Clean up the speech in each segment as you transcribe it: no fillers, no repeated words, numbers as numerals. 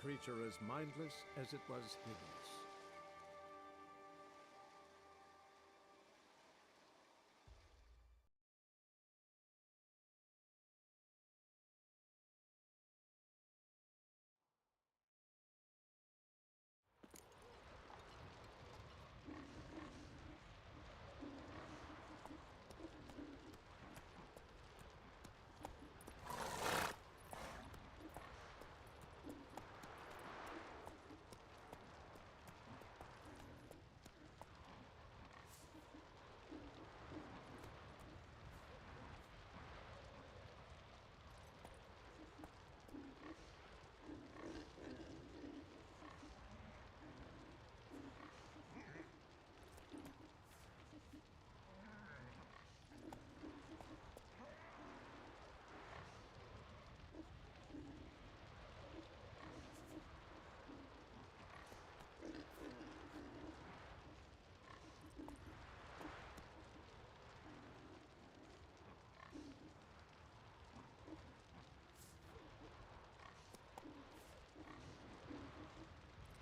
creature as mindless as it was hideous.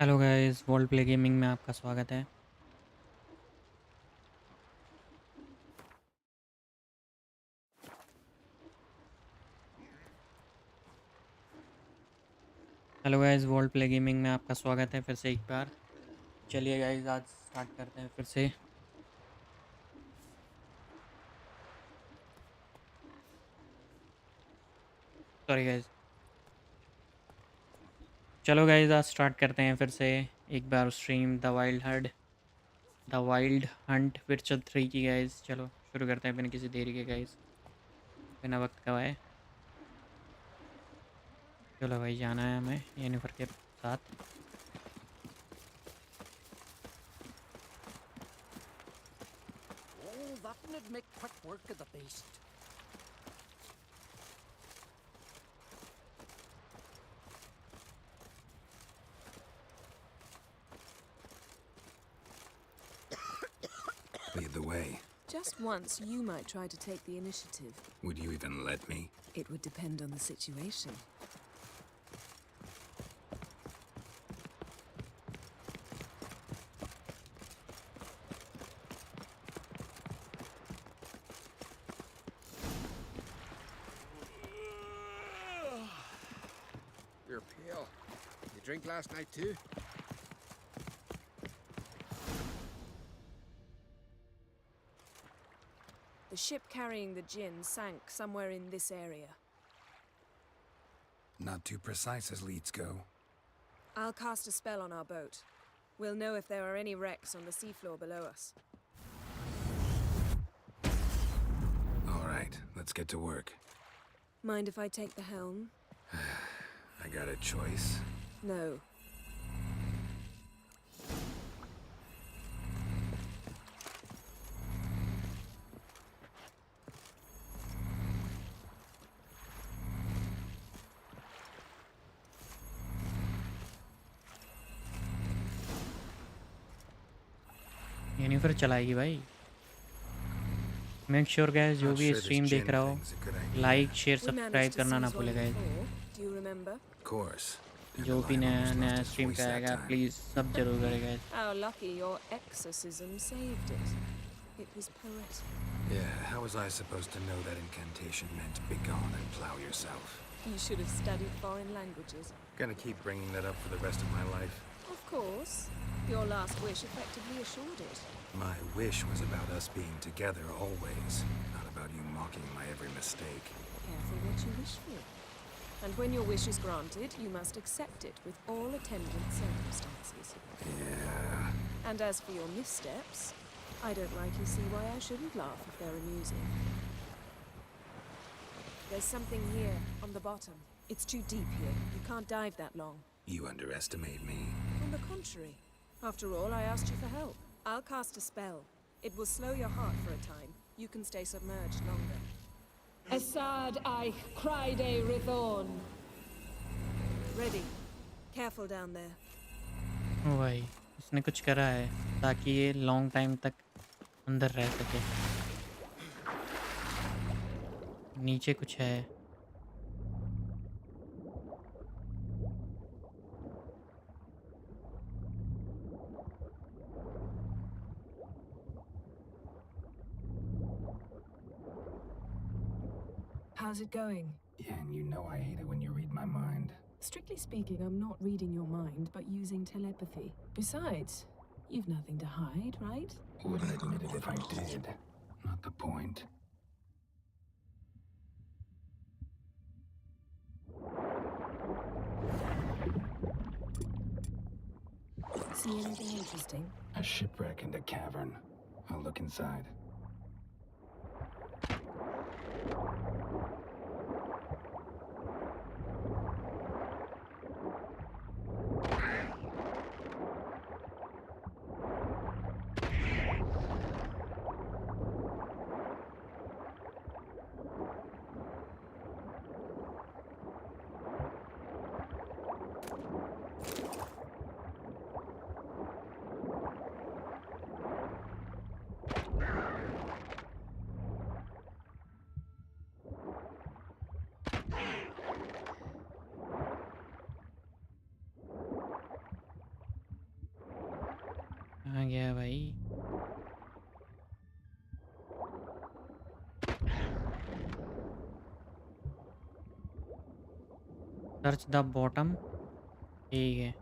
Hello guys, volt play gaming में आपका स्वागत है। Hello guys, volt play gaming में आपका स्वागत है फिर से एक बार। चलिए गाइस, आज स्टार्ट करते हैं फिर से। Sorry guys. चलो गाइस, आज स्टार्ट करते हैं फिर से एक बार स्ट्रीम द वाइल्ड हंट विचर 3 की। गाइस चलो शुरू करते हैं बिना किसी देरी के गाइस, बिना वक्त गवाए। चलो भाई, जाना है हमें येनिफर के साथ। Oh, that would make quick work of the beast. Lead the way. Just once, you might try to take the initiative. Would you even let me? It would depend on the situation. You're pale. You drink last night too? The ship carrying the gin sank somewhere in this area. Not too precise as leads go. I'll cast a spell on our boat. We'll know if there are any wrecks on the seafloor below us. All right, let's get to work. Mind if I take the helm? I got a choice. No. Jennifer चलाएगी भाई। Make sure guys, जो Not भी sure this stream देख gin रहा हो, thing's a good idea. Like share We subscribe managed to करना ना seize भूले one guys. before. Do you remember? Of course. जो भी Dandelion नया almost नया lost its स्ट्रीम voice पे that आएगा time. प्लीज़ सब जरूर करेगा। How lucky your exorcism saved it. It was poetic. Yeah, how was I supposed to know that incantation meant begone and plow yourself? You should have studied foreign languages. Gonna keep bringing that up for the rest of my life. Of course. Your last wish effectively assured it. My wish was about us being together always, not about you mocking my every mistake. Careful what you wish for. And when your wish is granted, you must accept it with all attendant circumstances. Yeah. And as for your missteps, I don't rightly see why I shouldn't laugh if they're amusing. There's something here, on the bottom. It's too deep here. You can't dive that long. You underestimate me. On the contrary. After all, I asked you for help. I'll cast a spell. It will slow your heart for a time. You can stay submerged longer. Assad Eich Cryde Rithorn. Ready. Careful down there. ओ भाई, इसने कुछ करा है ताकि ये long time तक अंदर रह सके। नीचे कुछ है। How's it going? Yeah, and you know I hate it when you read my mind. Strictly speaking, I'm not reading your mind, but using telepathy. Besides, you've nothing to hide, right? Wouldn't admit it if I did. Not the point. See anything interesting? A shipwreck and a cavern. I'll look inside. कहाँ गया भाई? Search the bottom. ठीक है.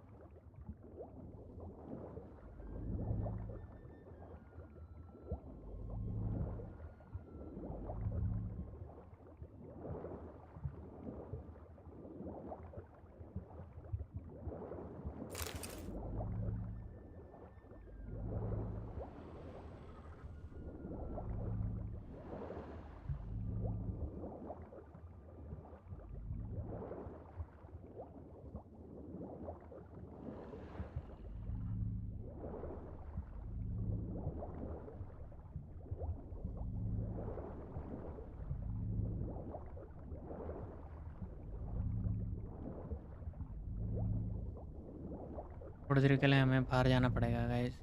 थोड़ी देर के लिए हमें बाहर जाना पड़ेगा गाइस.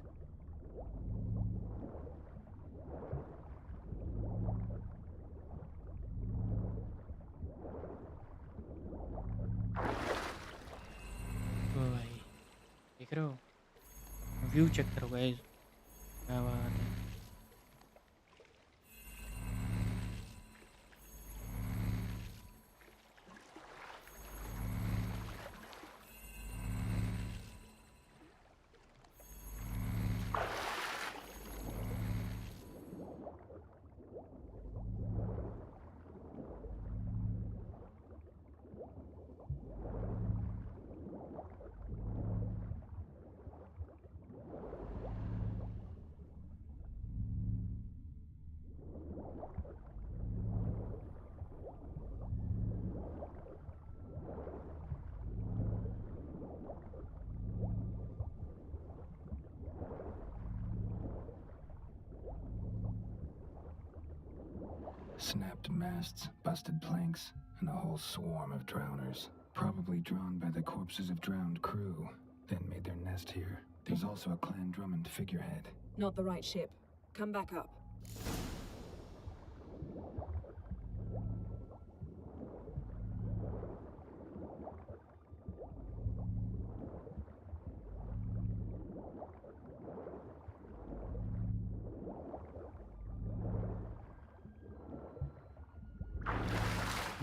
ओ भाई देख रहे हो? व्यू चेक करो गाइस. क्या बात है. Snapped masts, busted planks, and a whole swarm of drowners. Probably drawn by the corpses of drowned crew, then made their nest here. There's also a Clan Drummond figurehead. Not the right ship. Come back up.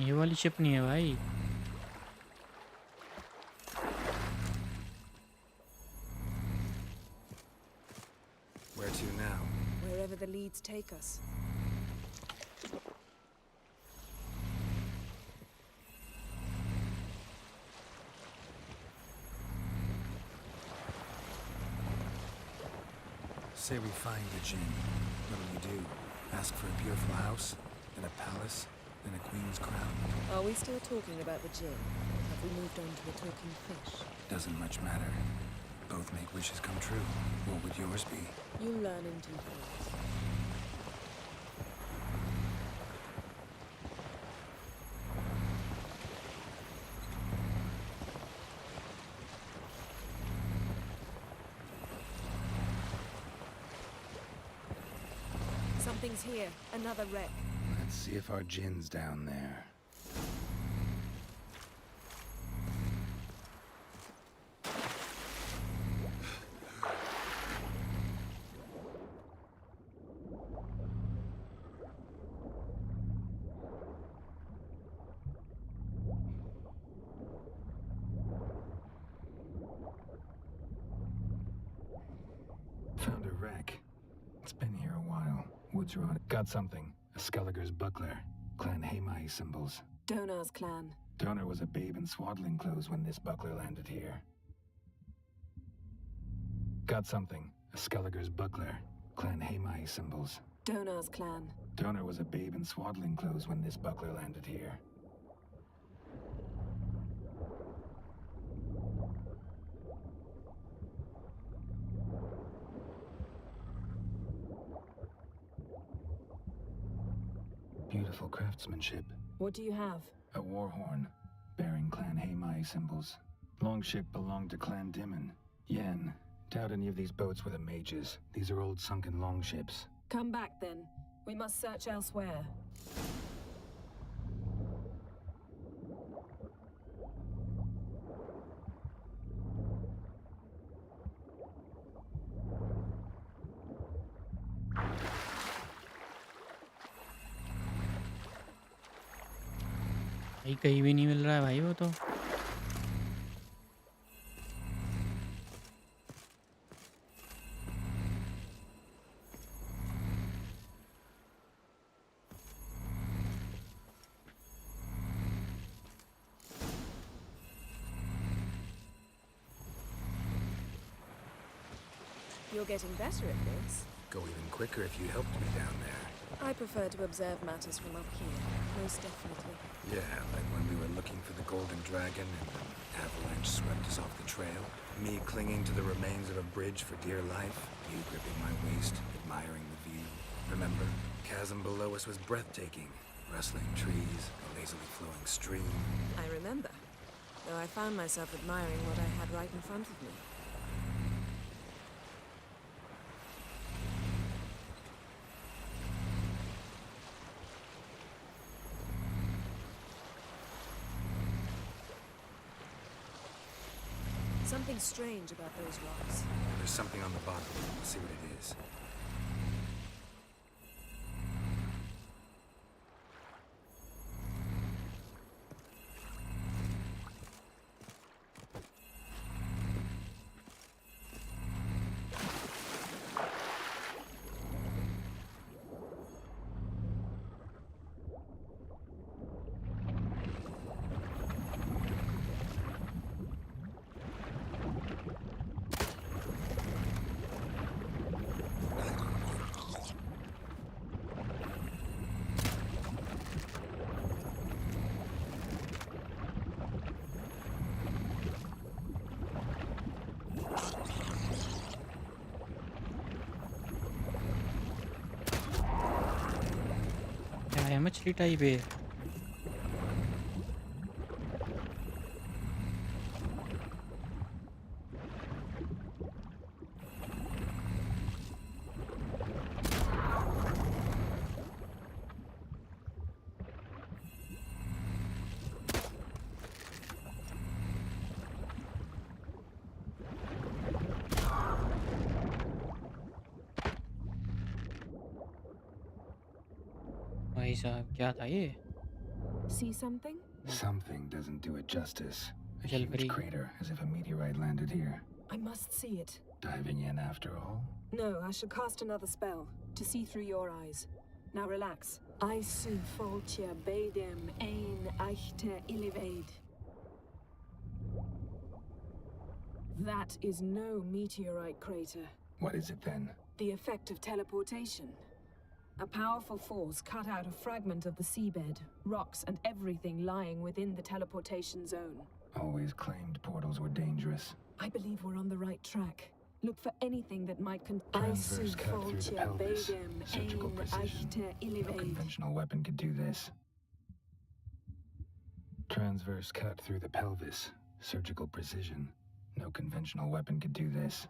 ये वाली ship नहीं है भाई. Where to now? Wherever the leads take us. Say we find the Jinn. What do we do? Ask for a beautiful house, and a palace, and a queen's crown? Are we still talking about the Jinn? Have we moved on to a talking fish? Doesn't much matter. Both make wishes come true. What would yours be? You learn in due course. Something's here. Another wreck. Let's see if our Jinn's down there. notes are on it. Got something. A Skelliger's buckler. Clan Haemai symbols. Donar's clan. Donar was a babe in swaddling clothes when this buckler landed here. Got something. A Skelliger's buckler. Clan Haemai symbols. Donar's clan. Donar was a babe in swaddling clothes when this buckler landed here. Beautiful craftsmanship. What do you have? A war horn, bearing Clan Haemai symbols. Longship belonged to Clan Dimon. Yen, doubt any of these boats were the mages. These are old sunken longships. Come back then. We must search elsewhere. भाई कहीं भी नहीं मिल रहा है भाई वो तो You're getting better at this. Go even quicker if you helped me down there. I prefer to observe matters from up here, most definitely. Yeah, like when we were looking for the Golden Dragon and an avalanche swept us off the trail. Me clinging to the remains of a bridge for dear life. You gripping my waist, admiring the view. Remember, chasm below us was breathtaking. Rustling trees, a lazily flowing stream. I remember, though I found myself admiring what I had right in front of me. Something strange about those rocks. There's something on the bottom. Let's see what it is. क्या है मछली type है भाई साहब क्या था ये See something? Something doesn't do it justice. A Jal huge pari. crater, as if a meteorite landed here. I must see it. Diving in after all? No, I shall cast another spell to see through your eyes. Now relax. I soon voltje bedem ein echte ilivaid. That is no meteorite crater. What is it then? The effect of teleportation. A powerful force cut out a fragment of the seabed, rocks and everything lying within the teleportation zone. Always claimed portals were dangerous. I believe we're on the right track. Look for anything that might Transverse cut through the pelvis. Surgical precision. No conventional weapon could do this. Transverse cut through the pelvis. Surgical precision. No conventional weapon could do this.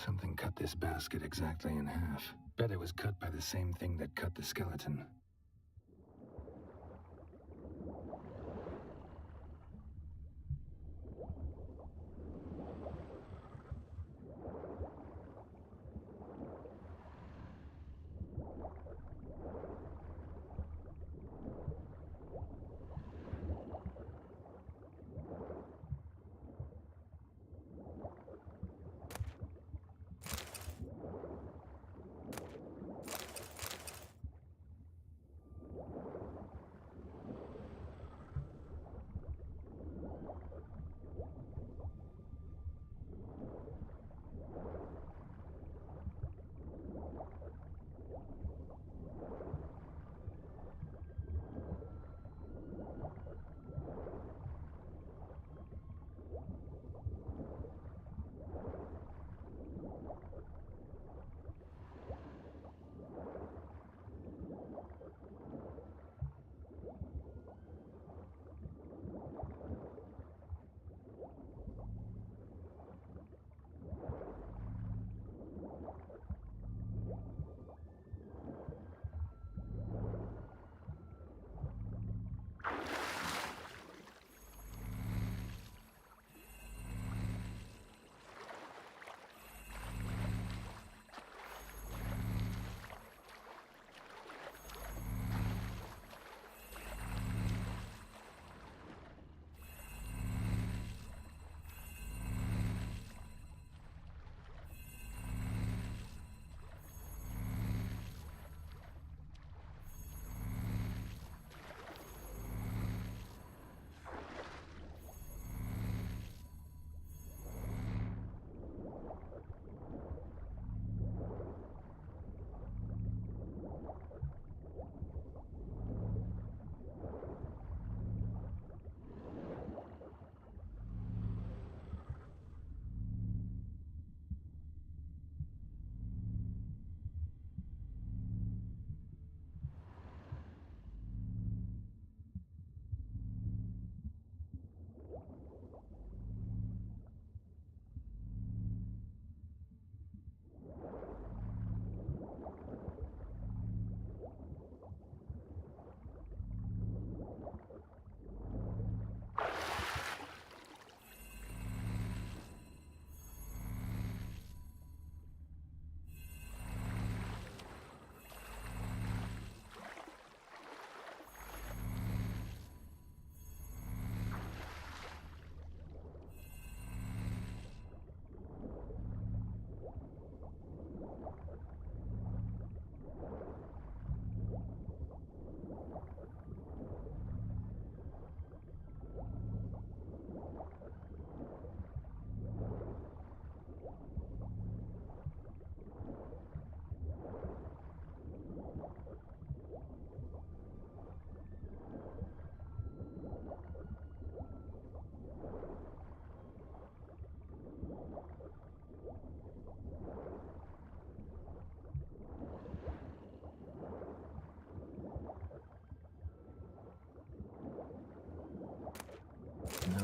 Something cut this basket exactly in half. Bet it was cut by the same thing that cut the skeleton.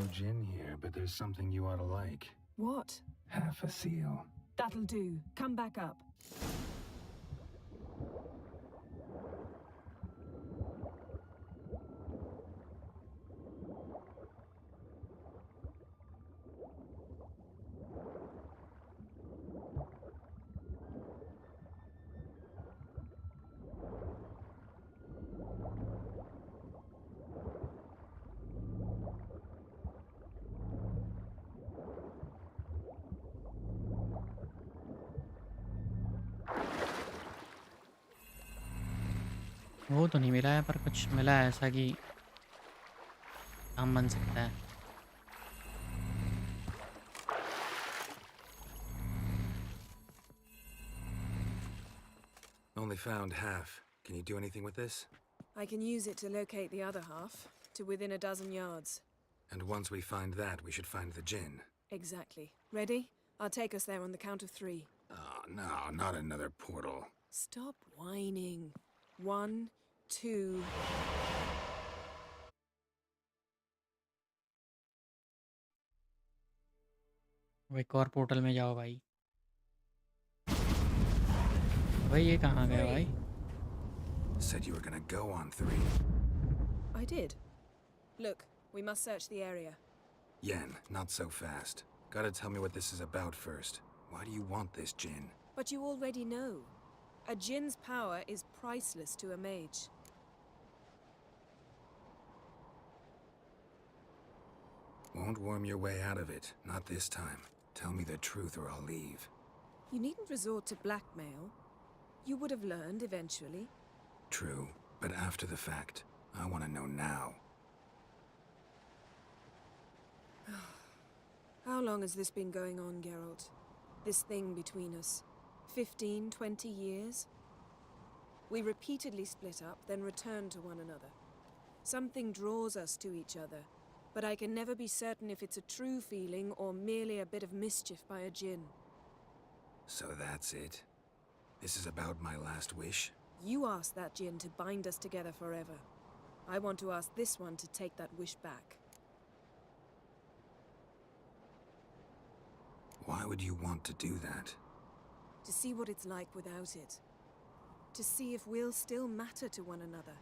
gin here, but there's something you ought to like. What? Half a seal. That'll do. Come back up. वो तो नहीं मिला है पर कुछ मिला है ऐसा कि काम बन सकता है। Only found half. Can you do anything with this? I can use it to locate the other half, to within a dozen yards. And once we find that, we should find the gin. Exactly. Ready? I'll take us there on the count of 3. Oh, no, not another portal. Stop whining. 1, 2... वो एक और portal में जाओ भाई। भाई ये कहाँ गया भाई? Said you were gonna go on 3. I did. Look, we must search the area. Yen, not so fast. Gotta tell me what this is about first. Why do you want this gin? But you already know. A djinn's power is priceless to a mage. Won't worm your way out of it. Not this time. Tell me the truth or I'll leave. You needn't resort to blackmail. You would have learned eventually. True, but after the fact. I want to know now. How long has this been going on, Geralt? This thing between us? 15, 20 years? We repeatedly split up, then returned to one another. Something draws us to each other, but I can never be certain if it's a true feeling or merely a bit of mischief by a djinn. So that's it? This is about my last wish? You asked that djinn to bind us together forever. I want to ask this one to take that wish back. Why would you want to do that? To see what it's like without it. To see if we'll still matter to one another.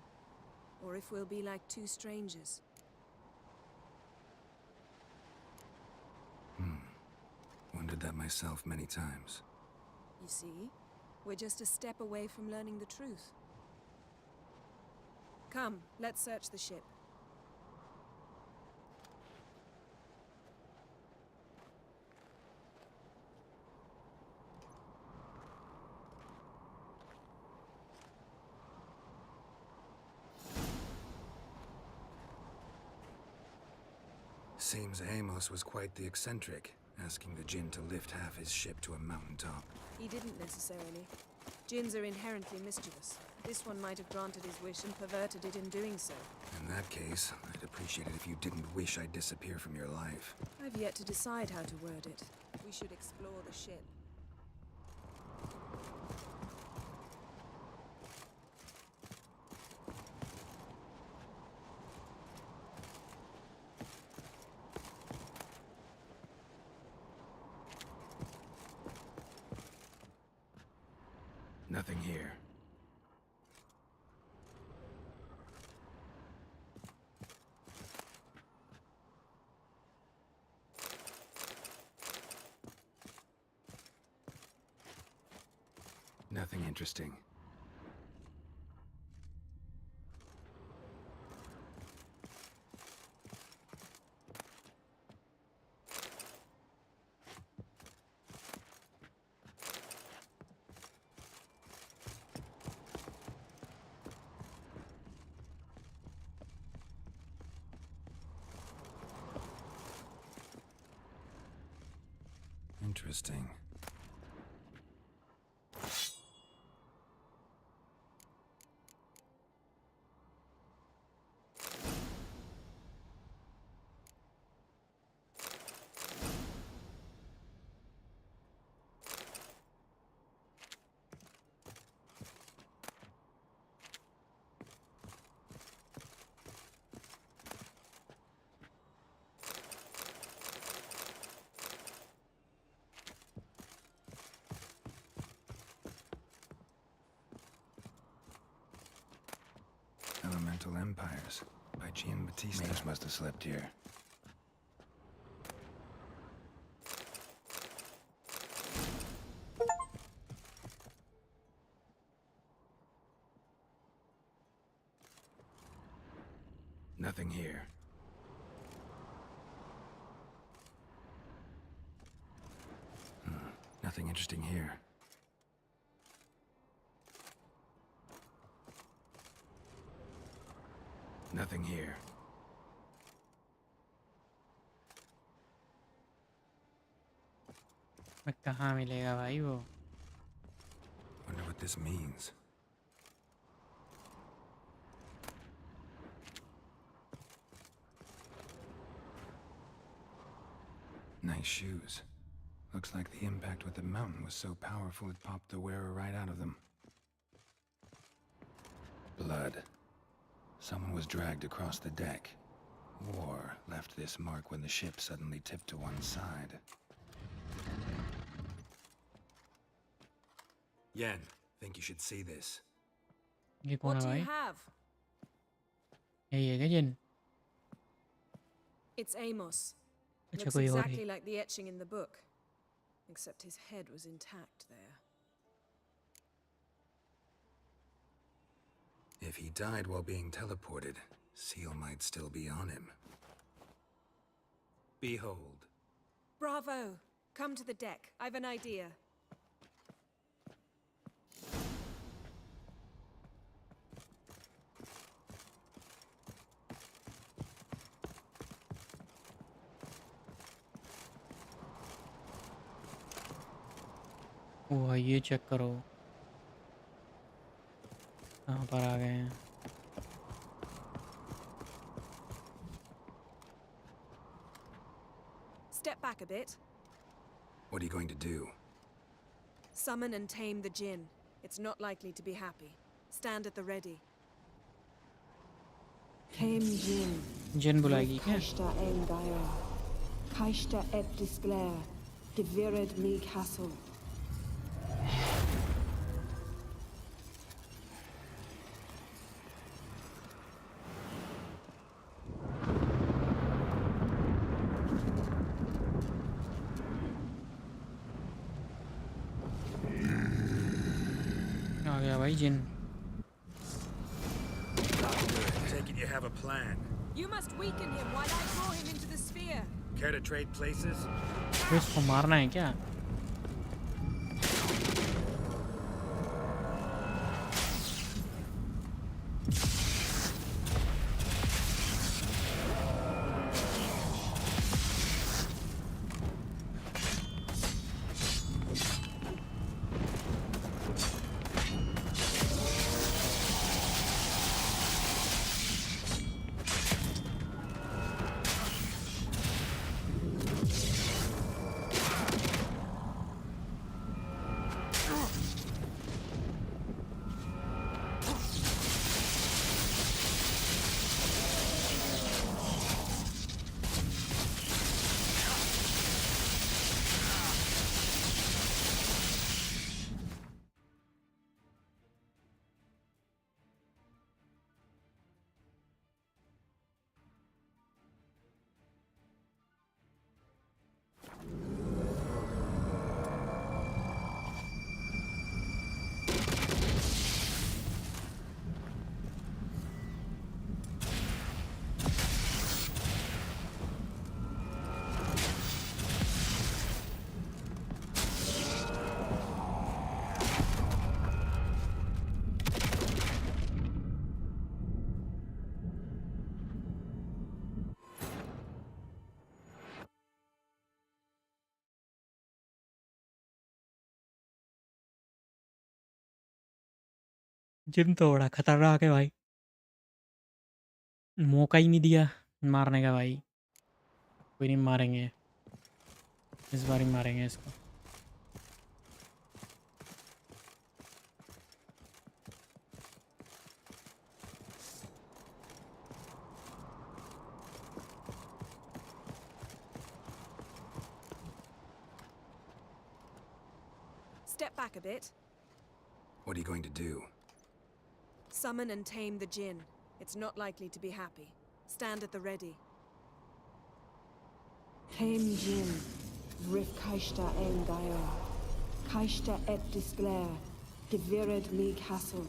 Or if we'll be like two strangers. Wondered that myself many times. You see, we're just a step away from learning the truth. Come, let's search the ship. Seems Amos was quite the eccentric, asking the djinn to lift half his ship to a mountaintop. He didn't necessarily. Djinns are inherently mischievous. This one might have granted his wish and perverted it in doing so. In that case, I'd appreciate it if you didn't wish I'd disappear from your life. I've yet to decide how to word it. We should explore the ship. Nothing here. Nothing interesting. Interesting. Stairs by Giambattista. Mage must have slept here. Nothing here. Nothing interesting here. Nothing here. मैं कहाँ मिलेगा भाई वो? Wonder what this means. Nice shoes. Looks like the impact with the mountain was so powerful it popped the wearer right out of them. Blood. Someone was dragged across the deck. War left this mark when the ship suddenly tipped to one side. Yen, think you should see this. ये कौन What है do भाई? you have? यही है क्या जिन? It's Amos. अच्छा Looks कोई और exactly है. like the etching in the book. Except his head was intact there. If he died while being teleported, Seal might still be on him. Behold. Bravo! Come to the deck. I've an idea. ओ भाई ये check करो. कहाँ पर आ गए हैं? Step back a bit. What are you going to do? Summon and tame the djinn. It's not likely to be happy. Stand at the ready. Tame Jin. जिन बुलाएगी क्या? Kaishta ein Gaia. Kaishta et Disglair. Gevirid me castle. आ गया भाई जिन. Take it you have a plan. You must weaken him while I draw him into the sphere. Care to trade places? तो इसको मारना है क्या? जिन तो बड़ा खतरनाक है भाई. मौका ही नहीं दिया मारने का भाई. कोई नहीं मारेंगे. इस बार ही मारेंगे इसको. Step back a bit. What are you going to do? Summon and tame the djinn. It's not likely to be happy. Stand at the ready. Came Jim, Rif Kaishta en Gaia. Kaishta et Disclair, Devired me Castle.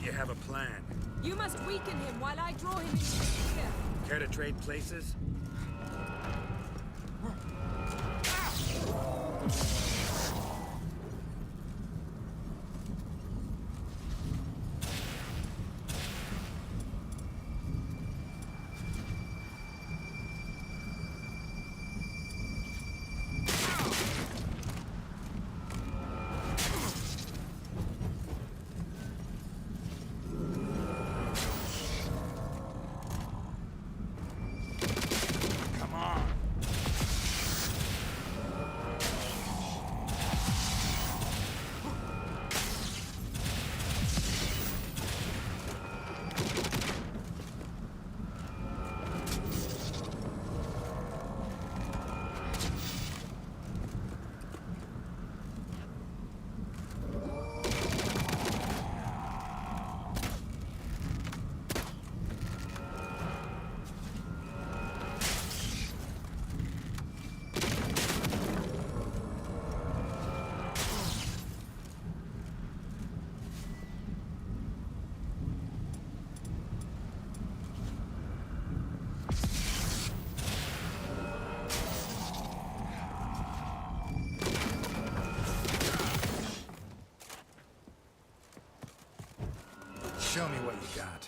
You have a plan. You must weaken him while I draw him into the sphere. Care to trade places? Show me what you got.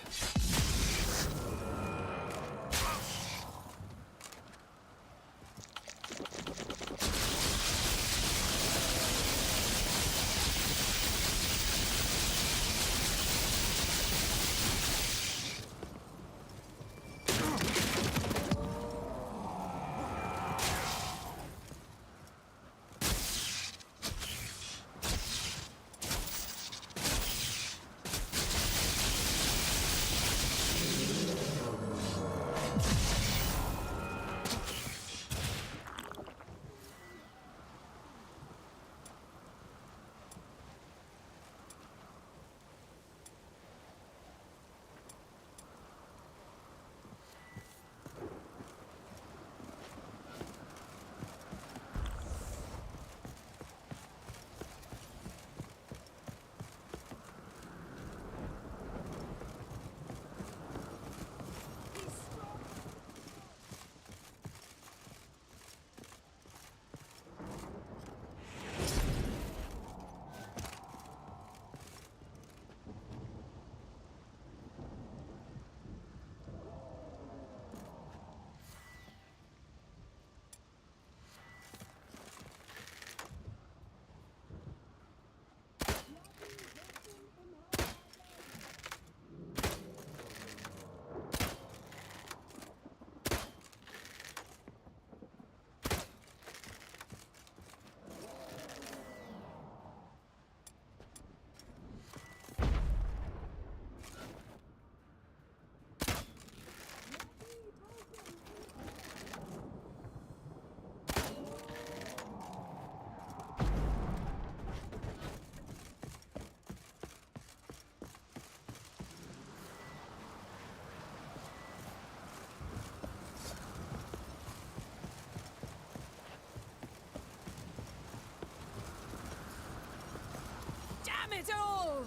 Damn it all!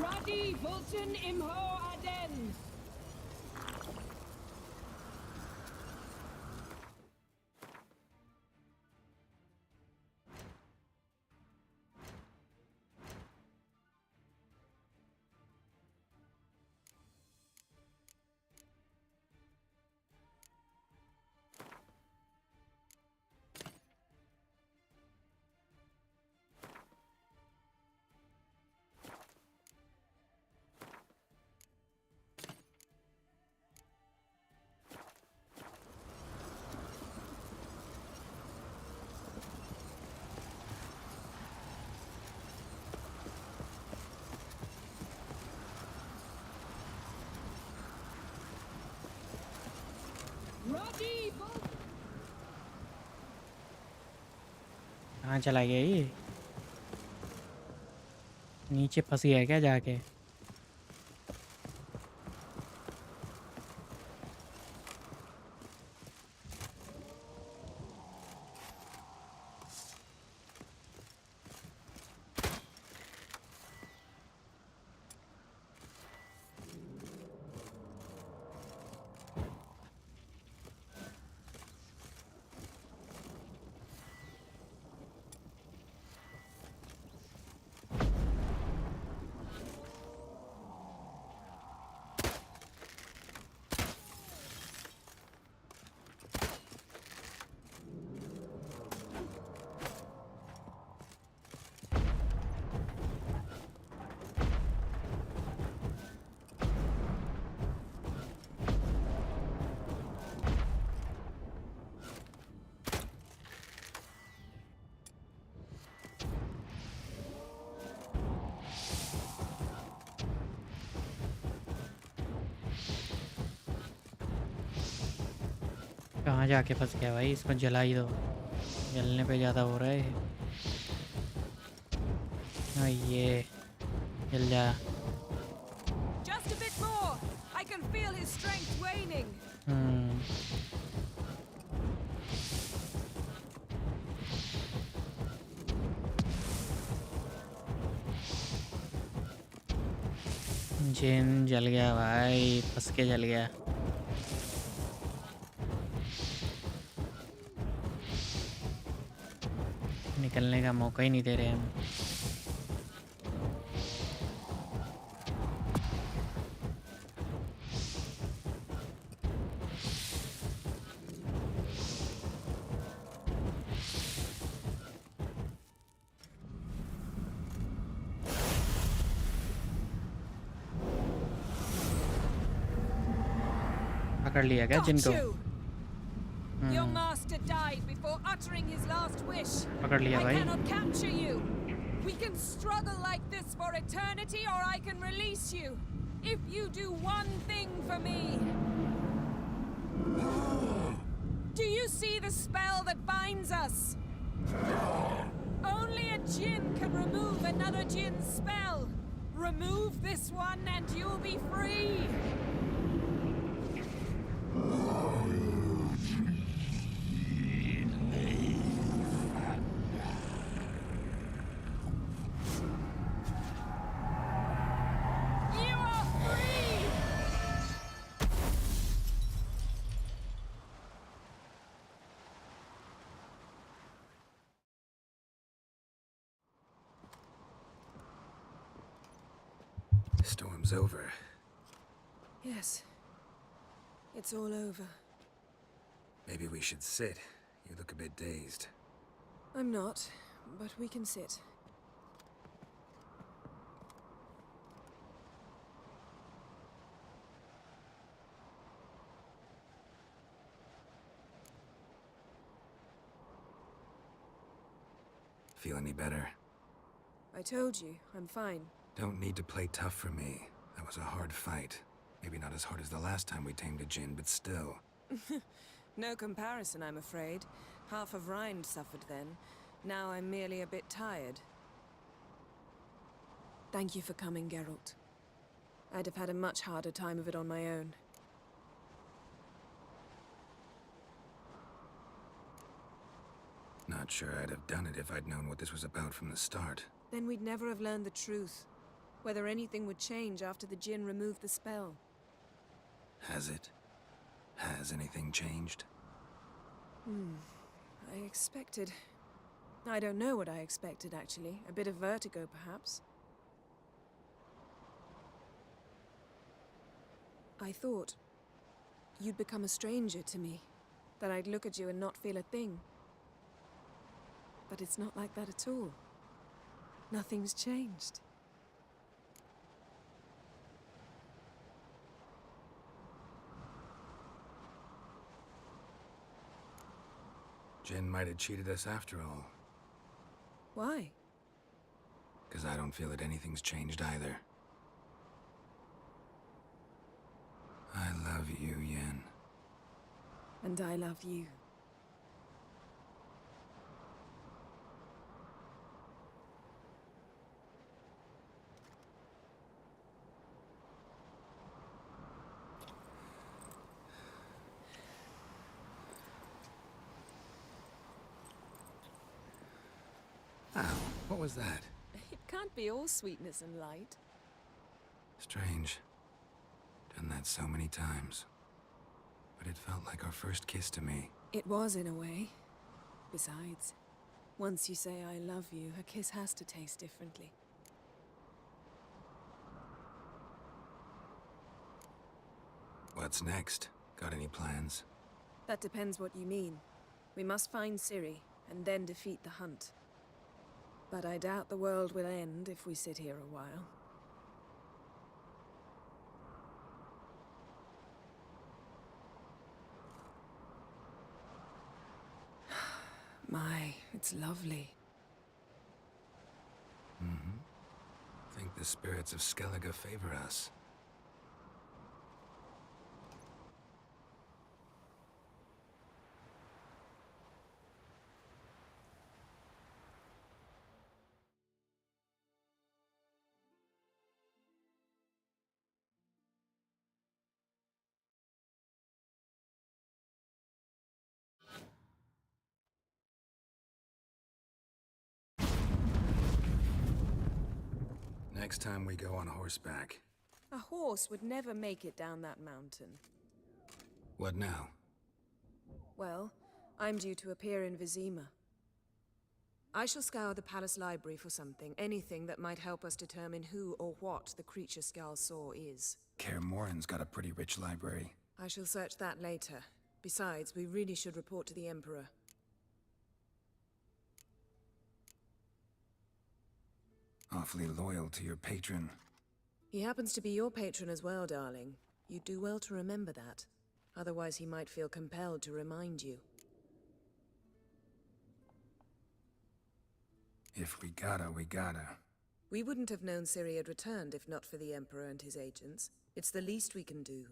Radi Vulton Imho Aden. Radi Vulton. कहाँ चला गया ये? नीचे फंस गया है क्या जाके? कहाँ जाके फंस गया भाई? इसको जला ही दो, जलने पे ज़्यादा हो रहा है। हाँ ये जल जा। Just a bit more. I can feel his strength waning. जिन जल गया भाई, फंस के जल गया। निकलने का मौका ही नहीं दे रहे हम। पकड़ लिया क्या जिनको? Your master died before uttering his last wish. पकड़ लिया I भाई। cannot capture you. We can struggle like this for eternity, or I can release you. If you do one thing for me. Do you see the spell that binds us? Only a djinn can remove another djinn's spell. Remove this one and you'll be free. You are free! The storm's over. Yes. It's all over. Maybe we should sit. You look a bit dazed. I'm not, but we can sit. Feel any better? I told you, I'm fine. Don't need to play tough for me. That was a hard fight. Maybe not as hard as the last time we tamed a djinn, but still. No comparison, I'm afraid. Half of Rind suffered then. Now I'm merely a bit tired. Thank you for coming, Geralt. I'd have had a much harder time of it on my own. Not sure I'd have done it if I'd known what this was about from the start. Then we'd never have learned the truth. Whether anything would change after the Jinn removed the spell. Has it? Has anything changed? I expected... I don't know what I expected, actually. A bit of vertigo, perhaps. I thought you'd become a stranger to me. That I'd look at you and not feel a thing. But it's not like that at all. Nothing's changed. Jinn might have cheated us after all. Why? Because I don't feel that anything's changed either. I love you, Yen. And I love you. Ow, what was that? It can't be all sweetness and light. Strange. Done that so many times. But it felt like our first kiss to me. It was, in a way. Besides, once you say I love you, a kiss has to taste differently. What's next? Got any plans? That depends what you mean. We must find Ciri, and then defeat the hunt. But I doubt the world will end if we sit here a while. My, it's lovely. Think the spirits of Skellige favor us. Next time we go on horseback. A horse would never make it down that mountain. What now? Well, I'm due to appear in Vizima. I shall scour the palace library for something, anything that might help us determine who or what the creature Skal saw is. Kaer Morhen's got a pretty rich library. I shall search that later. Besides, we really should report to the Emperor. Awfully loyal to your patron. He happens to be your patron as well, darling. You'd do well to remember that. Otherwise, he might feel compelled to remind you. If we gotta, we gotta. We wouldn't have known Ciri had returned if not for the Emperor and his agents. It's the least we can do.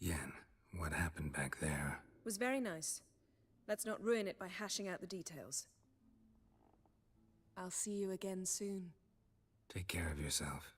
Yen, what happened back there? Was very nice. Let's not ruin it by hashing out the details. I'll see you again soon. Take care of yourself.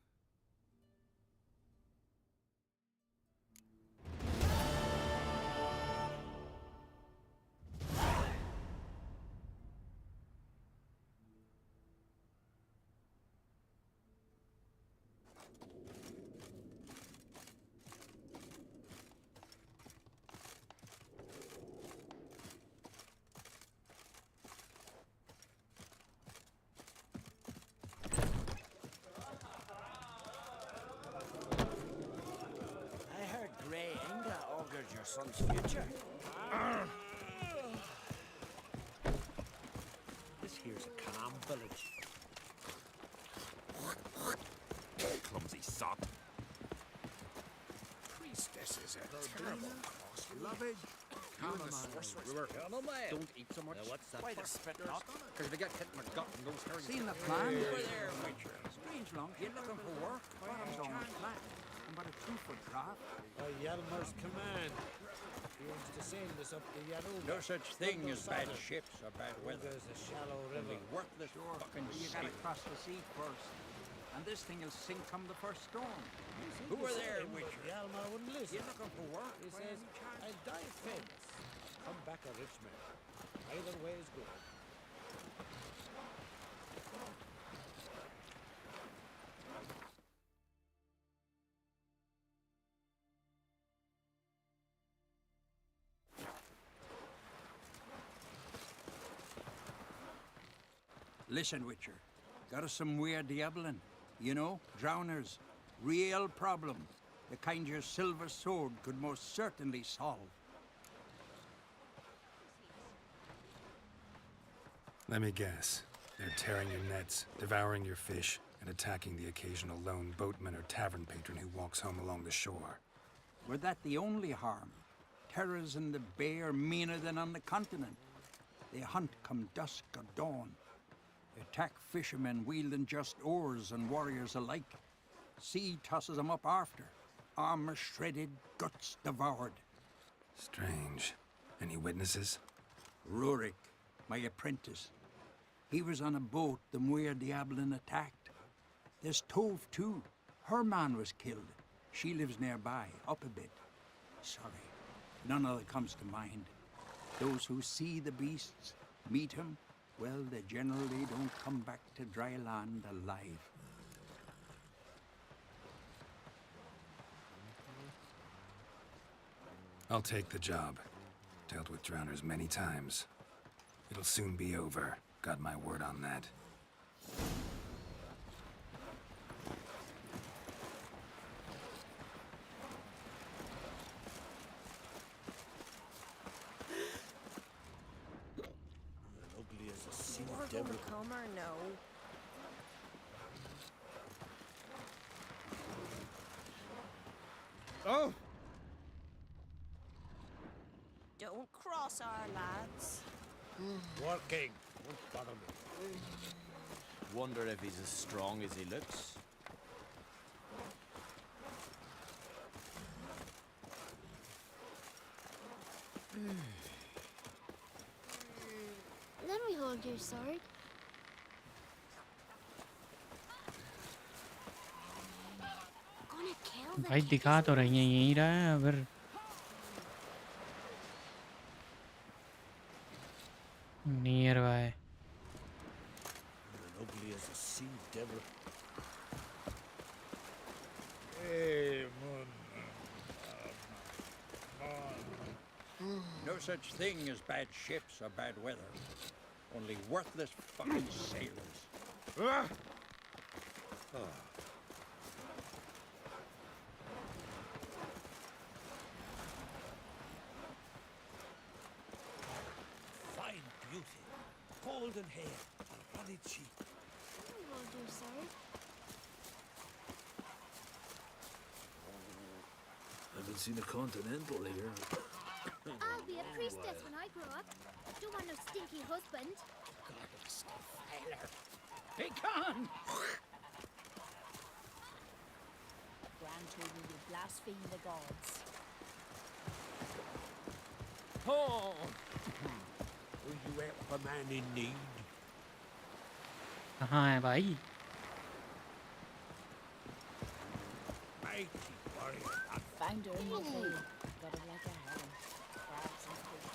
Your son's future. This here's a calm village. Clumsy sot. Priestess is a terrible cost. Lovage. Don't eat so much. What's that? Why the spit not? Because they get hit in the gut and those herring. Seen the plan? Over there, Witcher. Strange long. You looking for work? Bottom's on flat. About a 2-foot drop. By Yelmer's command, he wants to send us up the Yarrow. No such thing as bad ships or bad weather. There's a shallow Only river. worthless fucking You gotta cross the sea first. and this thing will sink come the first storm. Who are there, Witcher? The Alma wouldn't listen. You looking for work? He says, I'll die fence. Come back a rich man. Either way is good. Listen, Witcher. Got us some weird diabling. You know, drowners. Real problem. The kind your silver sword could most certainly solve. Let me guess. They're tearing your nets, devouring your fish, and attacking the occasional lone boatman or tavern patron who walks home along the shore. Were that the only harm? Terrors in the bay are meaner than on the continent. They hunt come dusk or dawn. Attack fishermen wielding just oars and warriors alike. Sea tosses them up after. Armor shredded, guts devoured. Strange. Any witnesses? Rurik, my apprentice. He was on a boat the Muir Diablin attacked. There's Tove, too. Her man was killed. She lives nearby, up a bit. Sorry, none other comes to mind. Those who see the beasts, meet him, well, they generally don't come back to dry land alive. I'll take the job. Dealt with drowners many times. It'll soon be over. Got my word on that. Ugly as a sea We're devil. gonna come or no? Oh! Don't cross our lads. Working. Won't bother me. Wonder if he's as strong as he looks. Let me hold your sword. Gonna kill the भाई दिखा तो रही हैं यहीं रहा है अगर nearby. Ugly as a sea devil. Hey, No such thing as bad ships or bad weather. Only worthless fucking sailors. Ah! Fine beauty. Golden hair. Ruddy cheek. Let me hold your sword. Haven't seen a continental here. I'll be a priestess when I grow up. Don't want no stinky husband. Be gone! Gran told me you blaspheme the gods. Oh! Will you help a man in need? कहाँ है भाई? Mighty warrior. Found her in the bay. Got her like a heron. Crabs and fish.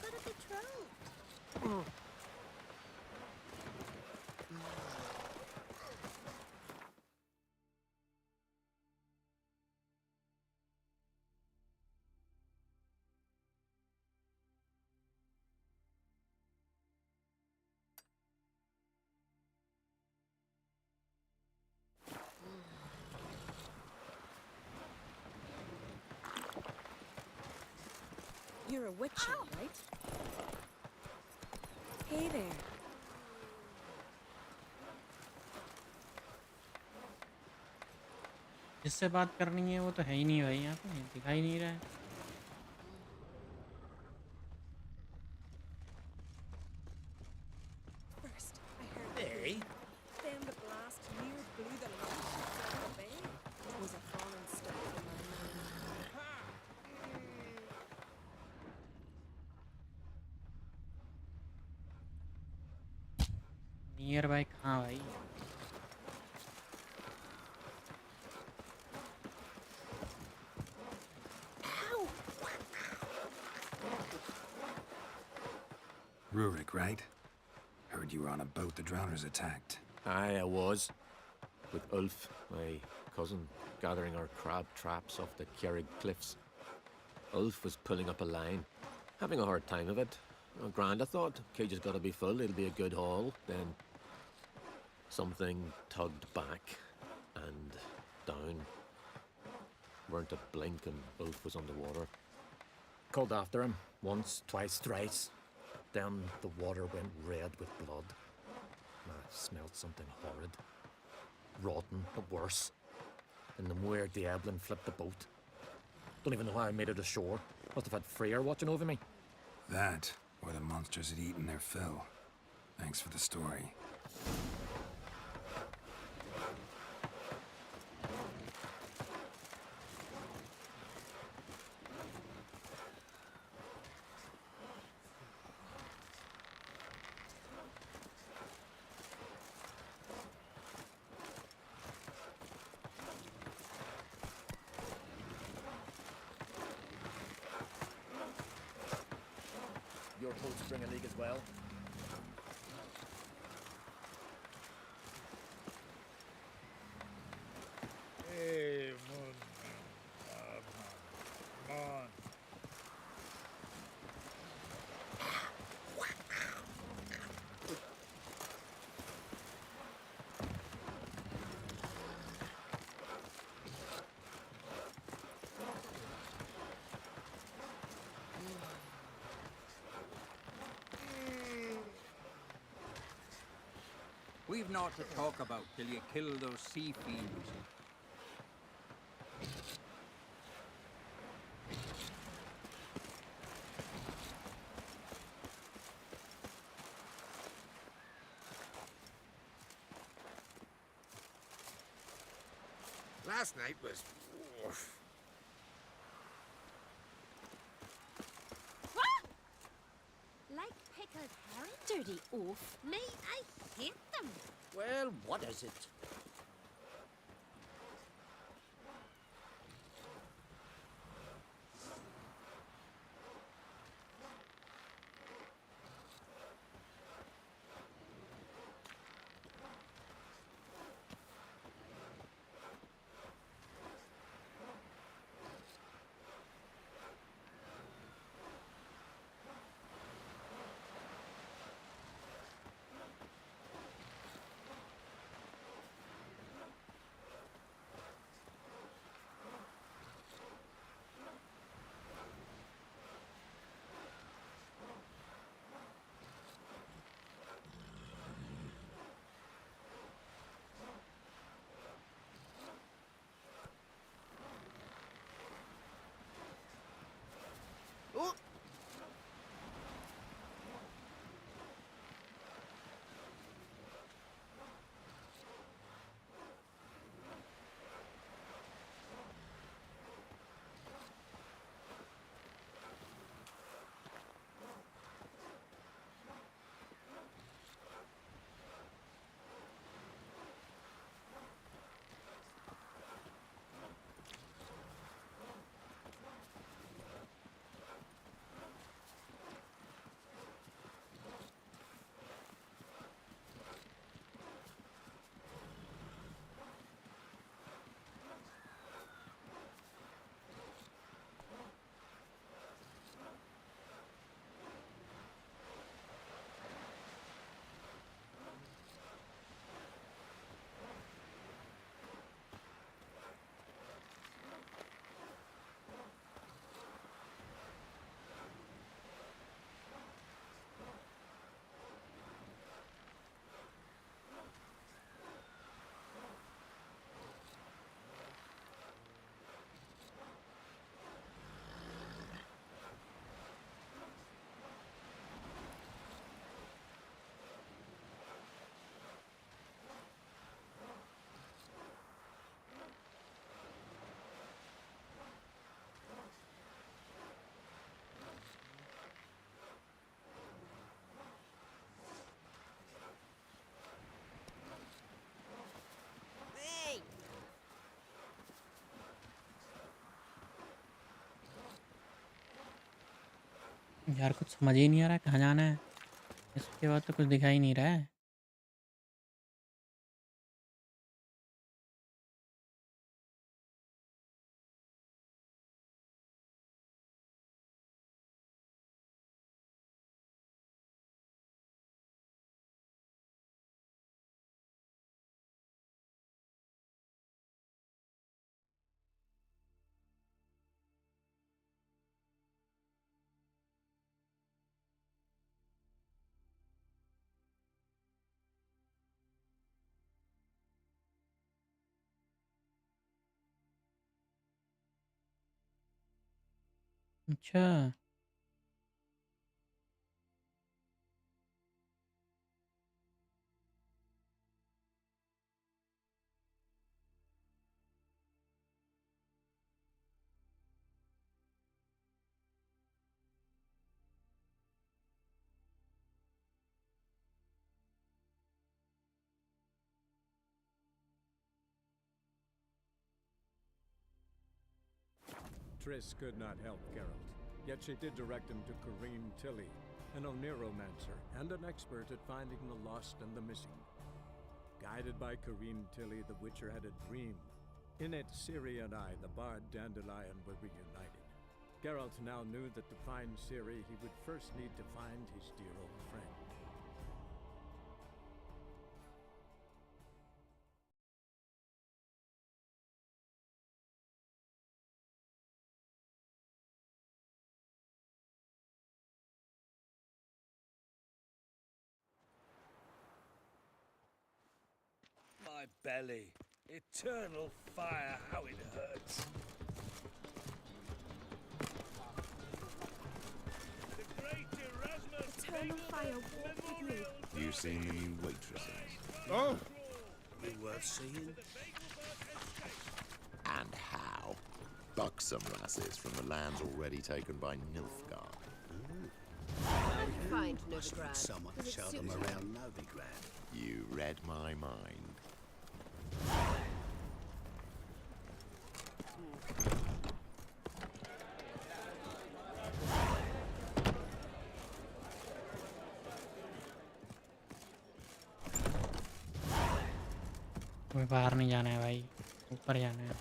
Got a betrothed. You're a witcher, right? Hey there. जिससे बात करनी है वो तो है ही नहीं भाई यहाँ पे दिखाई नहीं रहा है. First, I heard Hey? then the blast near blew the light out of the bay. It was a falling star in my mind. Nearby कहाँ भाई? Rurik, right? Heard you were on a boat the drowners attacked. Aye, I was. With Ulf, my cousin, gathering our crab traps off the Kjerrig cliffs. Ulf was pulling up a line, having a hard time of it. Oh, grand, I thought. Cage has got to be full, it'll be a good haul. Then something tugged back and down. Weren't a blink and Ulf was underwater. Called after him, once, twice, thrice. Then the water went red with blood. I smelled something horrid. Rotten, but worse. And the Muir Diablin flipped the boat. Don't even know how I made it ashore. Must have had Freyr watching over me. That, or the monsters had eaten their fill. Thanks for the story. You're told to bring a league as well. Hey, Moon. Come on. We've naught to talk about till you kill those sea fiends. Last night was... oof. Like pickled herring, dirty oaf. Me, I hate them. Well, what is it? Oh! यार कुछ समझ ही नहीं आ रहा कहाँ जाना है। इसके बाद तो कुछ दिखाई नहीं रहा है। अच्छा। Triss could not help Geralt, yet she did direct him to Corrine Tilly, an Oniromancer and an expert at finding the lost and the missing. Guided by Corrine Tilly, the Witcher had a dream. In it, Ciri and I, the bard Dandelion, were reunited. Geralt now knew that to find Ciri, he would first need to find his dear old friend. My belly. Eternal fire, how it hurts. The great Erasmus. Eternal fire walk with you. You seen the new waitresses? Oh! Be worth seeing. And how? Buxom lasses from the lands already taken by Nilfgaard. Find Must need Novigrad. someone to Does it show suit them you? around Novigrad. You read my mind. हमें बाहर नहीं जाना है भाई, ऊपर जाना है।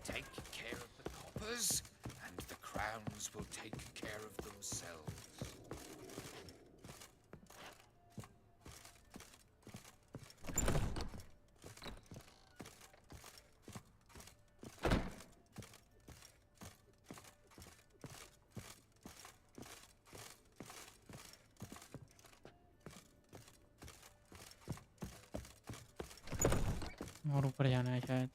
Take care of the coppers, and the crowns will take care of themselves. और ऊपर जाना है शायद।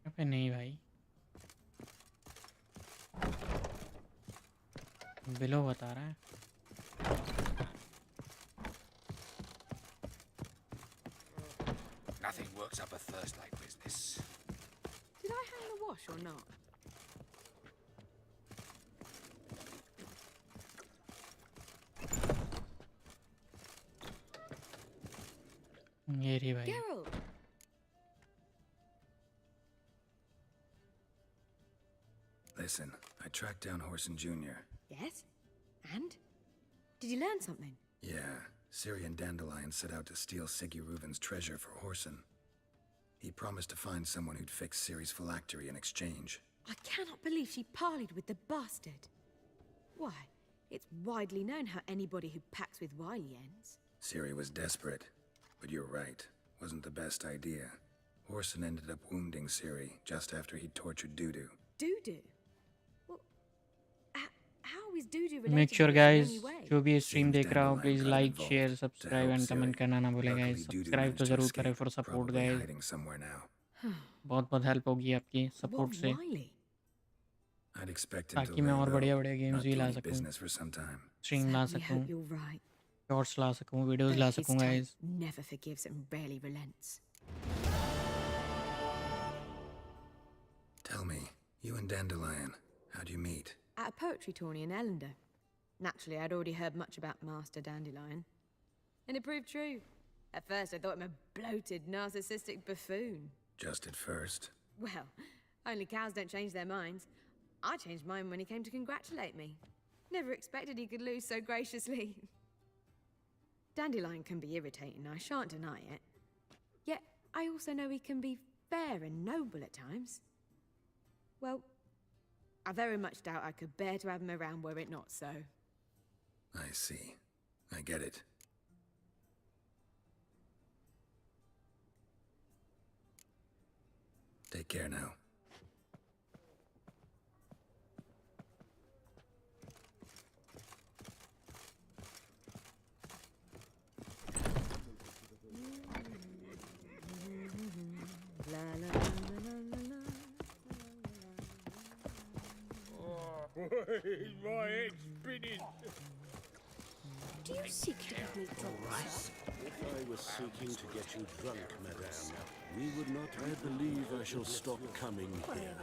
अबे नहीं भाई, बिलो बता रहा है। Nothing works up a thirst like business. Did I hang the wash or not? ये रही भाई। Geralt! Listen, I tracked down Horson Jr. Yes? And? Did you learn something? Yeah, Ciri and Dandelion set out to steal Siggy Reuven's treasure for Horson. He promised to find someone who'd fix Ciri's phylactery in exchange. I cannot believe she parleyed with the bastard. Why, it's widely known how anybody who packs with wily ends. Ciri was desperate, but you're right. Wasn't the best idea. Horson ended up wounding Ciri just after he'd tortured Dudu. Dudu? Well, how is Dudu related make sure to us in guys, any way? जो भी stream Seems देख रहा हो Dandelion please got like involved share to subscribe help and comment Ciri. करना ना भूलें Luckily, guys. Dudu subscribe तो managed to ज़रूर करें escape, for support probably guys. hiding somewhere now. बहुत बहुत हेल्प होगी आपकी सपोर्ट What से, wily? I'd expect him to ताकि मैं lay और low, बढ़िया बढ़िया गेम्स not भी do ला any सकूं, business for some time. Stream ला Certainly सकूं, hope you're right. शॉर्ट्स ला सकूं, वीडियोस ला But his सकूं type guys. never forgives and rarely relents. Tell me, you and Dandelion, how'd you meet? At a poetry tourney in Ellender. Naturally, I'd already heard much about Master Dandelion. And it proved true. At first, I thought him a bloated, narcissistic buffoon. Just at first. Well, only cows don't change their minds. I changed mine when he came to congratulate me. Never expected he could lose so graciously. Dandelion can be irritating, I shan't deny it. Yet, I also know he can be fair and noble at times. Well, I very much doubt I could bear to have him around were it not so. I see. I get it. Take care now. My head's spinning. Do you seek to get me drunk, sir? If I was seeking to get you drunk, madame, we would not. I believe I shall stop coming here.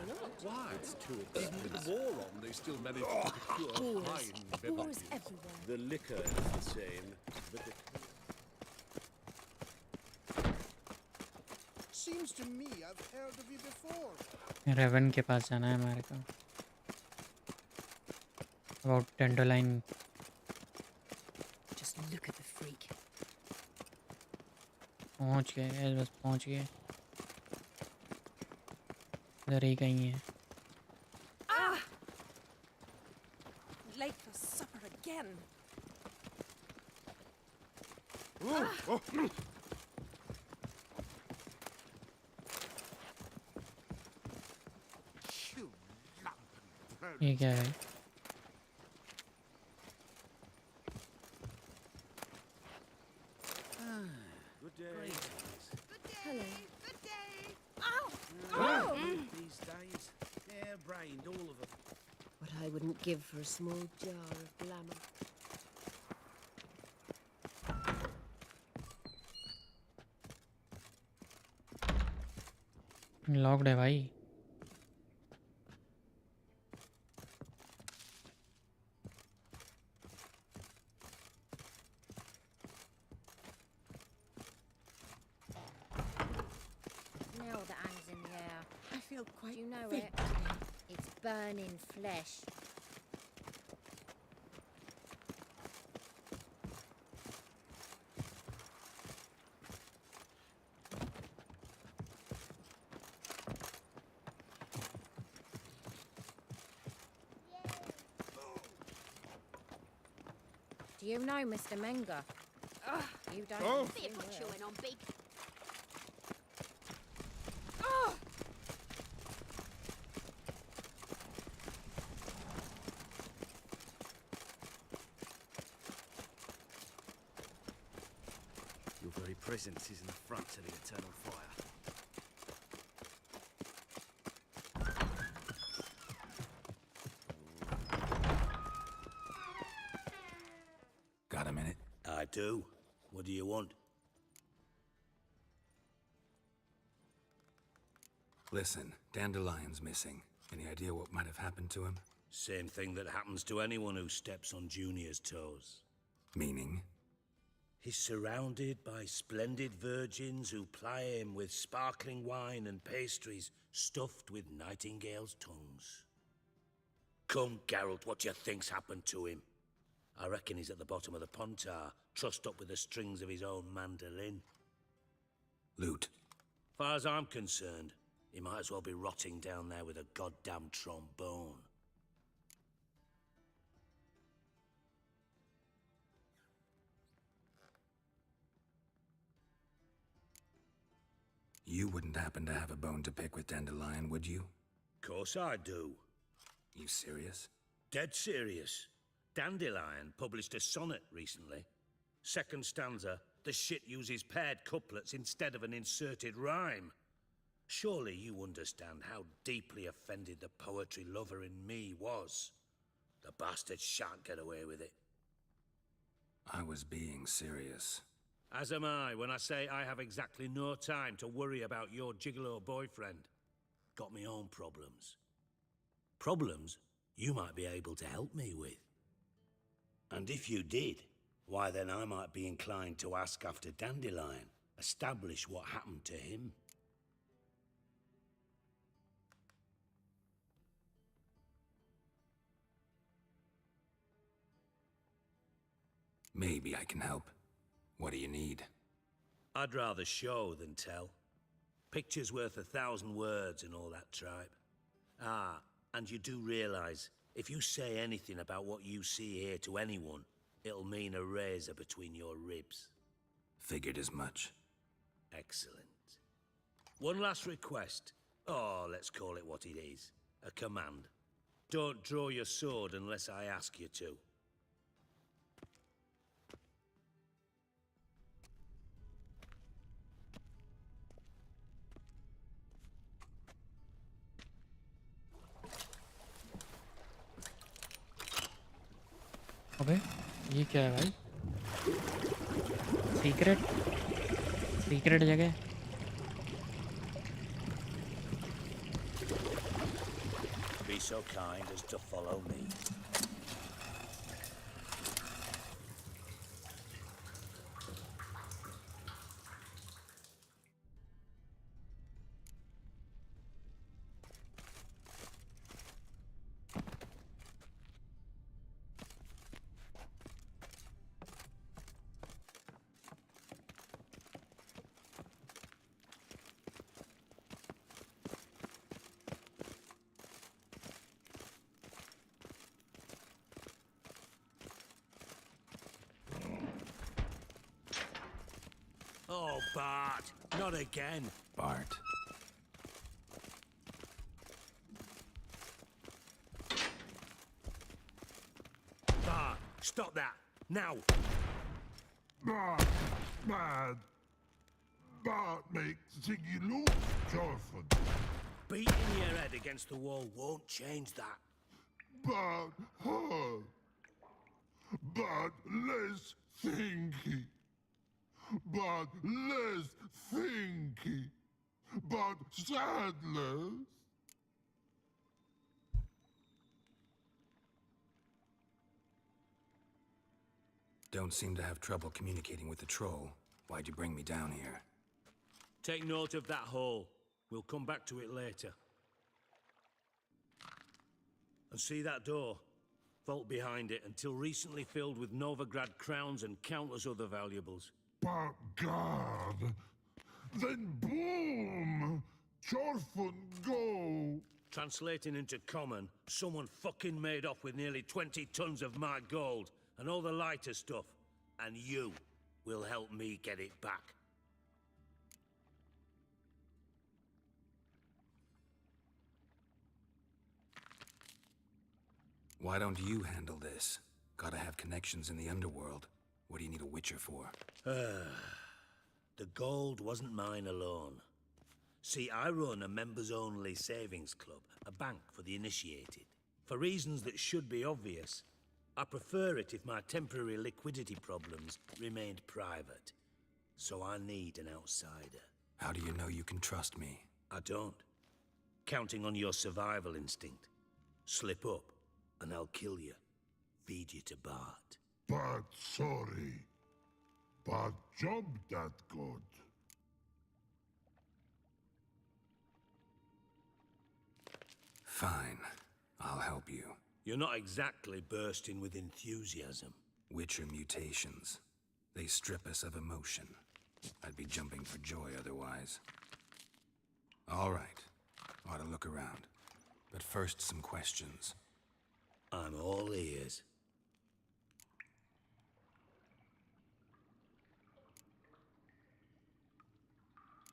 Why? It's too expensive. Even with the war on, they still manage to procure fine beverages. Wars everywhere. The liquor is the same, but Seems to me I've heard of you before. Raven के पास जाना है हमारे को. About Dandelion. Just look at the freak. पहुंच गए, बस पहुंच गए. इधर ही कहीं है. Ah! Late for supper again. ये क्या है? good day. Hello. Good day. Oh! These days, they're brained, all of them. What I wouldn't give for a small jar of glamour. Locked है भाई. Smell that hangs in the air. I feel quite Do you know faint it? today. It's burning flesh. Do you know Mr. Menger? You don't. Oh. Be put chewing on big. Your very presence is an affront to the eternal fire. Got a minute? I do. What do you want? Listen, Dandelion's missing. Any idea what might have happened to him? Same thing that happens to anyone who steps on Junior's toes. Meaning? He's surrounded by splendid virgins who ply him with sparkling wine and pastries stuffed with nightingales' tongues. Come, Geralt, what do you think's happened to him? I reckon he's at the bottom of the Pontar, trussed up with the strings of his own mandolin. Loot. Far as I'm concerned, he might as well be rotting down there with a goddamn trombone. You wouldn't happen to have a bone to pick with Dandelion, would you? Course I do. You serious? Dead serious. Dandelion published a sonnet recently. Second stanza, the shit uses paired couplets instead of an inserted rhyme. Surely you understand how deeply offended the poetry lover in me was. The bastard shan't get away with it. I was being serious. As am I when I say I have exactly no time to worry about your gigolo boyfriend. Got me own problems. Problems you might be able to help me with. And if you did, why then I might be inclined to ask after Dandelion, establish what happened to him. Maybe I can help. What do you need? I'd rather show than tell. Picture's worth 1,000 words and all that tripe. Ah, and you do realize, if you say anything about what you see here to anyone, it'll mean a razor between your ribs. Figured as much. Excellent. One last request. Oh, let's call it what it is. A command. Don't draw your sword unless I ask you to. अबे ये क्या है भाई? Secret जगह. Be so kind as to follow me. Oh, Bart, not again. Bart. Bart, stop that, now. Bart, bad. Bart makes Ziggy look Jorford. Beating your head against the wall won't change that. Bart, her. Bart, less thinky. But less thinky. But sadless. Don't seem to have trouble communicating with the troll. Why'd you bring me down here? Take note of that hole. We'll come back to it later. And see that door? Vault behind it, until recently filled with Novigrad crowns and countless other valuables. But God, then boom! Chorfun go! Translating into common, someone fucking made off with nearly 20 tons of my gold, and all the lighter stuff. And you will help me get it back. Why don't you handle this? Gotta have connections in the underworld. What do you need a witcher for? The gold wasn't mine alone. See, I run a members-only savings club, a bank for the initiated. For reasons that should be obvious, I prefer it if my temporary liquidity problems remained private. So I need an outsider. How do you know you can trust me? I don't. Counting on your survival instinct. Slip up, and I'll kill you. Feed you to Bart. But sorry. But job that good. Fine. I'll help you. You're not exactly bursting with enthusiasm. Witcher mutations. They strip us of emotion. I'd be jumping for joy otherwise. All right. Ought to look around. But first, some questions. I'm all ears.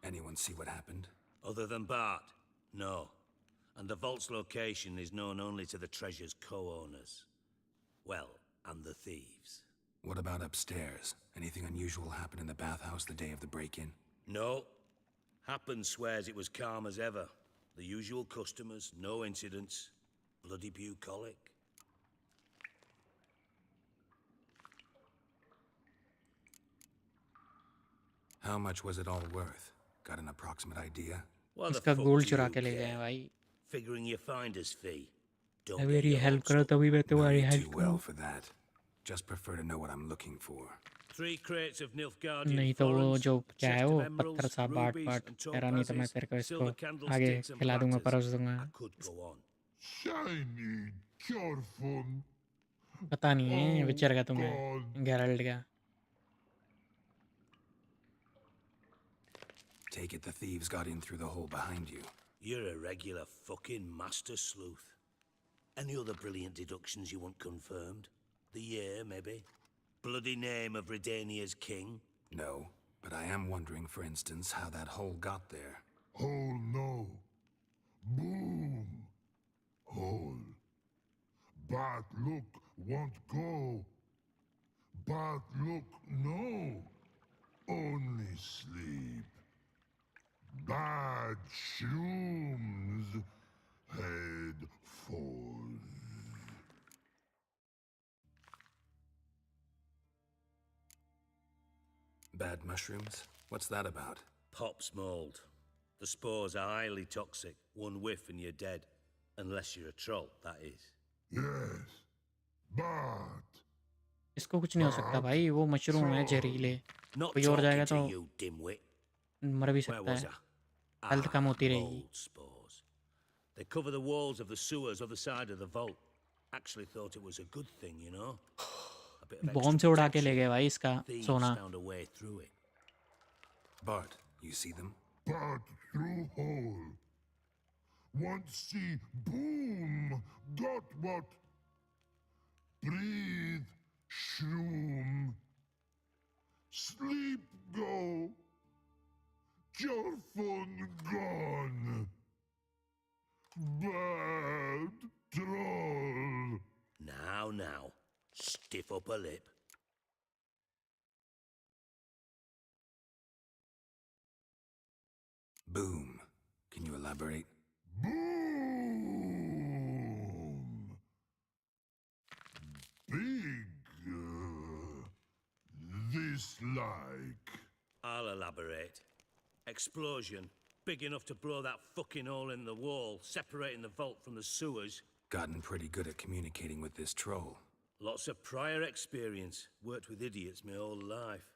Anyone see what happened? Other than Bart? No. And the vault's location is known only to the treasure's co-owners. Well, and the thieves. What about upstairs? Anything unusual happen in the bathhouse the day of the break-in? No. Happen swears it was calm as ever. The usual customers, no incidents. Bloody bucolic. How much was it all worth? Got an approximate idea? What the इसका fuck gold do चुरा you के ले गए care? हैं भाई. Figuring your finder's fee. Don't अब get मेरी your help hopes करो up. तभी मैं Know तुम्हारी you हेल्प too well करूं. for that. Just prefer to know what I'm looking for. 3 crates of Nilfgaardian नहीं तो वो florins, जो a क्या है chest वो of पत्थर emeralds, सा बाट rubies बाट and कह रहा नहीं तो मैं topazes, तेरे को इसको silver आगे candlesticks and खिला दूंगा platters. परोस दूंगा I could go on. Shiny Chorfun. पता नहीं है Oh, विचर का God. तुम्हें गैरल्ड का Take it the thieves got in through the hole behind you. You're a regular fucking master sleuth. Any other brilliant deductions you want confirmed? The year, maybe? Bloody name of Redania's king? No, but I am wondering, for instance, how that hole got there. Hole no. Boom. Hole. But look won't go. But look no. Only sleep. Bad shrooms. Head falls. Bad mushrooms? What's that about? Pop's mold. The spores are highly toxic. One whiff and you're dead. Unless you're a troll, that is. Yes. But इसको कुछ नहीं हो सकता भाई वो mushroom है जहरीले Not कोई और जाएगा talking तो to you, dimwit. मर भी Where सकता was है I? हेल्थ कम होती रहेगी Mold spores. They cover the walls of the sewers other side of the vault. Actually thought it was a good thing, you know. A bit of bomb से उड़ा के ले गए भाई इसका Thieves सोना found a way through it. Bart, you see them? But through hole. Want see boom. Got what? Breathe. Shroom. Sleep go. Your phone gone. Bad troll. Now. Stiff upper lip. Boom. Can you elaborate? Boom. Big. This like. I'll elaborate. Explosion. Big enough to blow that fucking hole in the wall, separating the vault from the sewers. Gotten pretty good at communicating with this troll. Lots of prior experience. Worked with idiots my whole life.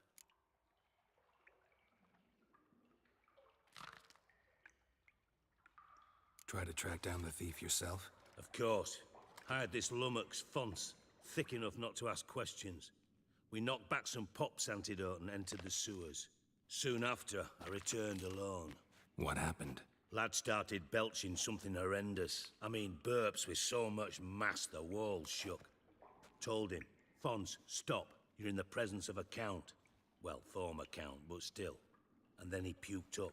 Try to track down the thief yourself? Of course. Hired this lummox, Fonce. Thick enough not to ask questions. We knocked back some pop's antidote and entered the sewers. Soon after, I returned alone. What happened? Lad started belching something horrendous. I mean, burps with so much mass the walls shook. Told him, Fonce, stop. You're in the presence of a count. Well, former count, but still. And then he puked up.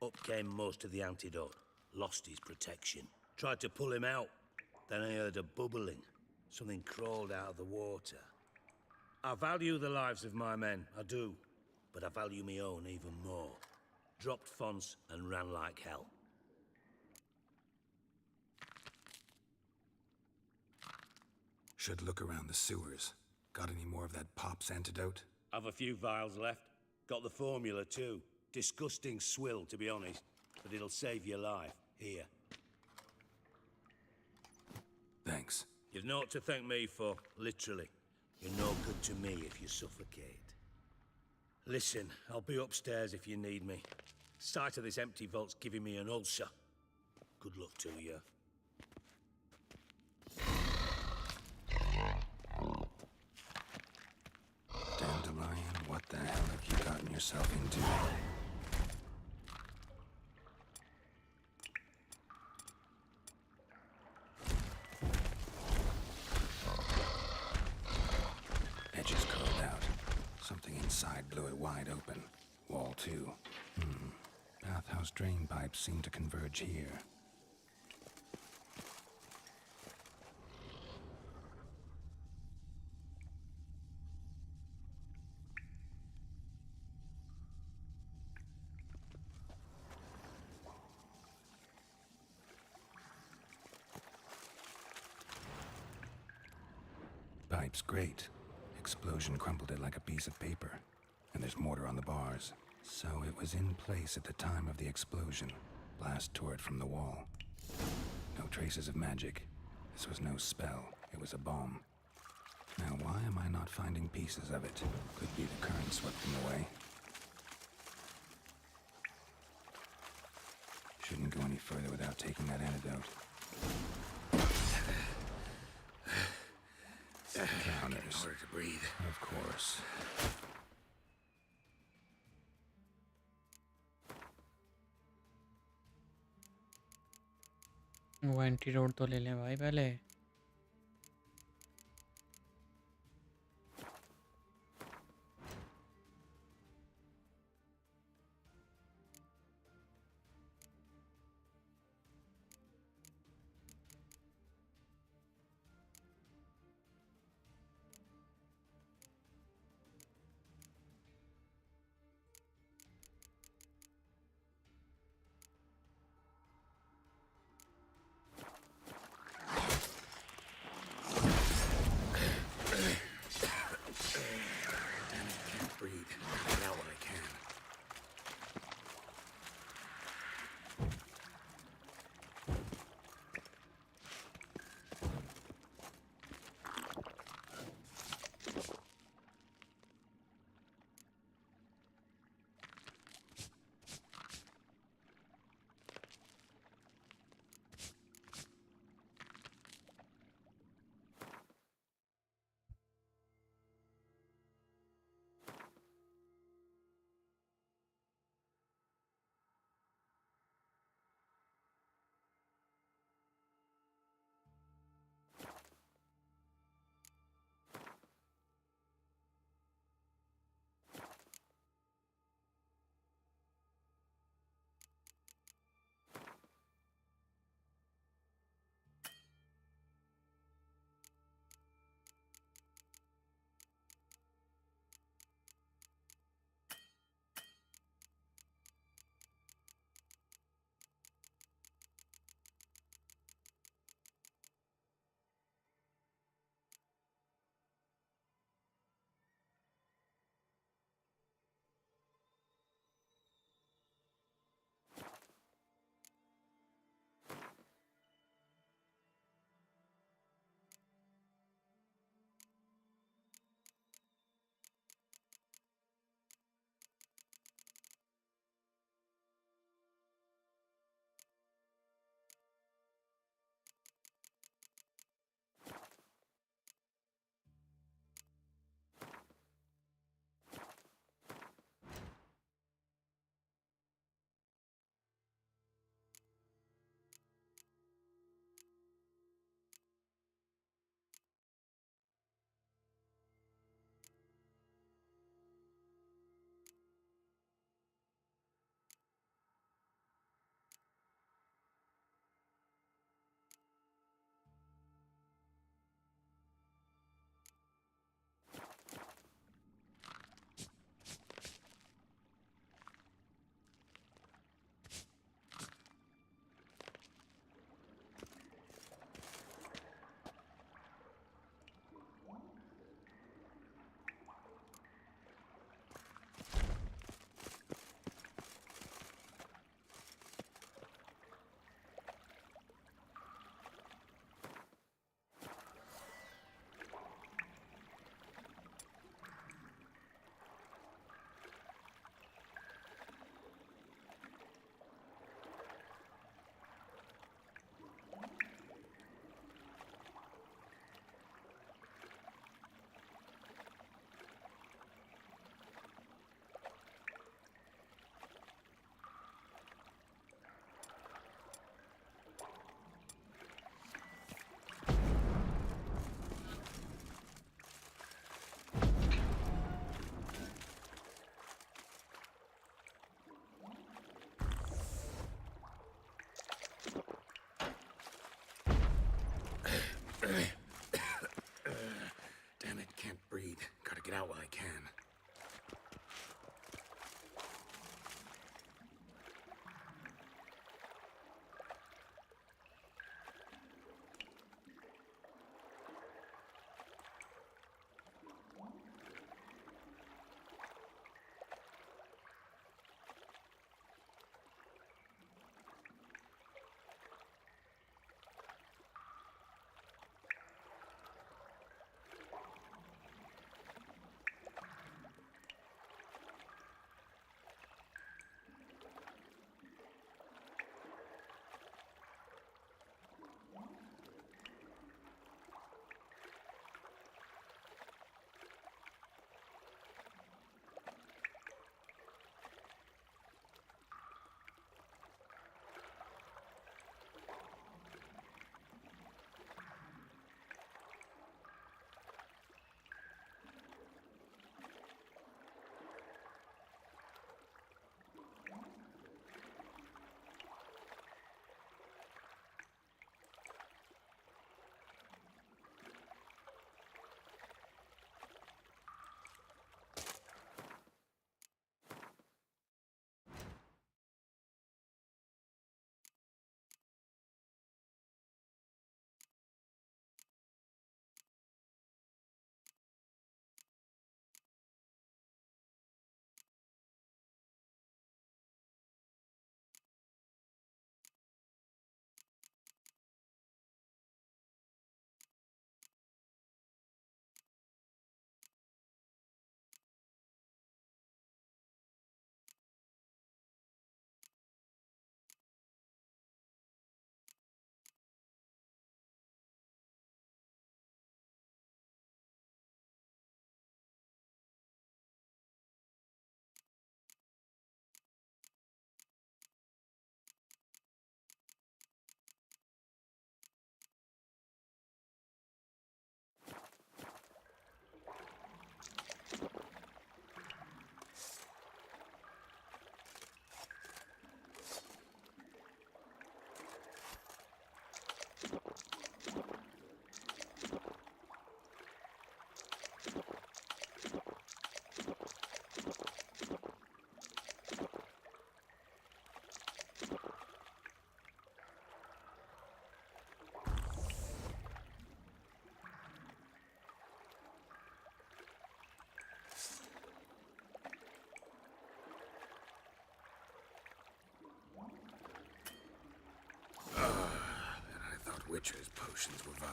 Up came most of the antidote. Lost his protection. Tried to pull him out. Then I heard a bubbling. Something crawled out of the water. I value the lives of my men, I do. But I value my own even more. Dropped Fonce and ran like hell. Should look around the sewers. Got any more of that pop's antidote? Have a few vials left. Got the formula too. Disgusting swill, to be honest. But it'll save your life. Here. Thanks. You've naught to thank me for, literally. You're no good to me if you suffocate. Listen, I'll be upstairs if you need me. Sight of this empty vault's giving me an ulcer. Good luck to you. Dandelion, what the hell have you gotten yourself into? Edges curled out. Something inside blew it wide open. Wall too. Bathhouse drain pipes seem to converge here. Pipe's great. Explosion crumpled it like a piece of paper. And there's mortar on the bars. So it was in place at the time of the explosion. Blast tore it from the wall. No traces of magic. This was no spell. It was a bomb. Now, why am I not finding pieces of it? Could be the current swept them away. Shouldn't go any further without taking that antidote. Counters. In order to breathe. Of course. वो antidote तो ले लें भाई पहले. Witcher's potions were vile.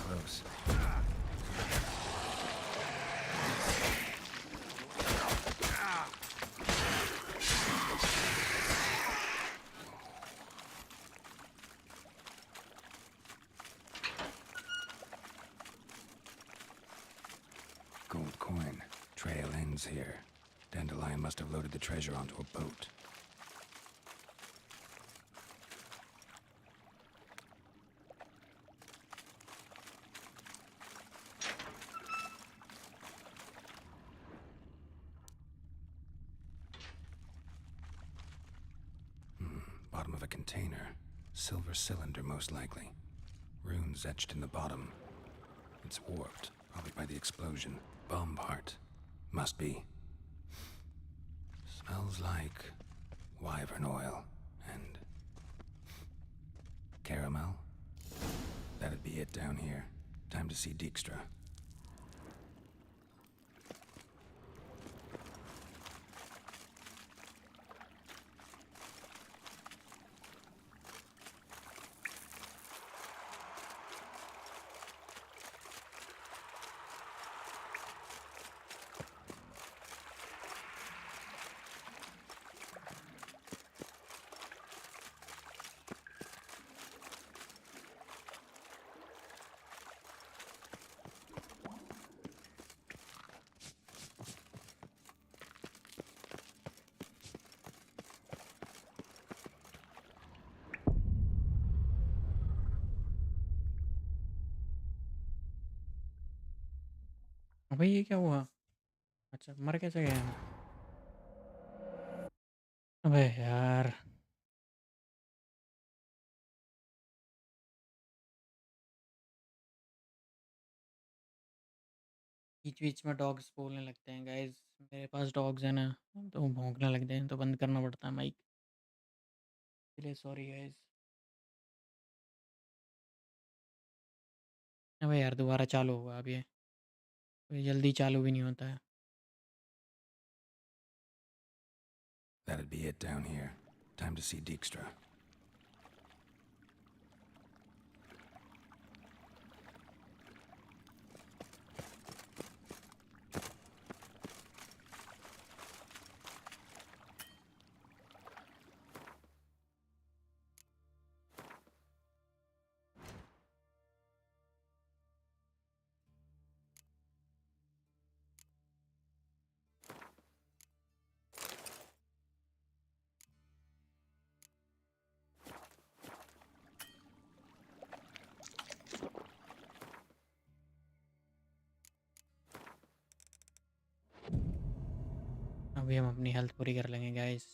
Close. Gold coin. Trail ends here. Dandelion must have loaded the treasure onto a boat. Bottom of a container. Silver cylinder, most likely. Runes etched in the bottom. It's warped, probably by the explosion. Bomb part. Must be. Smells like wyvern oil and caramel. That'd be it down here. Time to see Dijkstra. अबे ये क्या हुआ? अच्छा मर कैसे गए हम? अबे यार बीच बीच में डॉग्स बोलने लगते हैं गाइस। मेरे पास डॉग्स हैं ना, तो वो भौंकने लगते हैं तो बंद करना पड़ता है माइक। इसलिए सॉरी गाइस। अबे यार दोबारा चालू होगा अब ये जल्दी चालू भी नहीं होता है। That'd be it down here. Time to see Dijkstra. अभी हम अपनी हेल्थ पूरी कर लेंगे guys.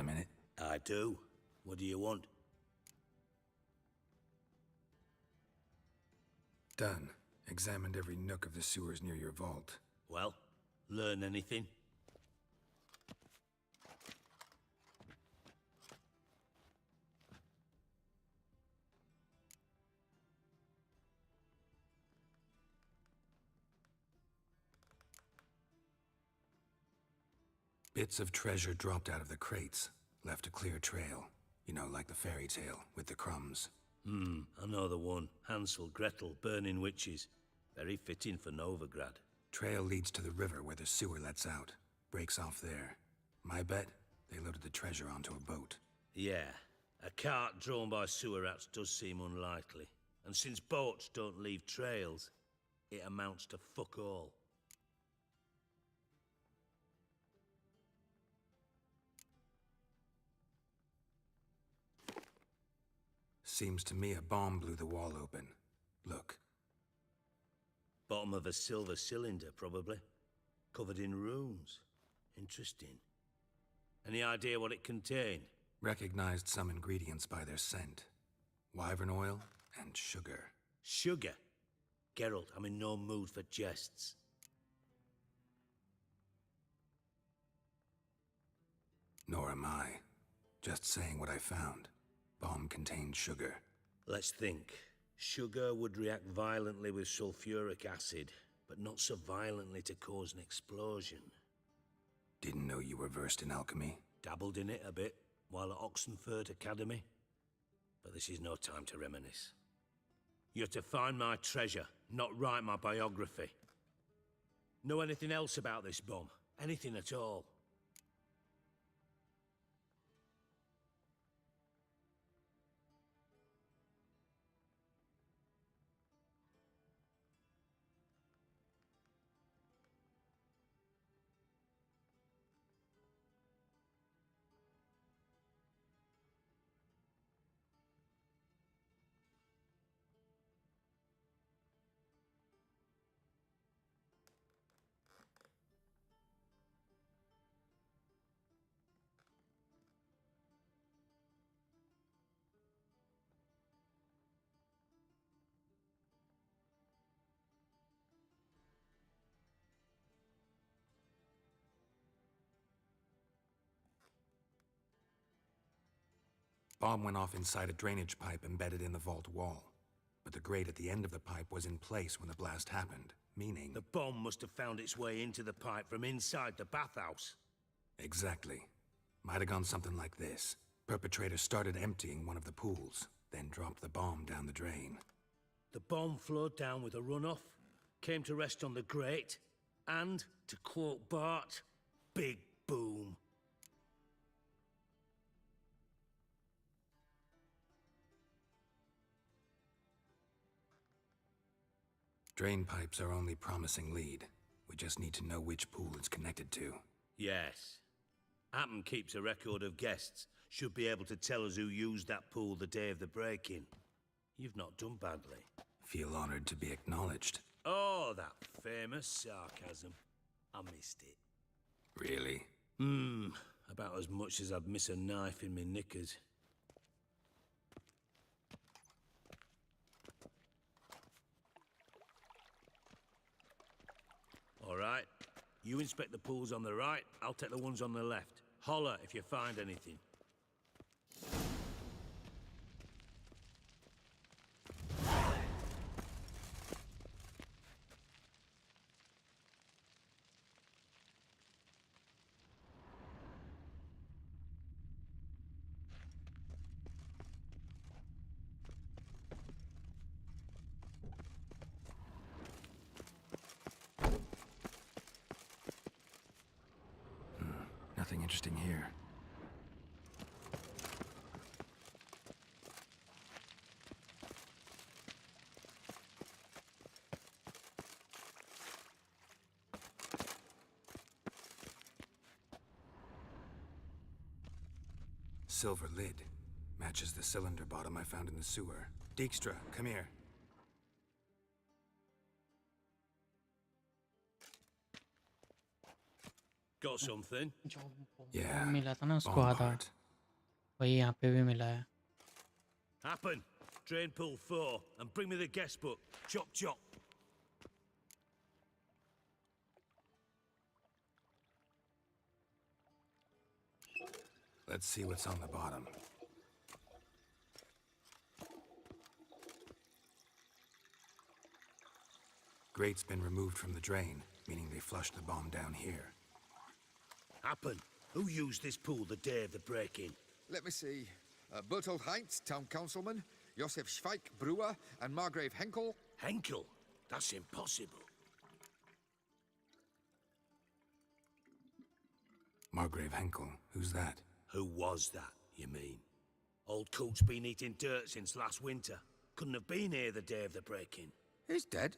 a minute? I do. What do you want? Done. Examined every nook of the sewers near your vault. Well, learn anything? Bits of treasure dropped out of the crates. Left a clear trail. You know, like the fairy tale, with the crumbs. I know the one. Hansel, Gretel, burning witches. Very fitting for Novigrad. Trail leads to the river where the sewer lets out. Breaks off there. My bet, they loaded the treasure onto a boat. Yeah. A cart drawn by sewer rats does seem unlikely. And since boats don't leave trails, it amounts to fuck all. Seems to me a bomb blew the wall open. Look. Bottom of a silver cylinder, probably. Covered in runes. Interesting. Any idea what it contained? Recognized some ingredients by their scent. Wyvern oil and sugar. Sugar? Geralt, I'm in no mood for jests. Nor am I. Just saying what I found. Bomb contained sugar. Let's think. Sugar would react violently with sulfuric acid, but not so violently to cause an explosion. Didn't know you were versed in alchemy. Dabbled in it a bit, while at Oxenford Academy. But this is no time to reminisce. You're to find my treasure, not write my biography. Know anything else about this bomb? Anything at all? Bomb went off inside a drainage pipe embedded in the vault wall. But the grate at the end of the pipe was in place when the blast happened, meaning... The bomb must have found its way into the pipe from inside the bathhouse. Exactly. Might have gone something like this. Perpetrator started emptying one of the pools, then dropped the bomb down the drain. The bomb flowed down with a runoff, came to rest on the grate, and, to quote Bart, big boom. Drain pipes are only promising lead. We just need to know which pool it's connected to. Yes. Appen keeps a record of guests. Should be able to tell us who used that pool the day of the break-in. You've not done badly. Feel honored to be acknowledged. Oh, that famous sarcasm. I missed it. Really? About as much as I'd miss a knife in me knickers. All right. You inspect the pools on the right, I'll take the ones on the left. Holler if you find anything. Nothing interesting here. Silver lid. Matches the cylinder bottom I found in the sewer. Dijkstra, come here. Got something? Yeah, मिला था ना उसको bomb आधा, part. वही यहाँ पे भी मिला है. Happen. Drain pool 4 and bring me the guest book. Chop chop. Let's see what's on the bottom. Grate's been removed from the drain, meaning they flushed the bomb down here. Happen. Who used this pool the day of the break-in? Let me see. Bertold Heinz, town councilman, Josef Schweik, brewer, and Margrave Henkel. Henkel? That's impossible. Margrave Henkel, who's that? Who was that, you mean? Old coot's been eating dirt since last winter. Couldn't have been here the day of the break-in. He's dead?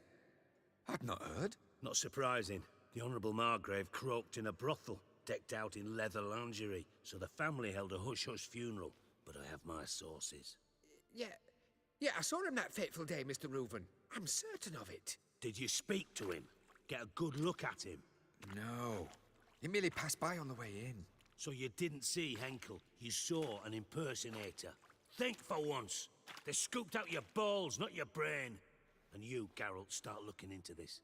I'd not heard. Not surprising. The Honourable Margrave croaked in a brothel, decked out in leather lingerie, so the family held a hush-hush funeral. But I have my sources. Yeah, I saw him that fateful day, Mr. Reuven. I'm certain of it. Did you speak to him? Get a good look at him? No. He merely passed by on the way in. So you didn't see Henkel, you saw an impersonator. Think for once. They scooped out your balls, not your brain. And you, Geralt, start looking into this.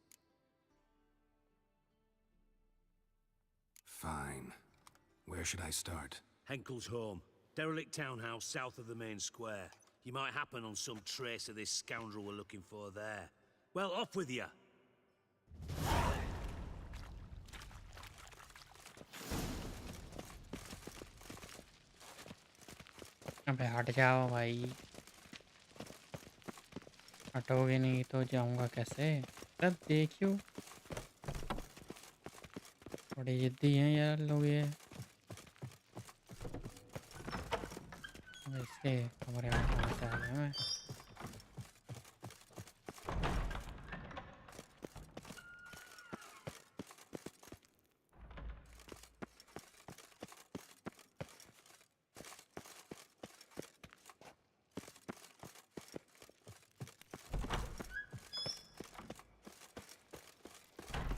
Fine. Where should I start? Henkel's home. Derelict townhouse south of the main square. You might happen on some trace of this scoundrel we're looking for there. Well, off with you. अबे हट जाओ भाई, हटोगे नहीं तो जाऊंगा कैसे? तब देखियो, बड़े जिद्दी हैं यार लोग ये. इसके कमरे में कहाँ से आ गया मैं?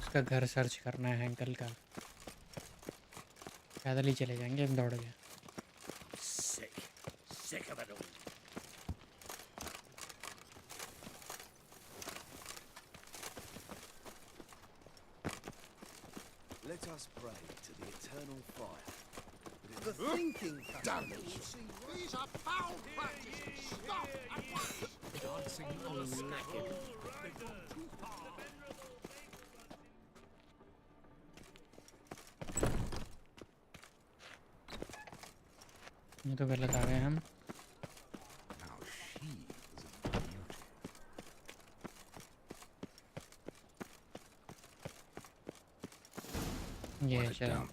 उसका घर सर्च करना है अंकल का. पैदल ही चले जाएंगे हम दौड़ के. Sick of it all. Let us pray to the eternal fire. The thinking damage. These are foul practices. Stop at once. Dancing on a scaffold. ये तो गलत आ गए हम. What a dump.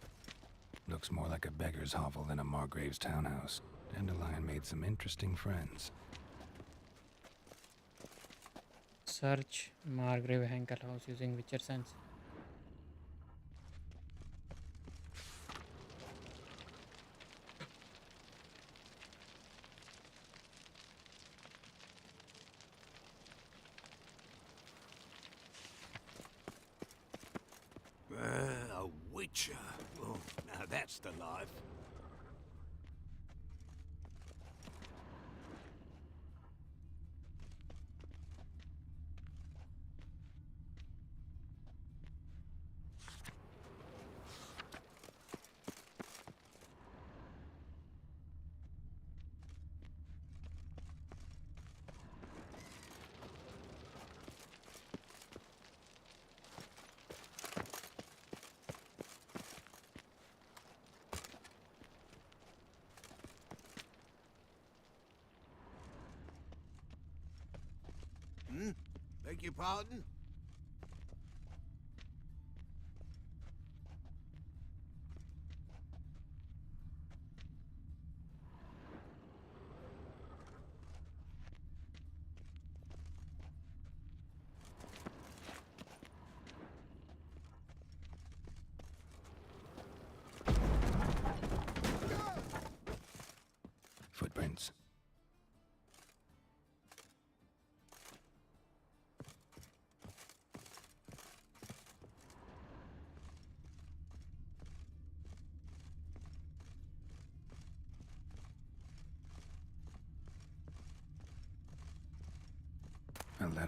Looks more like a beggar's hovel than a Margrave's townhouse. Dandelion made some interesting friends. Search Margrave Henkel house using Witcher sense. A witcher. Oh, now that's the life. Beg your pardon? Footprints.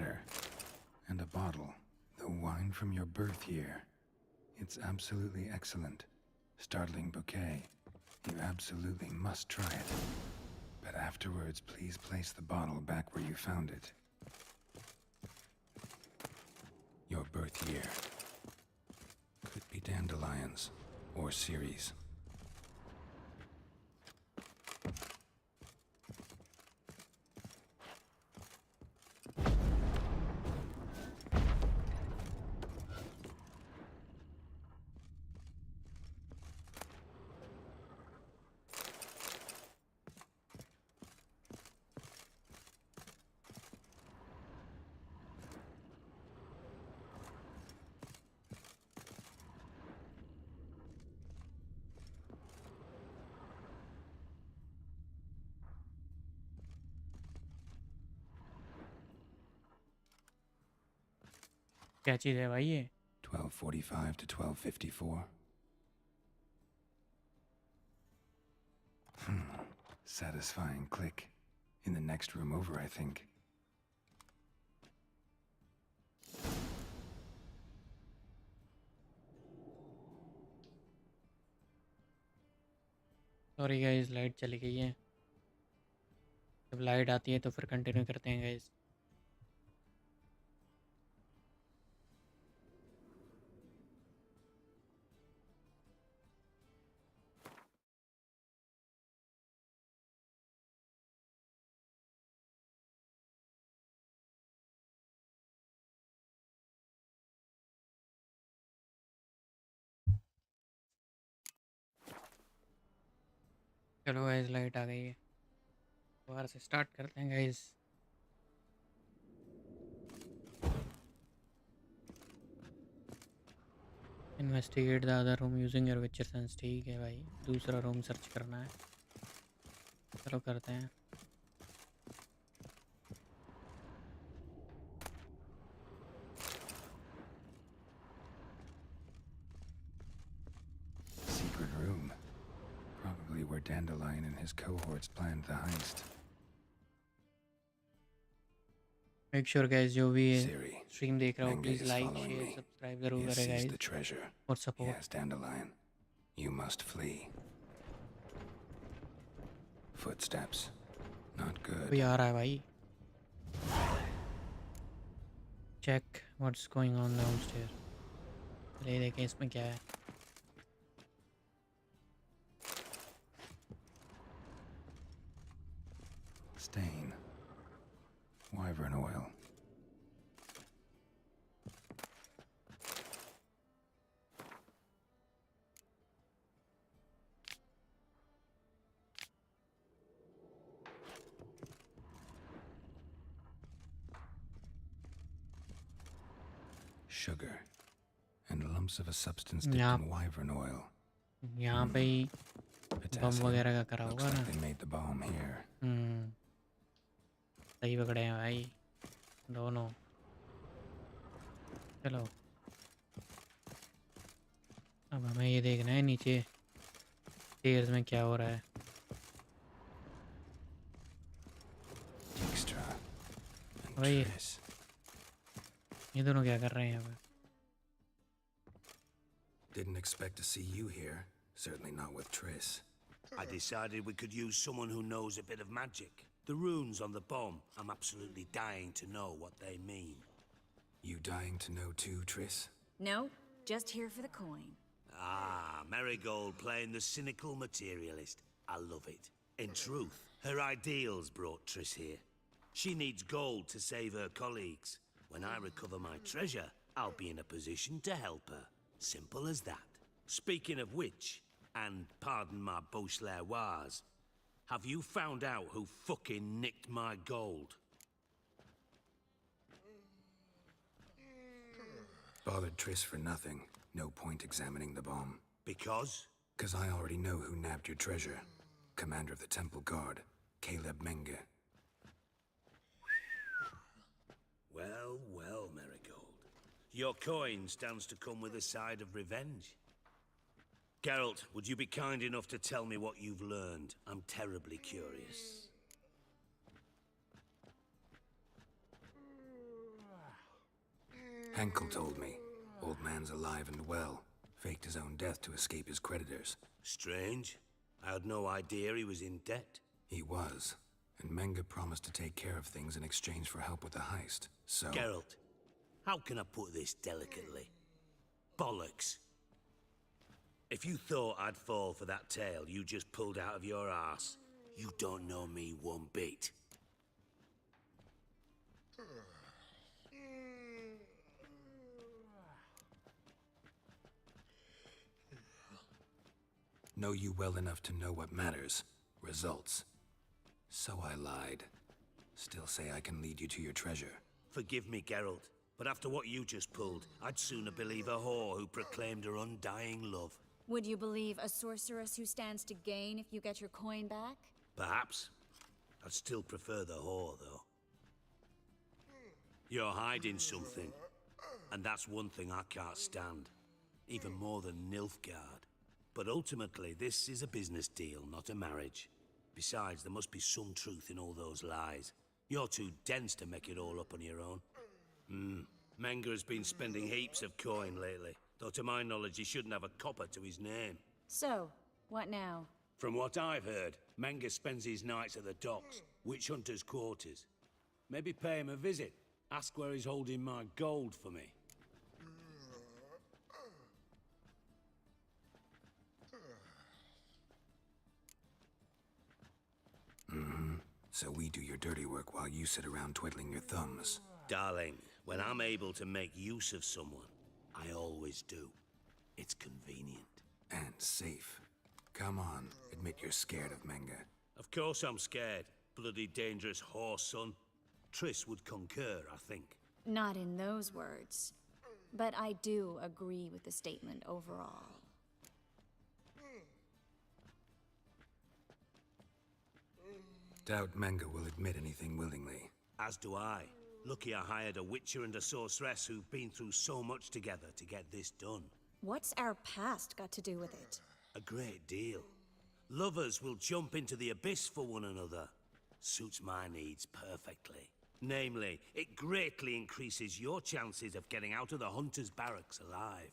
water. And a bottle. The wine from your birth year. It's absolutely excellent. Startling bouquet. You absolutely must try it. But afterwards, please place the bottle back where you found it. Your birth year. Could be dandelions or Ceres. क्या चीज़ है भाई ये? 1245 to 1254. Satisfying click. In the next room over, I think. Sorry guys, light चली गई है। जब light आती है तो फिर कंटिन्यू करते हैं गाइस। चलो गाइस, लाइट आ गई है। दोबारा से स्टार्ट करते हैं guys. Investigate the other room using your विचर सेंस। ठीक है भाई, दूसरा रूम सर्च करना है। चलो करते हैं। Secret room. Probably where Dandelion and his cohorts planned the heist. Make sure guys, जो भी Siri, स्ट्रीम देख रहा हो Menge please is like following share me. Subscribe ज़रूर He has करें seized गाइस the treasure. और support. Yes, Dandelion. You must flee. Footsteps. Not good. कोई आ रहा है भाई। Check what's going on downstair. चलिए देखें इसमें क्या है। Stain. Wyvern oil. Sugar. And lumps of a substance dipped Yeah. in wyvern oil. यहाँ पे ही बम Potassium. वगैरह का करा Looks होगा ना। like they made the bomb here. सही पकड़े हैं भाई दोनों। चलो अब हमें ये देखना है नीचे स्टेयर्स में क्या हो रहा है। Dijkstra and भाई Triss. ये दोनों क्या कर रहे हैं यहाँ पे? Didn't expect to see you here. Certainly not with Triss. I decided we could use someone who knows a bit of magic. The runes on the bomb, I'm absolutely dying to know what they mean. You dying to know too, Triss? No, just here for the coin. Ah, Marigold playing the cynical materialist. I love it. In truth, her ideals brought Triss here. She needs gold to save her colleagues. When I recover my treasure, I'll be in a position to help her. Simple as that. Speaking of which, and pardon my Beauclervois, have you found out who fucking nicked my gold? Bothered Triss for nothing. No point examining the bomb. Because? 'Cause I already know who nabbed your treasure. Commander of the Temple Guard, Caleb Menge. Well, well, Marigold. Your coin stands to come with a side of revenge. Geralt, would you be kind enough to tell me what you've learned? I'm terribly curious. Henkel told me. Old man's alive and well. Faked his own death to escape his creditors. Strange. I had no idea he was in debt. He was. And Menge promised to take care of things in exchange for help with the heist. So... Geralt, how can I put this delicately? Bollocks. If you thought I'd fall for that tale you just pulled out of your arse, you don't know me one bit. Know you well enough to know what matters. Results. So I lied. Still say I can lead you to your treasure. Forgive me, Geralt, but after what you just pulled, I'd sooner believe a whore who proclaimed her undying love. Would you believe a sorceress who stands to gain if you get your coin back? Perhaps. I'd still prefer the whore, though. You're hiding something, and that's one thing I can't stand. Even more than Nilfgaard. But ultimately, this is a business deal, not a marriage. Besides, there must be some truth in all those lies. You're too dense to make it all up on your own. Menge has been spending heaps of coin lately, though to my knowledge he shouldn't have a copper to his name. So, what now? From what I've heard, Menge spends his nights at the docks, witch hunters' quarters. Maybe pay him a visit. Ask where he's holding my gold for me. So we do your dirty work while you sit around twiddling your thumbs. Darling, when I'm able to make use of someone, I always do. It's convenient. And safe. Come on, admit you're scared of Menge. Of course I'm scared. Bloody dangerous horse, son. Triss would concur, I think. Not in those words. But I do agree with the statement overall. Doubt Menge will admit anything willingly. As do I. Lucky I hired a witcher and a sorceress who've been through so much together to get this done. What's our past got to do with it? A great deal. Lovers will jump into the abyss for one another. Suits my needs perfectly. Namely, it greatly increases your chances of getting out of the hunter's barracks alive.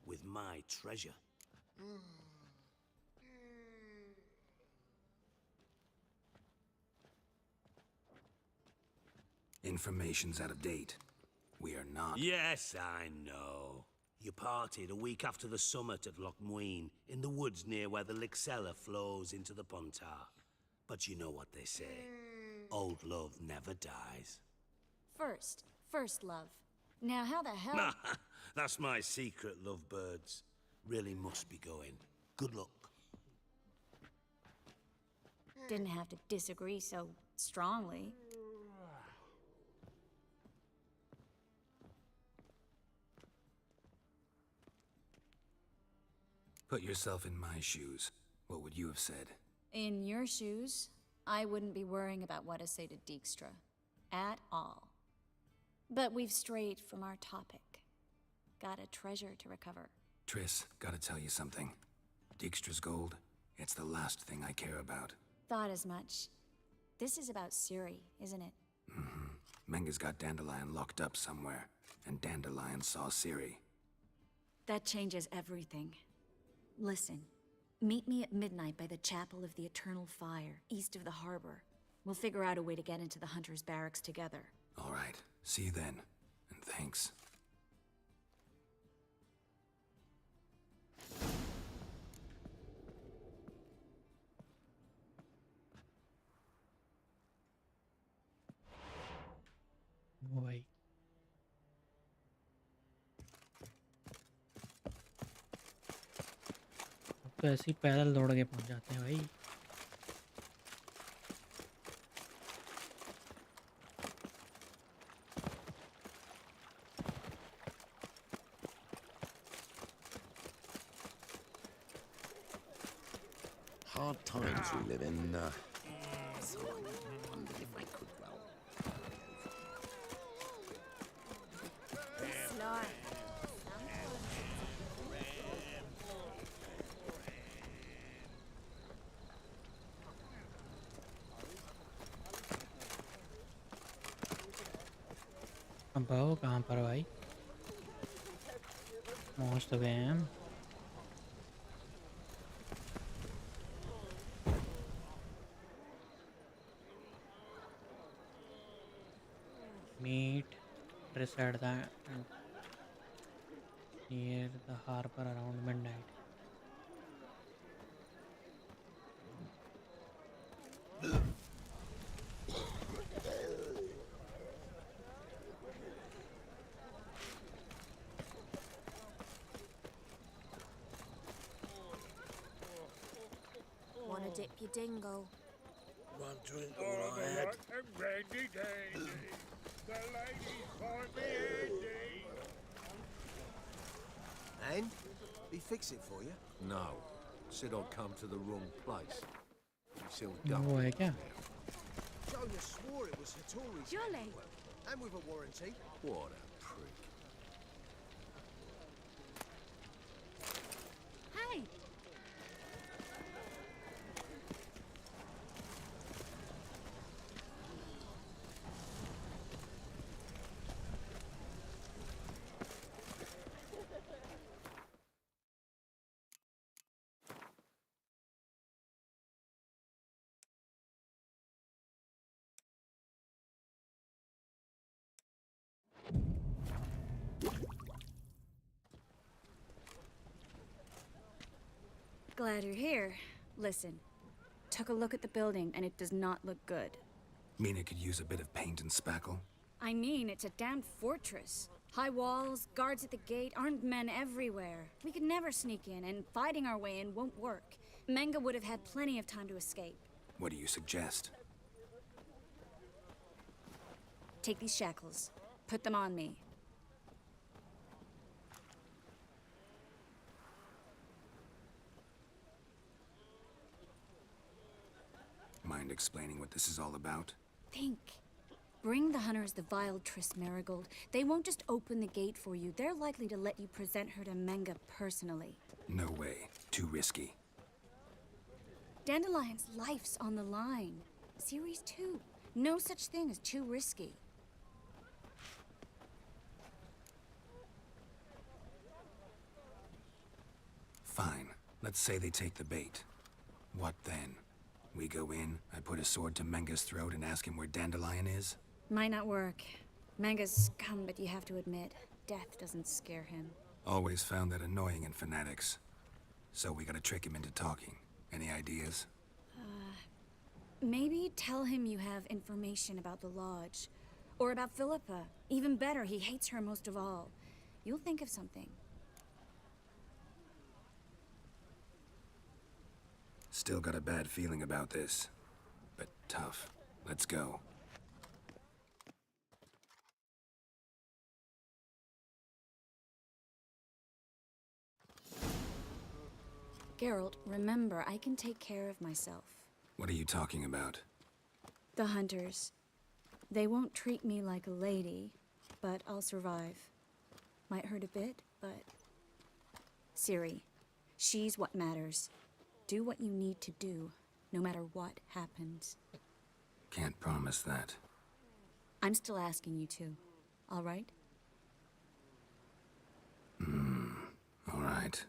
With my treasure. Information's out of date. We are not... Yes, I know. You parted a week after the summit at Loch Muine, in the woods near where the Lixella flows into the Pontar. But you know what they say. Old love never dies. First love. Now how the hell... That's my secret, lovebirds. Really must be going. Good luck. Didn't have to disagree so strongly. Put yourself in my shoes. What would you have said? In your shoes, I wouldn't be worrying about what to say to Dijkstra. At all. But we've strayed from our topic. Got a treasure to recover. Triss, gotta tell you something. Dijkstra's gold, it's the last thing I care about. Thought as much. This is about Ciri, isn't it? Menge's got Dandelion locked up somewhere, and Dandelion saw Ciri. That changes everything. Listen, meet me at midnight by the Chapel of the Eternal Fire, east of the harbor. We'll figure out a way to get into the Hunter's Barracks together. All right, see you then, and thanks. भाई तो ऐसे ही पैदल दौड़ के पहुंच जाते हैं भाई। Hard times we live in. So I wondered if I could, well... अब आओ कहाँ पर भाई? पहुंच तो गए हैं हम। Meet Triss at the near the harbor around midnight. Wanna dip your dingo? One drink all I had. Randy Dandy. The ladies find me handy. And? He fix it for you? No. Said I'd come to the wrong place. He sells वो है क्या? Joe, you swore it was Hattori's. Jolly. And with a warranty. What a prick. Hey! Glad you're here. Listen, took a look at the building and it does not look good. Mean it could use a bit of paint and spackle? I mean, it's a damn fortress. High walls, guards at the gate, armed men everywhere. We could never sneak in, and fighting our way in won't work. Menga would have had plenty of time to escape. What do you suggest? Take these shackles. Put them on me. Mind explaining what this is all about? Think. Bring the hunters the vile Triss Marigold. They won't just open the gate for you. They're likely to let you present her to Menga personally. No way. Too risky. Dandelion's life's on the line. Series 2. No such thing as too risky. Fine. Let's say they take the bait. What then? We go in, I put a sword to Menga's throat and ask him where Dandelion is? Might not work. Menga's scum, but you have to admit, death doesn't scare him. Always found that annoying in fanatics. So we gotta trick him into talking. Any ideas? Maybe tell him you have information about the Lodge. Or about Philippa. Even better, he hates her most of all. You'll think of something. Still got a bad feeling about this. But tough. Let's go. Geralt, remember, I can take care of myself. What are you talking about? The hunters. They won't treat me like a lady, but I'll survive. Might hurt a bit, but... Ciri, she's what matters. Do what you need to do, no matter what happens. Can't promise that. I'm still asking you to, all right? All right.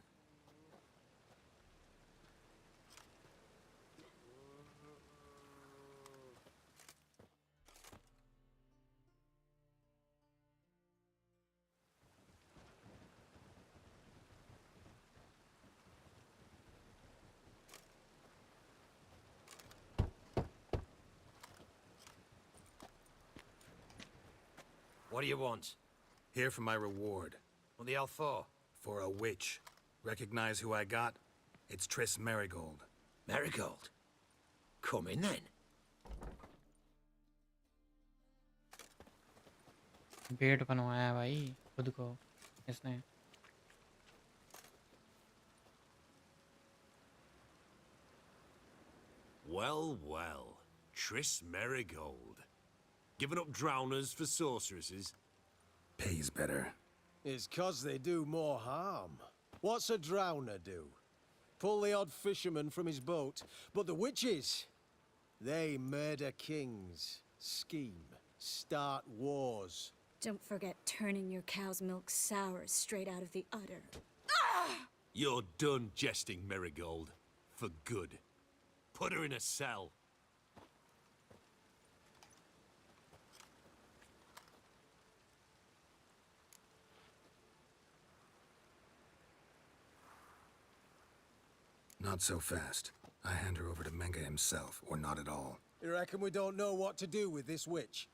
What do you want? Here for my reward. What the hell for? For a witch. Recognize who I got? It's Triss Marigold. Marigold? Come in then. बेट बनवाया है भाई खुद को इसने। Well, well. Triss Marigold. Giving up drowners for sorceresses? Pays better. It's 'cause they do more harm. What's a drowner do? Pull the odd fisherman from his boat. But the witches, they murder kings, scheme, start wars, Don't forget turning your cow's milk sour straight out of the udder. You're done jesting, Marigold. For good. Put her in a cell. Not so fast. I hand her over to Menga himself, or not at all. You reckon we don't know what to do with this witch?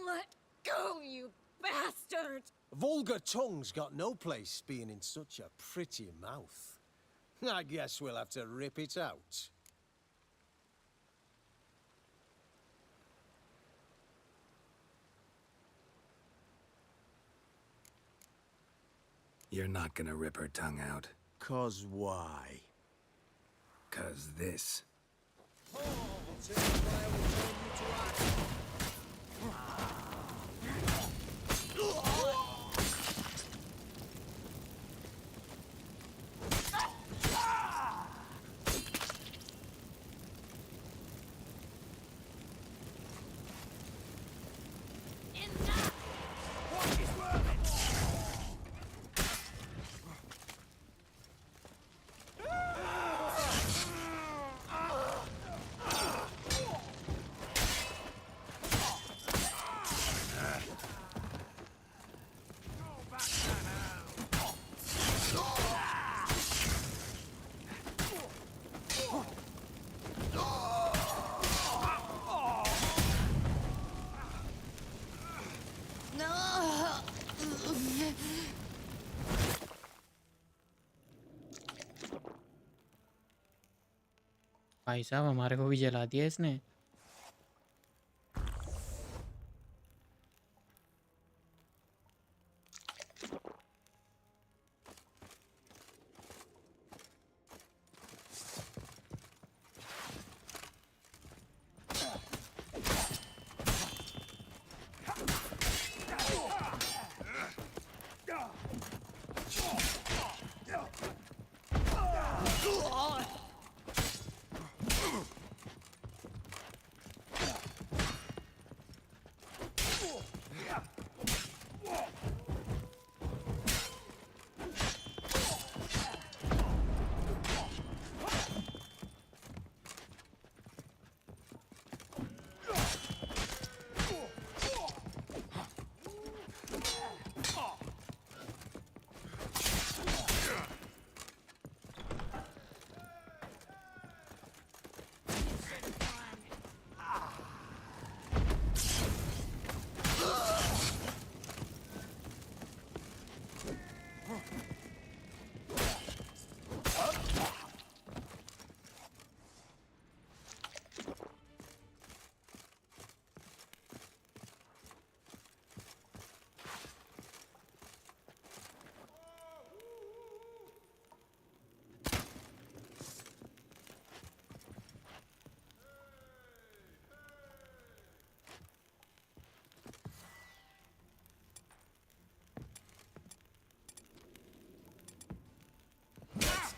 Let go, you bastard! Vulgar tongue's got no place being in such a pretty mouth. I guess we'll have to rip it out. You're not gonna rip her tongue out. 'Cause why? 'Cause this. भाई साहब हमारे को भी जला दिया इसने।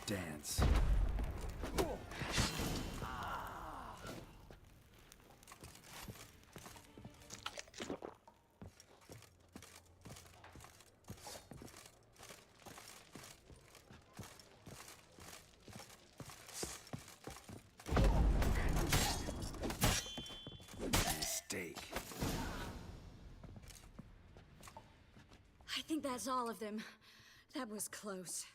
Dance. Mistake. I think that's all of them. That was close.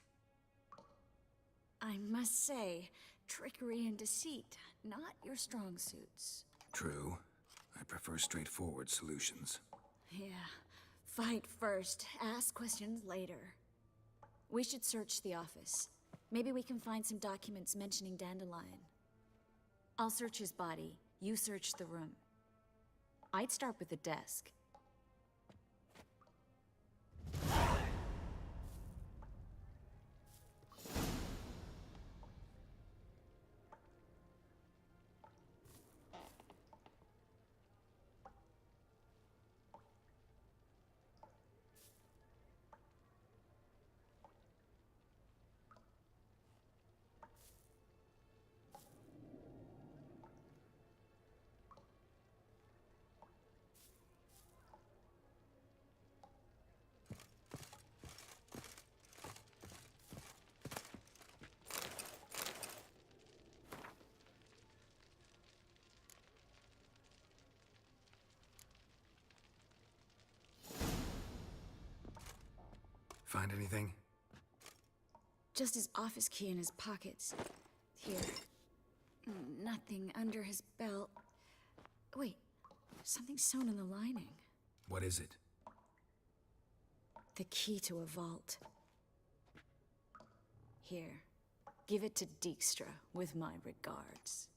I must say, trickery and deceit, not your strong suits. True. I prefer straightforward solutions. Yeah. Fight first, ask questions later. We should search the office. Maybe we can find some documents mentioning Dandelion. I'll search his body. You search the room. I'd start with the desk. Find anything? Just his office key in his pockets. Here. Nothing under his belt. Wait, something sewn in the lining. What is it? The key to a vault. Here, give it to Dijkstra with my regards.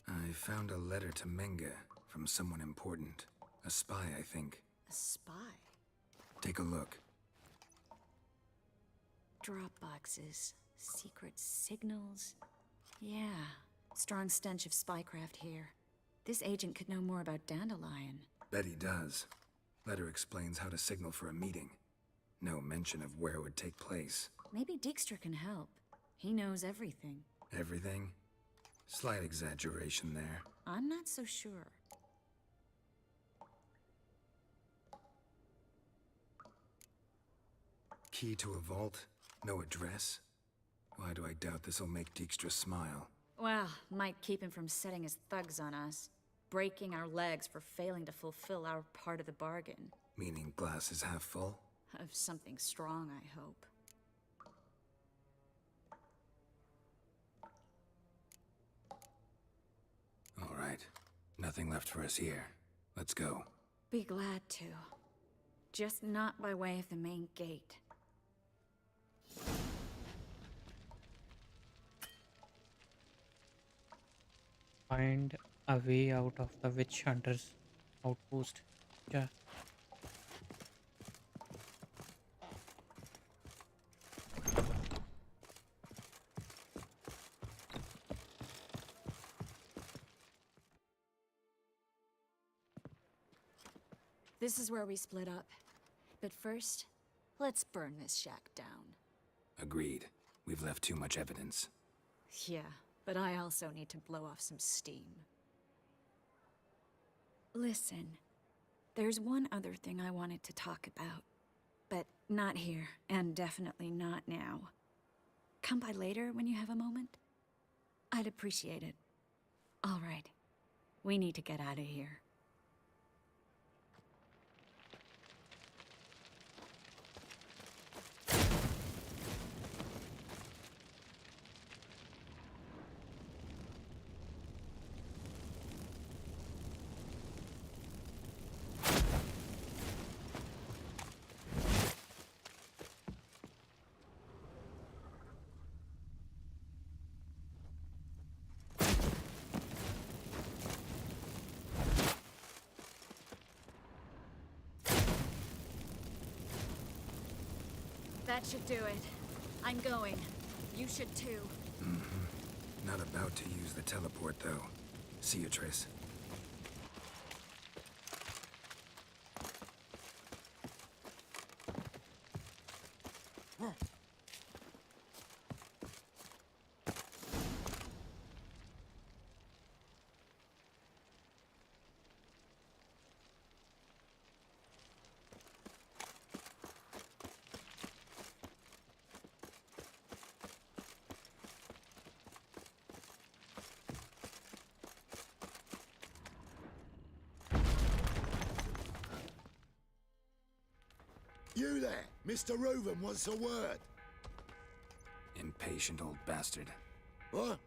I found a letter to Menge from someone important. A spy, I think. A spy? Take a look. Drop boxes, secret signals. Yeah, strong stench of spycraft here. This agent could know more about Dandelion. Bet he does. Letter explains how to signal for a meeting. No mention of where it would take place. Maybe Dijkstra can help. He knows everything. Everything? Slight exaggeration there. I'm not so sure. Key to a vault? No address? Why do I doubt this'll make Dijkstra smile? Well, might keep him from setting his thugs on us. Breaking our legs for failing to fulfill our part of the bargain. Meaning glass is half full? Of something strong, I hope. All right. Nothing left for us here. Let's go. Be glad to. Just not by way of the main gate. Find a way out of the witch hunters outpost. Yeah. This is where we split up. But first, let's burn this shack down. Agreed. We've left too much evidence. Yeah, but I also need to blow off some steam. Listen, there's one other thing I wanted to talk about. But not here, and definitely not now. Come by later when you have a moment? I'd appreciate it. All right. We need to get out of here. That should do it. I'm going. You should too. Not about to use the teleport, though. See you, Triss. You there! Mr. Reuven wants a word. Impatient old bastard. What?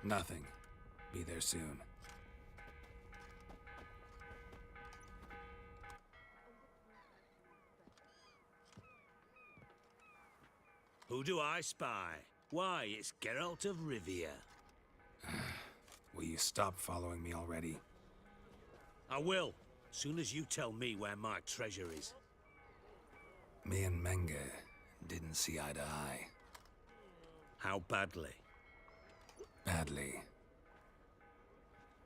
Nothing. Be there soon. Who do I spy? Why, it's Geralt of Rivia. Will you stop following me already? I will, soon as you tell me where my treasure is. Me and Menge didn't see eye to eye. How badly? Badly.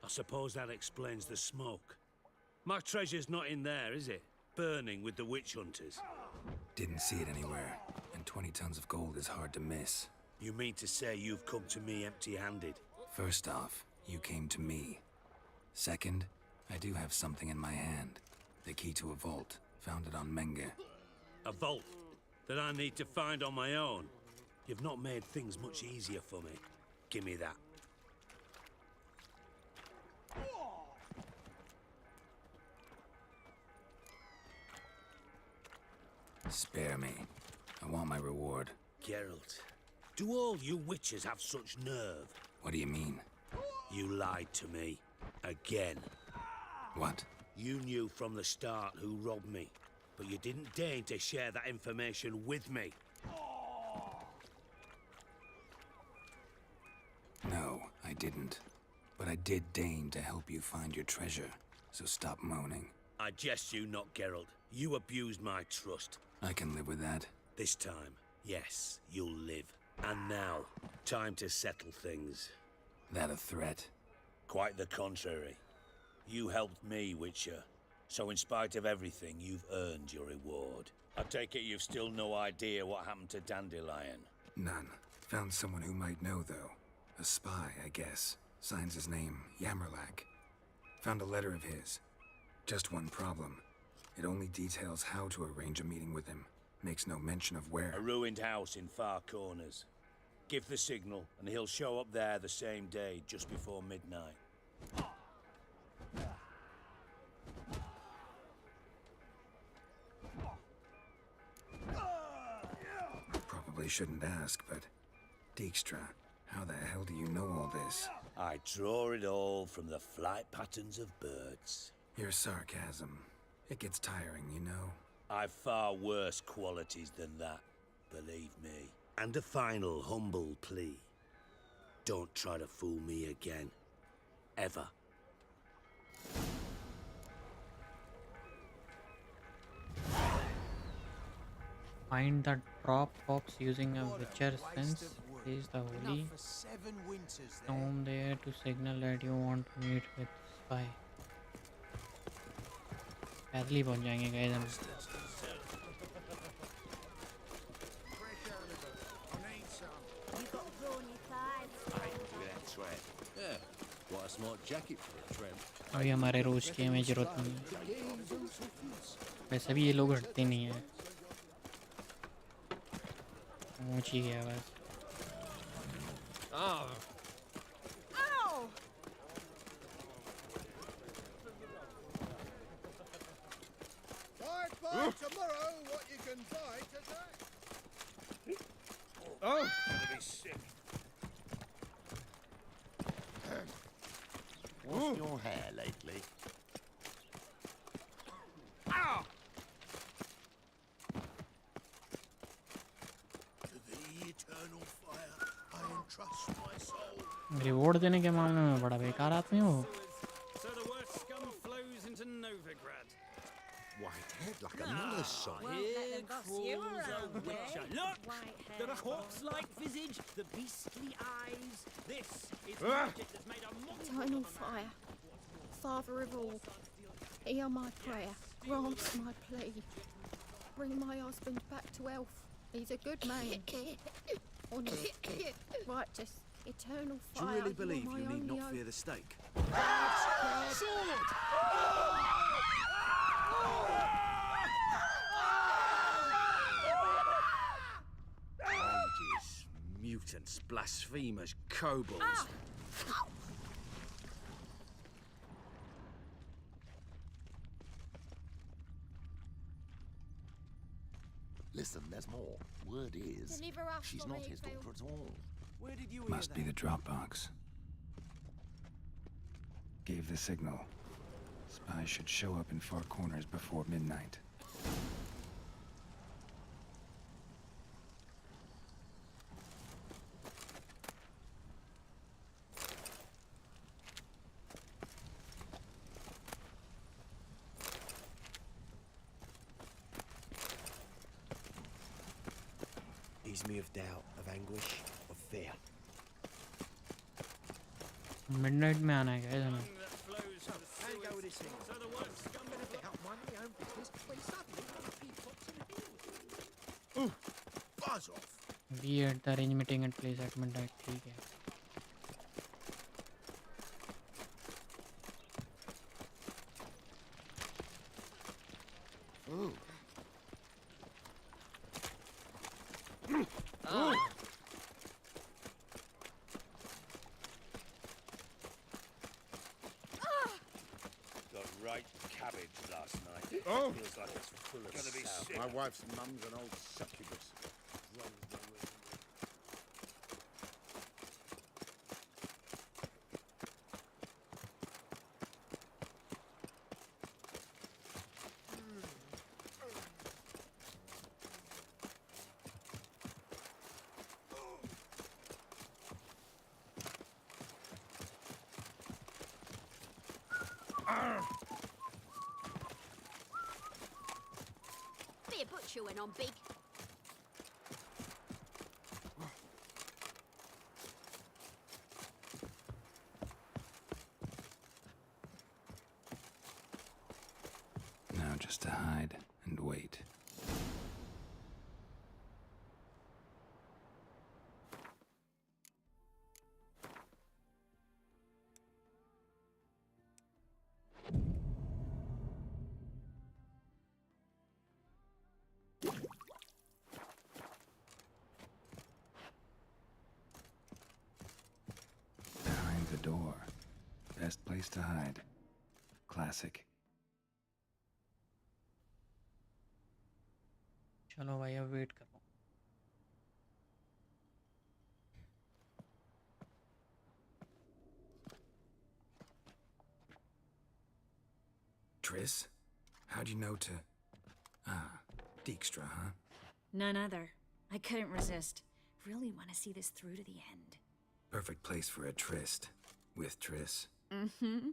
I suppose that explains the smoke. My treasure's not in there, is it? Burning with the witch hunters. Didn't see it anywhere, and 20 tons of gold is hard to miss. You mean to say you've come to me empty-handed? First off, you came to me. Second, I do have something in my hand. The key to a vault, found it on Menge. A vault? that I need to find on my own. You've not made things much easier for me. Give me that. Spare me. I want my reward. Geralt, do all you witches have such nerve? What do you mean? You lied to me. Again. What? You knew from the start who robbed me, but you didn't deign to share that information with me. No, I didn't. But I did deign to help you find your treasure, so stop moaning. I jest you not, Geralt. You abused my trust. I can live with that. This time, yes, you'll live. And now, time to settle things. That a threat? Quite the contrary. You helped me, Witcher. So in spite of everything, you've earned your reward. I take it you've still no idea what happened to Dandelion? None. Found someone who might know, though. A spy, I guess. Signs his name, Yamerlak. Found a letter of his. Just one problem. It only details how to arrange a meeting with him. Makes no mention of where. A ruined house in Far Corners. Give the signal, and he'll show up there the same day, just before midnight. Probably shouldn't ask, but... Dijkstra, how the hell do you know all this? I draw it all from the flight patterns of birds. Your sarcasm. It gets tiring, you know. I've far worse qualities than that, believe me. And a final humble plea. Don't try to fool me again. Ever. Find the drop box using a Witcher sense. Is the holy stone there to signal that you want to meet with spy. पैदल ही पहुंच जाएंगे guys हम. What a smart jacket for a tramp. अभी हमारे रोज की हमें जरूरत नहीं है. वैसे भी ये लोग हटते नहीं हैं. ऊँची गया बस. Oh. Ow! Fight by tomorrow what you can buy today. Oh! Gonna be sick. What's your hair lately? Ow! Reward देने के मामले में बड़ा बेकार आदमी हो. So the worst scum flows into Novigrad. Whitehead like another sight. Here crawls a witcher. Look! The corpse-like visage, the beastly eyes. This is magic that's made a Eternal fire, Father of all, hear my prayer, grant my plea. Bring my husband back to health. He's a good man. Honest, righteous, eternal Do fire. you really believe my you need only not hope. fear the stake? Sword! Mages, mutants, blasphemers, kobolds. Listen, there's more. Word is, Deliver us she's from not evil. his daughter at all. Where did you hear Must be the Dropbox. Gave the signal. Spies should show up in Far Corners before midnight. Ease me of doubt, of anguish, of fear. Midnight में आना है guys हमें. How you go with this thing? So the worst scum get out mind my own business when suddenly one of you pops in the deal. Ooh, buzz off. We at the arrange meeting and place at midnight. ठीक है. Ooh. Oh! Feels like it's full of Gonna be sound. sick. My wife's mum's an old succubus. Be a butcher went on big. Now just to hide and wait. Behind the door. Best place to hide. Classic. चलो भाई अब wait करो. Triss? How'd you know to... Ah, Dijkstra, huh? None other. I couldn't resist. Really want to see this through to the end. Perfect place for a tryst. With Triss. Mm-hmm.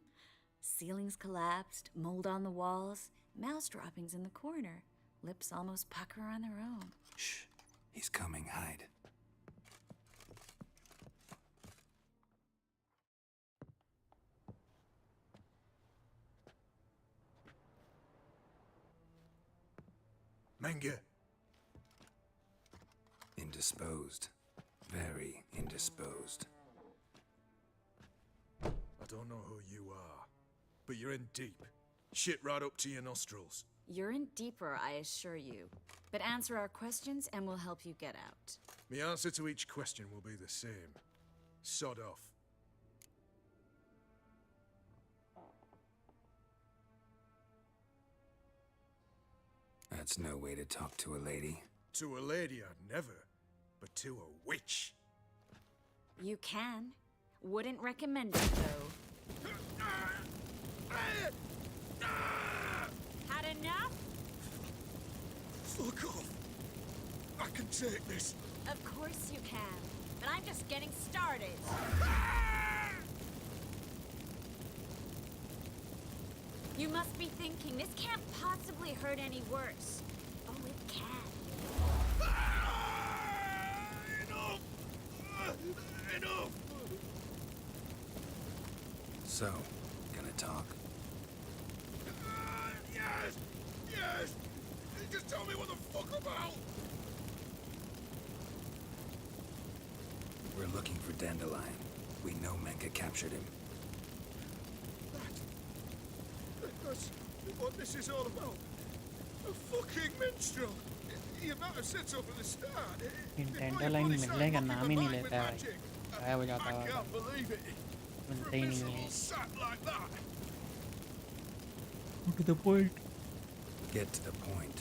Ceilings collapsed, mold on the walls, mouse droppings in the corner. Lips almost pucker on their own. Shh. He's coming. Hide. Menge. Indisposed. Very indisposed. I don't know who you are, but you're in deep. Shit right up to your nostrils. You're in deeper, I assure you. But answer our questions and we'll help you get out. The answer to each question will be the same. Sod off. That's no way to talk to a lady. To a lady, I'd never. But to a witch. You can. Wouldn't recommend it, though. Had enough? Fuck off. I can take this. Of course you can. But I'm just getting started. You must be thinking, this can't possibly hurt any worse. Oh, it can. Enough! Enough! So, gonna talk? Yes! Yes! Just tell me what the fuck about! We're looking for Dandelion. We know Menka captured him. That's what this is all about. A fucking minstrel! You might have said so from the start. Dandelion मिलने का नाम ही नहीं लेता है भाई. गायब हो जाता है. I can't believe it. मिलता ही नहीं है. Sat like that. To the point. Get to the point.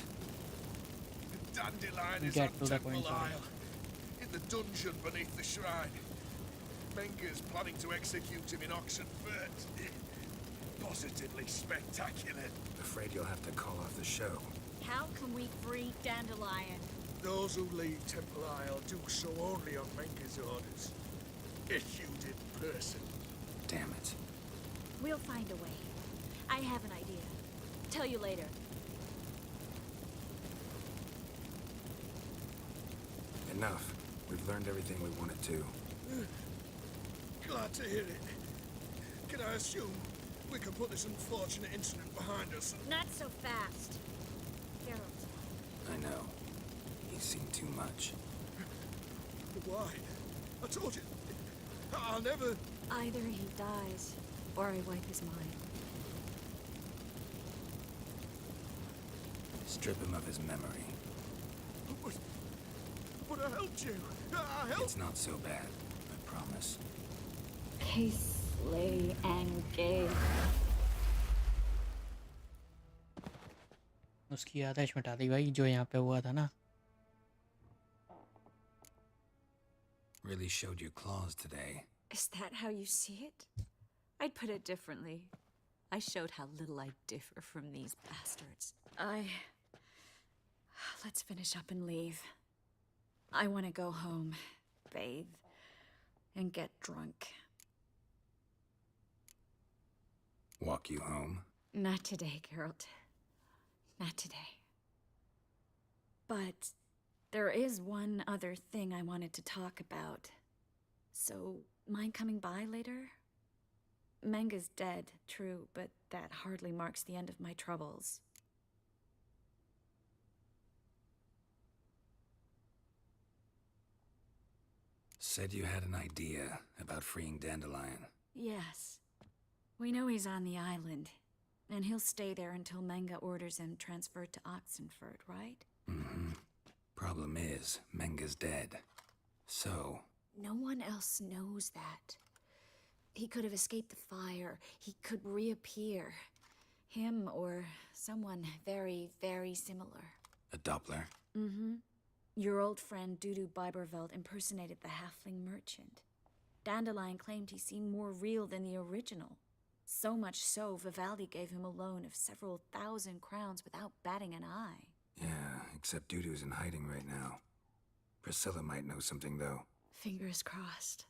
The Dandelion is Get on to the Temple point, sorry. Isle, in the dungeon beneath the shrine. Menka's planning to execute him in Oxenfurt. Positively spectacular. Afraid you'll have to call off the show. How can we free Dandelion? Those who leave Temple Isle do so only on Menka's orders. Issued in person. Damn it. We'll find a way. I have an idea. Tell you later. Enough. We've learned everything we wanted to. Glad to hear it. Can I assume we can put this unfortunate incident behind us? Not so fast. Geralt. I know. He's seen too much. Why? I told you. I'll never... Either he dies, or I wipe his mind. Strip him of his memory. But I helped you. I helped... It's not so bad. I promise. Case lay and gay. उसकी आदश मिटा दी भाई जो यहाँ पे हुआ था ना. Really showed your claws today. Is that how you see it? I'd put it differently. I showed how little I differ from these bastards. Let's finish up and leave. I want to go home, bathe, and get drunk. Walk you home? Not today, Geralt. Not today. But there is one other thing I wanted to talk about. So, mind coming by later? Menga's dead, true, but that hardly marks the end of my troubles. Said you had an idea about freeing Dandelion. Yes. We know he's on the island, and he'll stay there until Menga orders him transferred to Oxenford, right? Mm-hmm. Problem is, Menga's dead. So... No one else knows that. He could have escaped the fire. He could reappear. Him or someone very, very similar. A Doppler? Mm-hmm. Your old friend Dudu Biberveld impersonated the halfling merchant. Dandelion claimed he seemed more real than the original. So much so, Vivaldi gave him a loan of several thousand crowns without batting an eye. Yeah, except Dudu's in hiding right now. Priscilla might know something, though. Fingers crossed.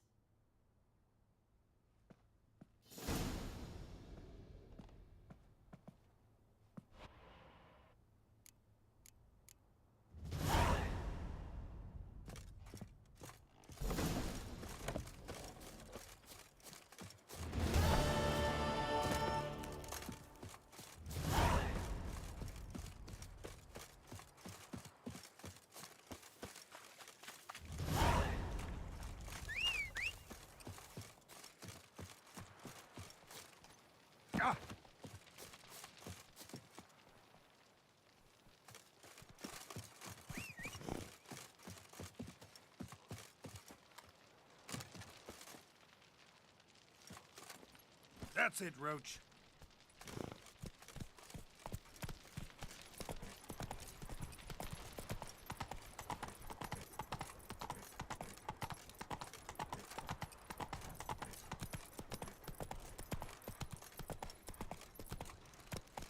That's it, Roach.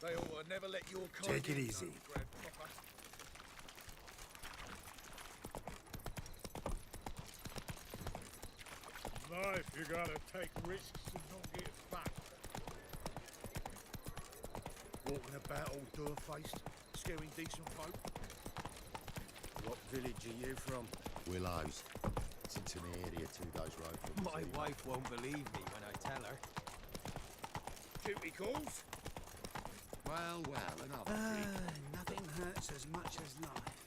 They ought to never let your kind Take it easy. Life, you gotta take risks and not get fat. Walking about all door-faced, scaring decent folk. What village are you from? Willows. It's into an area 2 days road from My Zero. wife won't believe me when I tell her. Duty calls? Well, another Nothing hurts as much as life.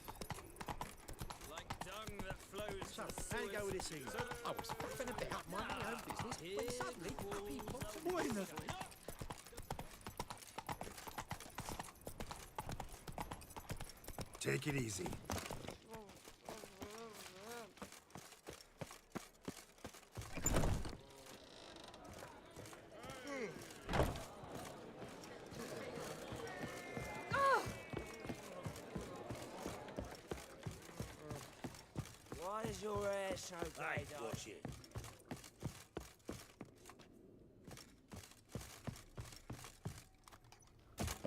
Like dung that flows. So, how you go with this evening? I was flipping a bit up my own business when suddenly puppy pops a boy in the... Take it easy. Why is your hair so grey, Watch it.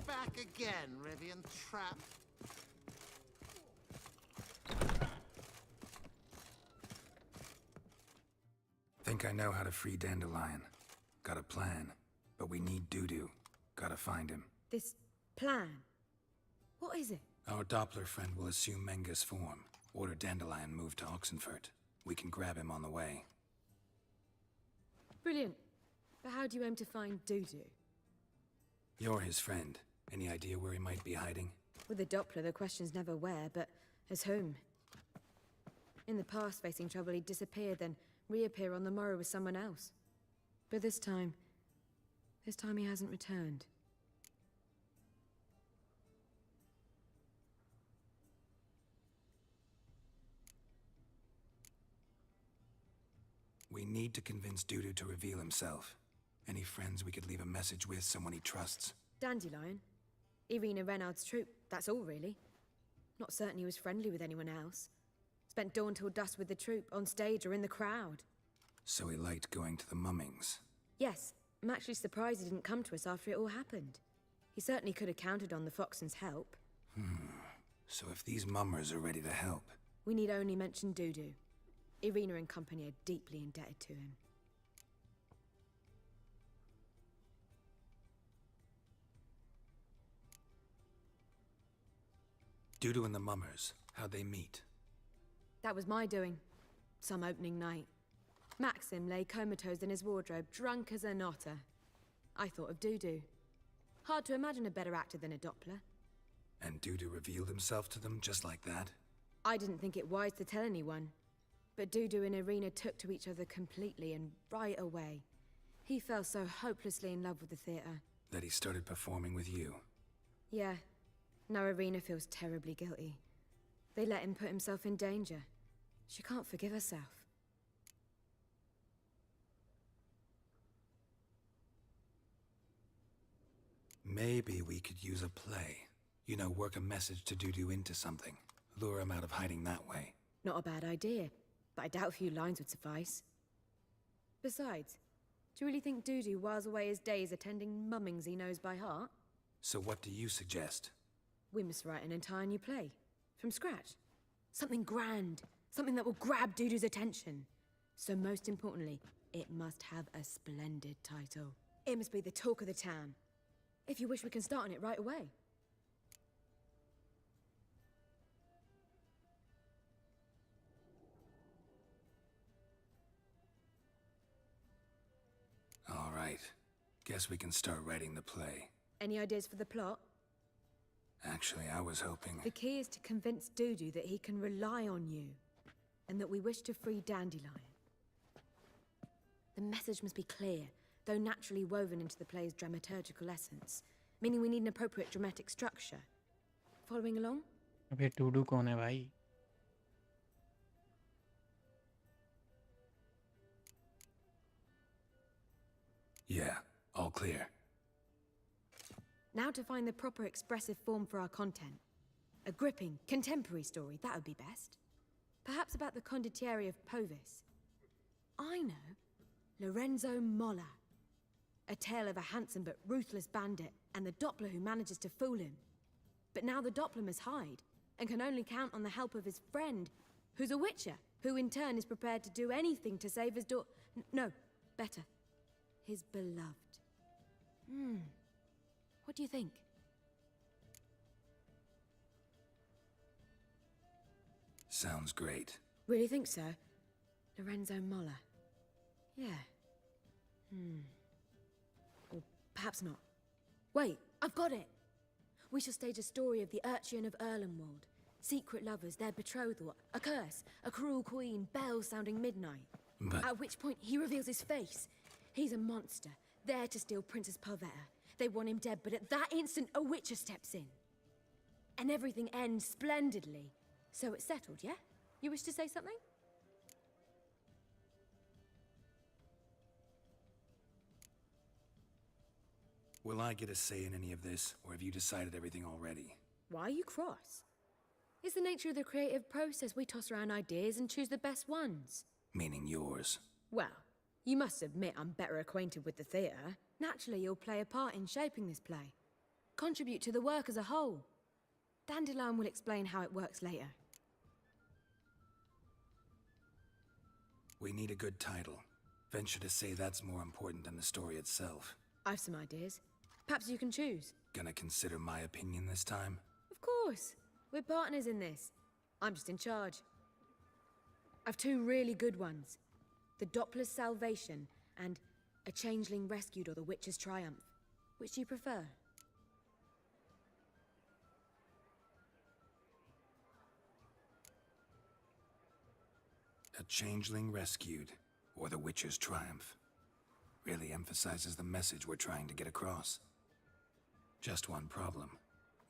Back again, Rivian Trap. Think I know how to free Dandelion. Got a plan. But we need Dudu. Gotta find him. This plan? What is it? Our Doppler friend will assume Menga's form. Order Dandelion moved to Oxenford. We can grab him on the way. Brilliant. But how do you aim to find Dudu? You're his friend. Any idea where he might be hiding? With the Doppler, the question's never where, but as whom. In the past, facing trouble, he'd disappear, then reappear on the morrow with someone else. But this time he hasn't returned. We need to convince Dudu to reveal himself. Any friends we could leave a message with, someone he trusts? Dandelion? Irina Renard's troop, that's all really. Not certain he was friendly with anyone else. Spent dawn till dusk with the troop, on stage or in the crowd. So he liked going to the mummings. Yes, I'm actually surprised he didn't come to us after it all happened. He certainly could have counted on the Foxen's help. So if these mummers are ready to help... We need only mention Dudu. Irina and company are deeply indebted to him. Dudu and the mummers, how'd they meet? That was my doing. Some opening night. Maxim lay comatose in his wardrobe, drunk as an otter. I thought of Dudu. Hard to imagine a better actor than a Doppler. And Dudu revealed himself to them just like that? I didn't think it wise to tell anyone. But Dudu and Irina took to each other completely and right away. He fell so hopelessly in love with the theater. That he started performing with you? Yeah. Now Irina feels terribly guilty. They let him put himself in danger. She can't forgive herself. Maybe we could use a play. You know, work a message to Dudu into something. Lure him out of hiding that way. Not a bad idea, but I doubt a few lines would suffice. Besides, do you really think Dudu whiles away his days attending mummings he knows by heart? So what do you suggest? We must write an entire new play. From scratch. Something grand. Something that will grab Dudu's attention. So most importantly, it must have a splendid title. It must be the talk of the town. If you wish, we can start on it right away. All right. Guess we can start writing the play. Any ideas for the plot? Actually, I was hoping... The key is to convince Dudu that he can rely on you, and that we wish to free Dandelion. The message must be clear, though naturally woven into the play's dramaturgical essence, meaning we need an appropriate dramatic structure. Following along? अबे to do कौन है भाई? Yeah, all clear. Now to find the proper expressive form for our content. A gripping, contemporary story, that would be best. Perhaps about the condottieri of Povis. I know. Lorenzo Molla. A tale of a handsome but ruthless bandit, and the Doppler who manages to fool him. But now the Doppler must hide, and can only count on the help of his friend, who's a witcher, who in turn is prepared to do anything to save his no, better. His beloved. What do you think? Sounds great. Really think so? Lorenzo Molla. Yeah. Or perhaps not. Wait, I've got it! We shall stage a story of the Urchin of Erlenwald. Secret lovers, their betrothal, a curse, a cruel queen, bells sounding midnight. But... At which point he reveals his face. He's a monster, there to steal Princess Pavetta. They want him dead, but at that instant a witcher steps in. And everything ends splendidly. So it's settled, yeah? You wish to say something? Will I get a say in any of this, or have you decided everything already? Why are you cross? It's the nature of the creative process. We toss around ideas and choose the best ones. Meaning yours. Well, you must admit I'm better acquainted with the theatre. Naturally, you'll play a part in shaping this play. Contribute to the work as a whole. Dandelion will explain how it works later. We need a good title. Venture to say that's more important than the story itself. I've some ideas. Perhaps you can choose. Gonna consider my opinion this time? Of course. We're partners in this. I'm just in charge. I've two really good ones. The Doppler's Salvation and A Changeling Rescued or The Witcher's Triumph. Which do you prefer? A Changeling Rescued or The Witcher's Triumph. Really emphasizes the message we're trying to get across. Just one problem.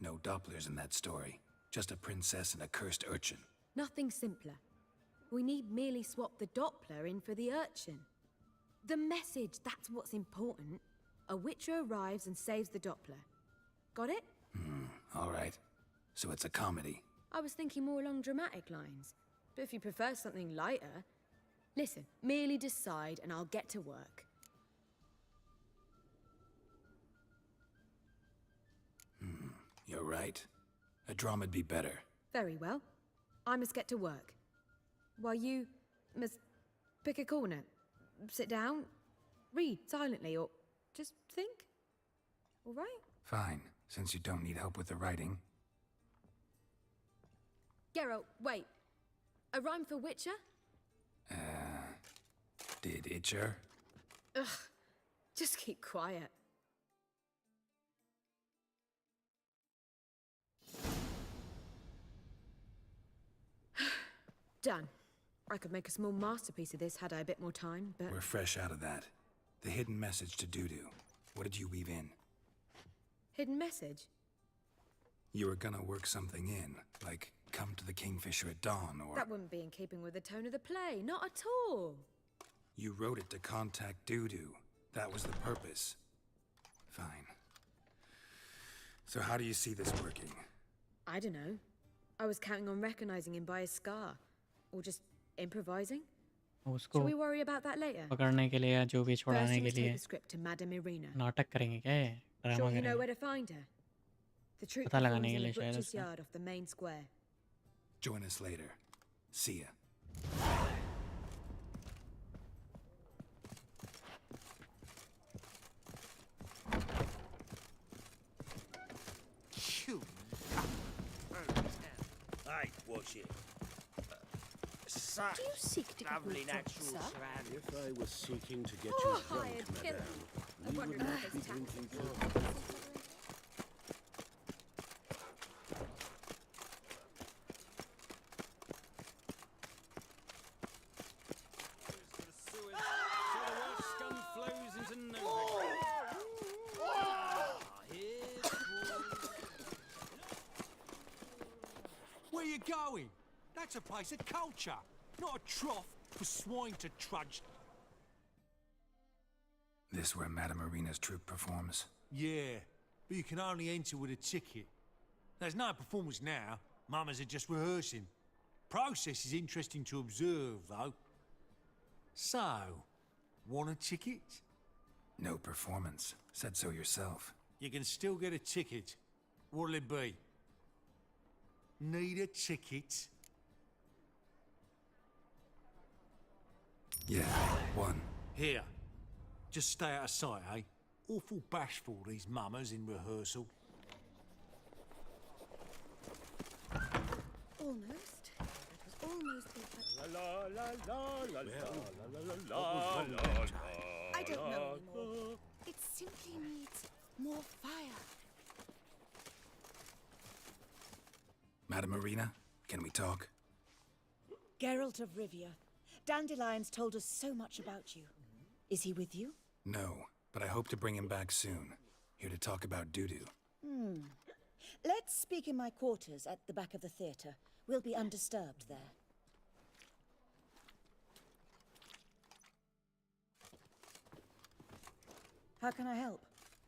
No Dopplers in that story. Just a princess and a cursed urchin. Nothing simpler. We need merely swap the Doppler in for the urchin. The message, that's what's important. A witcher arrives and saves the Doppler. Got it? All right. So it's a comedy. I was thinking more along dramatic lines. But if you prefer something lighter... Listen, merely decide and I'll get to work. You're right. A drama'd be better. Very well. I must get to work. While you must pick a corner, sit down, read silently, or just think. All right? Fine, since you don't need help with the writing. Geralt, wait. A rhyme for Witcher? Did Itcher? Ugh. Just keep quiet. Done. I could make a small masterpiece of this had I a bit more time, but... We're fresh out of that. The hidden message to Dudu. What did you weave in? Hidden message? You were gonna work something in, like come to the Kingfisher at dawn, or... That wouldn't be in keeping with the tone of the play, not at all. You wrote it to contact Dudu. That was the purpose. Fine. So how do you see this working? I don't know. I was counting on recognizing him by his scar. Or just improvising? उसको Shall we worry about that later? पकड़ने के लिए या जो भी First, छुड़ाने you के must लिए take the script to Madame Irina. नाटक करेंगे क्या ये? Drama Sure you know where करेंगे to find her? The troupe पता लगाने performs के in the लिए शायद butcher's उसका yard off the main square. Join us later. See ya. You... Hey, watch it. Do you seek to get me drunk, sir? If I was seeking to get Oh, you hi, drunk, it's madame, I we wondered would if not there's be tax. drinking coffee. Where you going? That's a place of culture, not a trough for swine to trudge. This where Madame Irina's troupe performs? Yeah, but you can only enter with a ticket. There's no performance now. Mamas are just rehearsing. Process is interesting to observe, though. So, want a ticket? No performance. Said so yourself. You can still get a ticket. What'll it be? Need a ticket? Yeah, one. Here. Just stay out of sight, eh? Awful bashful, these mamas in rehearsal. Almost. That was almost it. La la la la la I don't know anymore. It simply needs more fire. Madame Irina, can we talk? Geralt of Rivia. Dandelion's told us so much about you. Is he with you? No, but I hope to bring him back soon. Here to talk about Dudu. Let's speak in my quarters at the back of the theatre. We'll be undisturbed there. How can I help?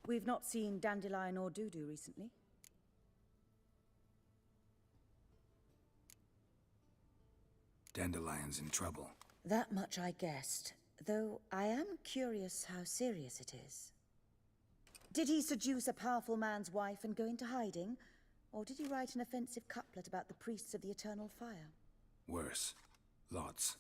We've not seen Dandelion or Dudu recently. Dandelion's in trouble. That much I guessed, though I am curious how serious it is. Did he seduce a powerful man's wife and go into hiding? Or did he write an offensive couplet about the priests of the eternal fire? Worse. Lots.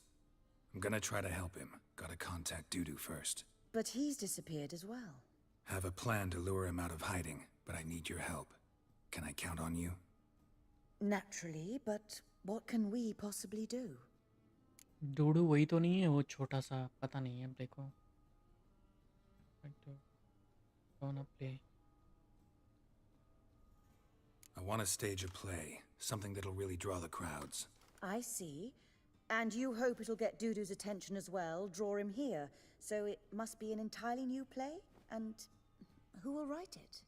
I'm gonna try to help him. Gotta contact Dudu first. But he's disappeared as well. Have a plan to lure him out of hiding, but I need your help. Can I count on you? Naturally, but what can we possibly do? डूडू वही तो नहीं है वो छोटा सा पता नहीं है देखो कौन play I want to stage a play, something that'll really draw the crowds. I see. And you hope it'll get Dudu's attention as well, draw him here. So it must be an entirely new play? And who will write it?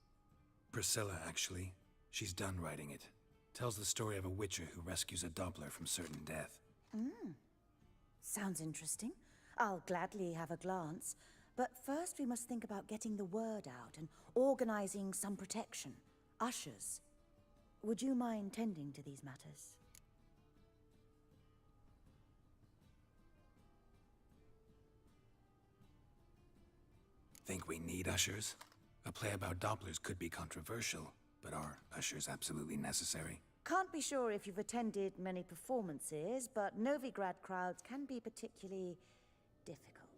Priscilla, actually. She's done writing it. Tells the story of a witcher who rescues a Doppler from certain death. Sounds interesting. I'll gladly have a glance. But first we must think about getting the word out and organizing some protection. Ushers. Would you mind tending to these matters? Think we need ushers? A play about Dopplers could be controversial, but are ushers absolutely necessary? Can't be sure if you've attended many performances, but Novigrad crowds can be particularly difficult.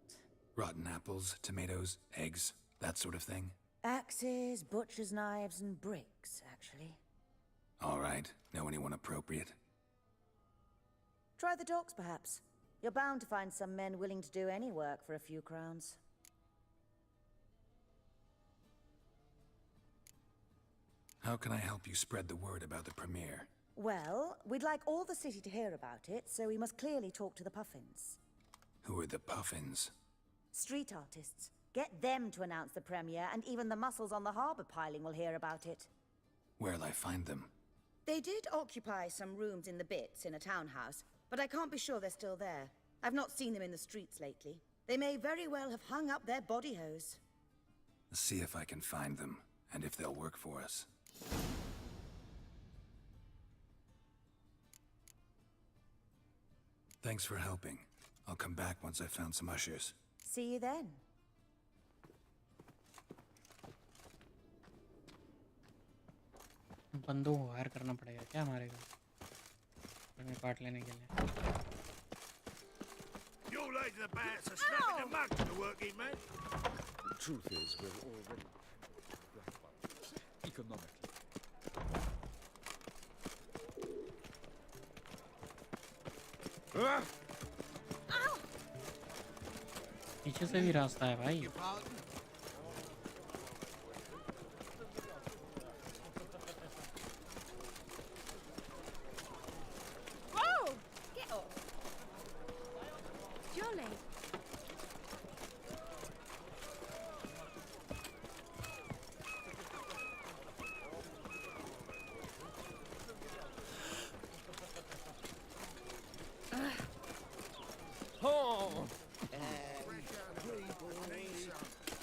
Rotten apples, tomatoes, eggs, that sort of thing? Axes, butcher's knives, and bricks, actually. All right. Know anyone appropriate? Try the docks, perhaps. You're bound to find some men willing to do any work for a few crowns. How can I help you spread the word about the premiere? Well, we'd like all the city to hear about it, so we must clearly talk to the Puffins. Who are the Puffins? Street artists. Get them to announce the premiere, and even the muscles on the harbour piling will hear about it. Where'll I find them? They did occupy some rooms in the Bits in a townhouse, but I can't be sure they're still there. I've not seen them in the streets lately. They may very well have hung up their body hose. See if I can find them, and if they'll work for us. Thanks for helping. I'll come back once I've found some ushers. See you then. बंदों को higher करना पड़ेगा क्या हमारे को में part लेने के लिए You laid the bats are snapping the mug to the working man. The truth is, we're already economically. पीछे से भी रास्ता है भाई Whoa! Get off. Jolly.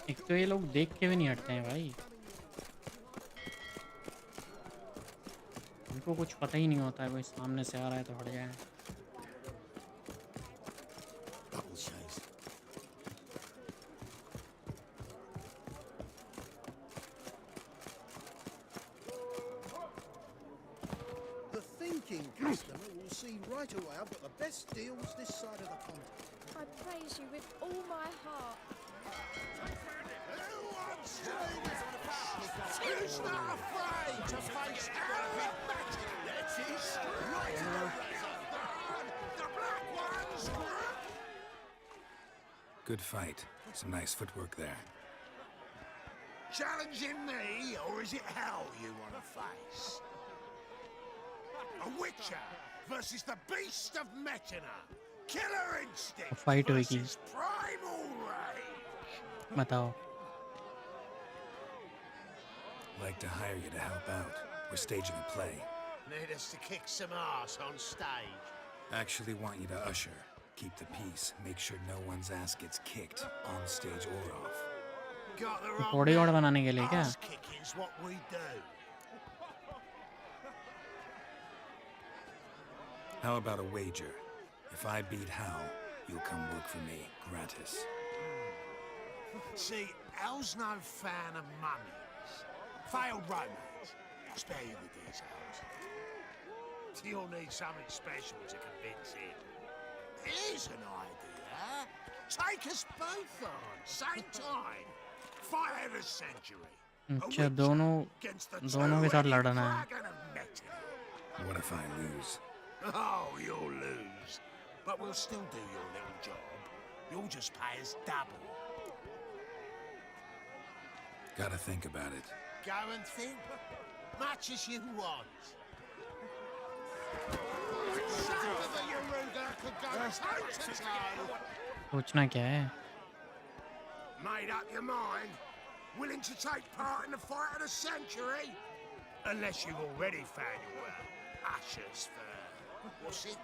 एक तो ये लोग देख के भी नहीं हटते हैं भाई उनको कुछ पता ही नहीं होता है कोई सामने से आ रहा है तो हट जाए The thinking customer will see right away I've got the best deals this side of the pond. I praise you with all my heart. Who's not afraid to face arithmetic? That is right in the race of dawn. The black ones. Good fight. Some nice footwork there. Challenging me, or is it hell you want to face? A witcher versus the beast of Metina. Killer instinct fight होगी versus primal rage. बताओ Like to hire you to help out. We're staging a play. Need us to kick some ass on stage? Actually want you to usher. Keep the peace. Make sure no one's ass gets kicked, on stage or off. Got the wrong bodyguard बनाने के लिए क्या ass kicking's what we do. How about a wager? If I beat Hal, you'll come work for me, gratis. See, Al's no fan of mummies. Failed romance. Spare you the details. You'll need something special to convince him. Here's an idea. Take us both on, same time. Fight of the century. अच्छा दोनों के साथ लड़ना है What if I lose? Oh, you'll lose. But we'll still do your little job. You'll just pay us double. Gotta think about it. Go and think. Much as you want. Some of the Yaruga could go toe to toe. सोचना क्या है Made up your mind? Willing to take part in the fight of the century? Unless you've already found your ushers for... what's it?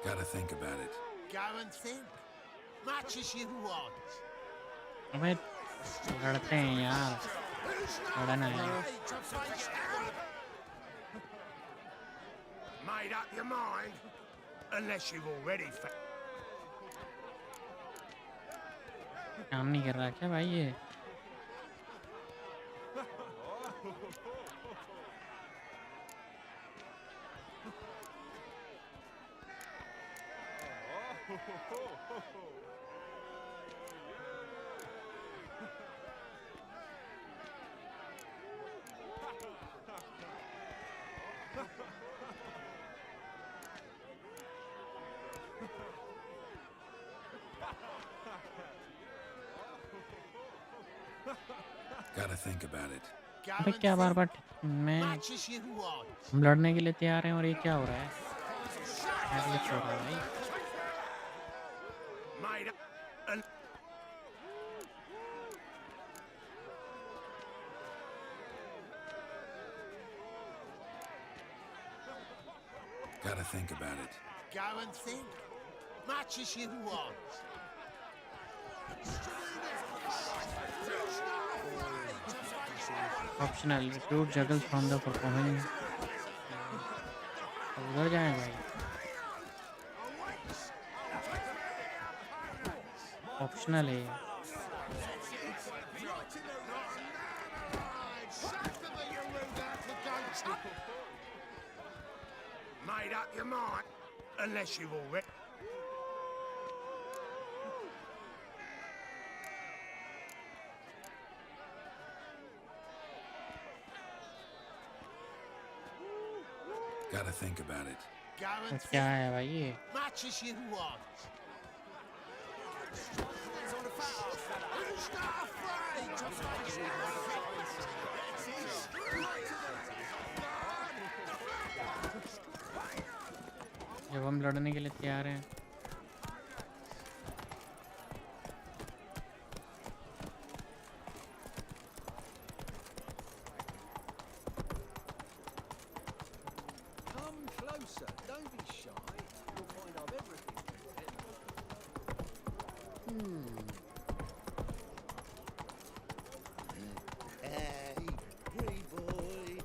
Gotta think about it. Go and think. Much as you want. अबे लड़ते हैं यार, लड़ना है. To face hell? Made up your mind? Unless you've already काम नहीं कर रहा क्या भाई ये? Gotta think about it. अबे क्या बार-बार मैं हम लड़ने के लिए तैयार हैं और ये क्या हो रहा है? क्या हो रहा है भाई? made up. Gotta think about it. Go and think. Much as you want. Optional recruit juggles from the performing. उधर जाएं भाई. Optional है. Made up your mind? Unless you've already... Gotta think about it. Go and क्या है भाई ये? much as you want. Who's not afraid to face जब हम लड़ने के लिए तैयार हैं. Come closer. Don't be shy. You'll find I've everything. Hey, pretty boy.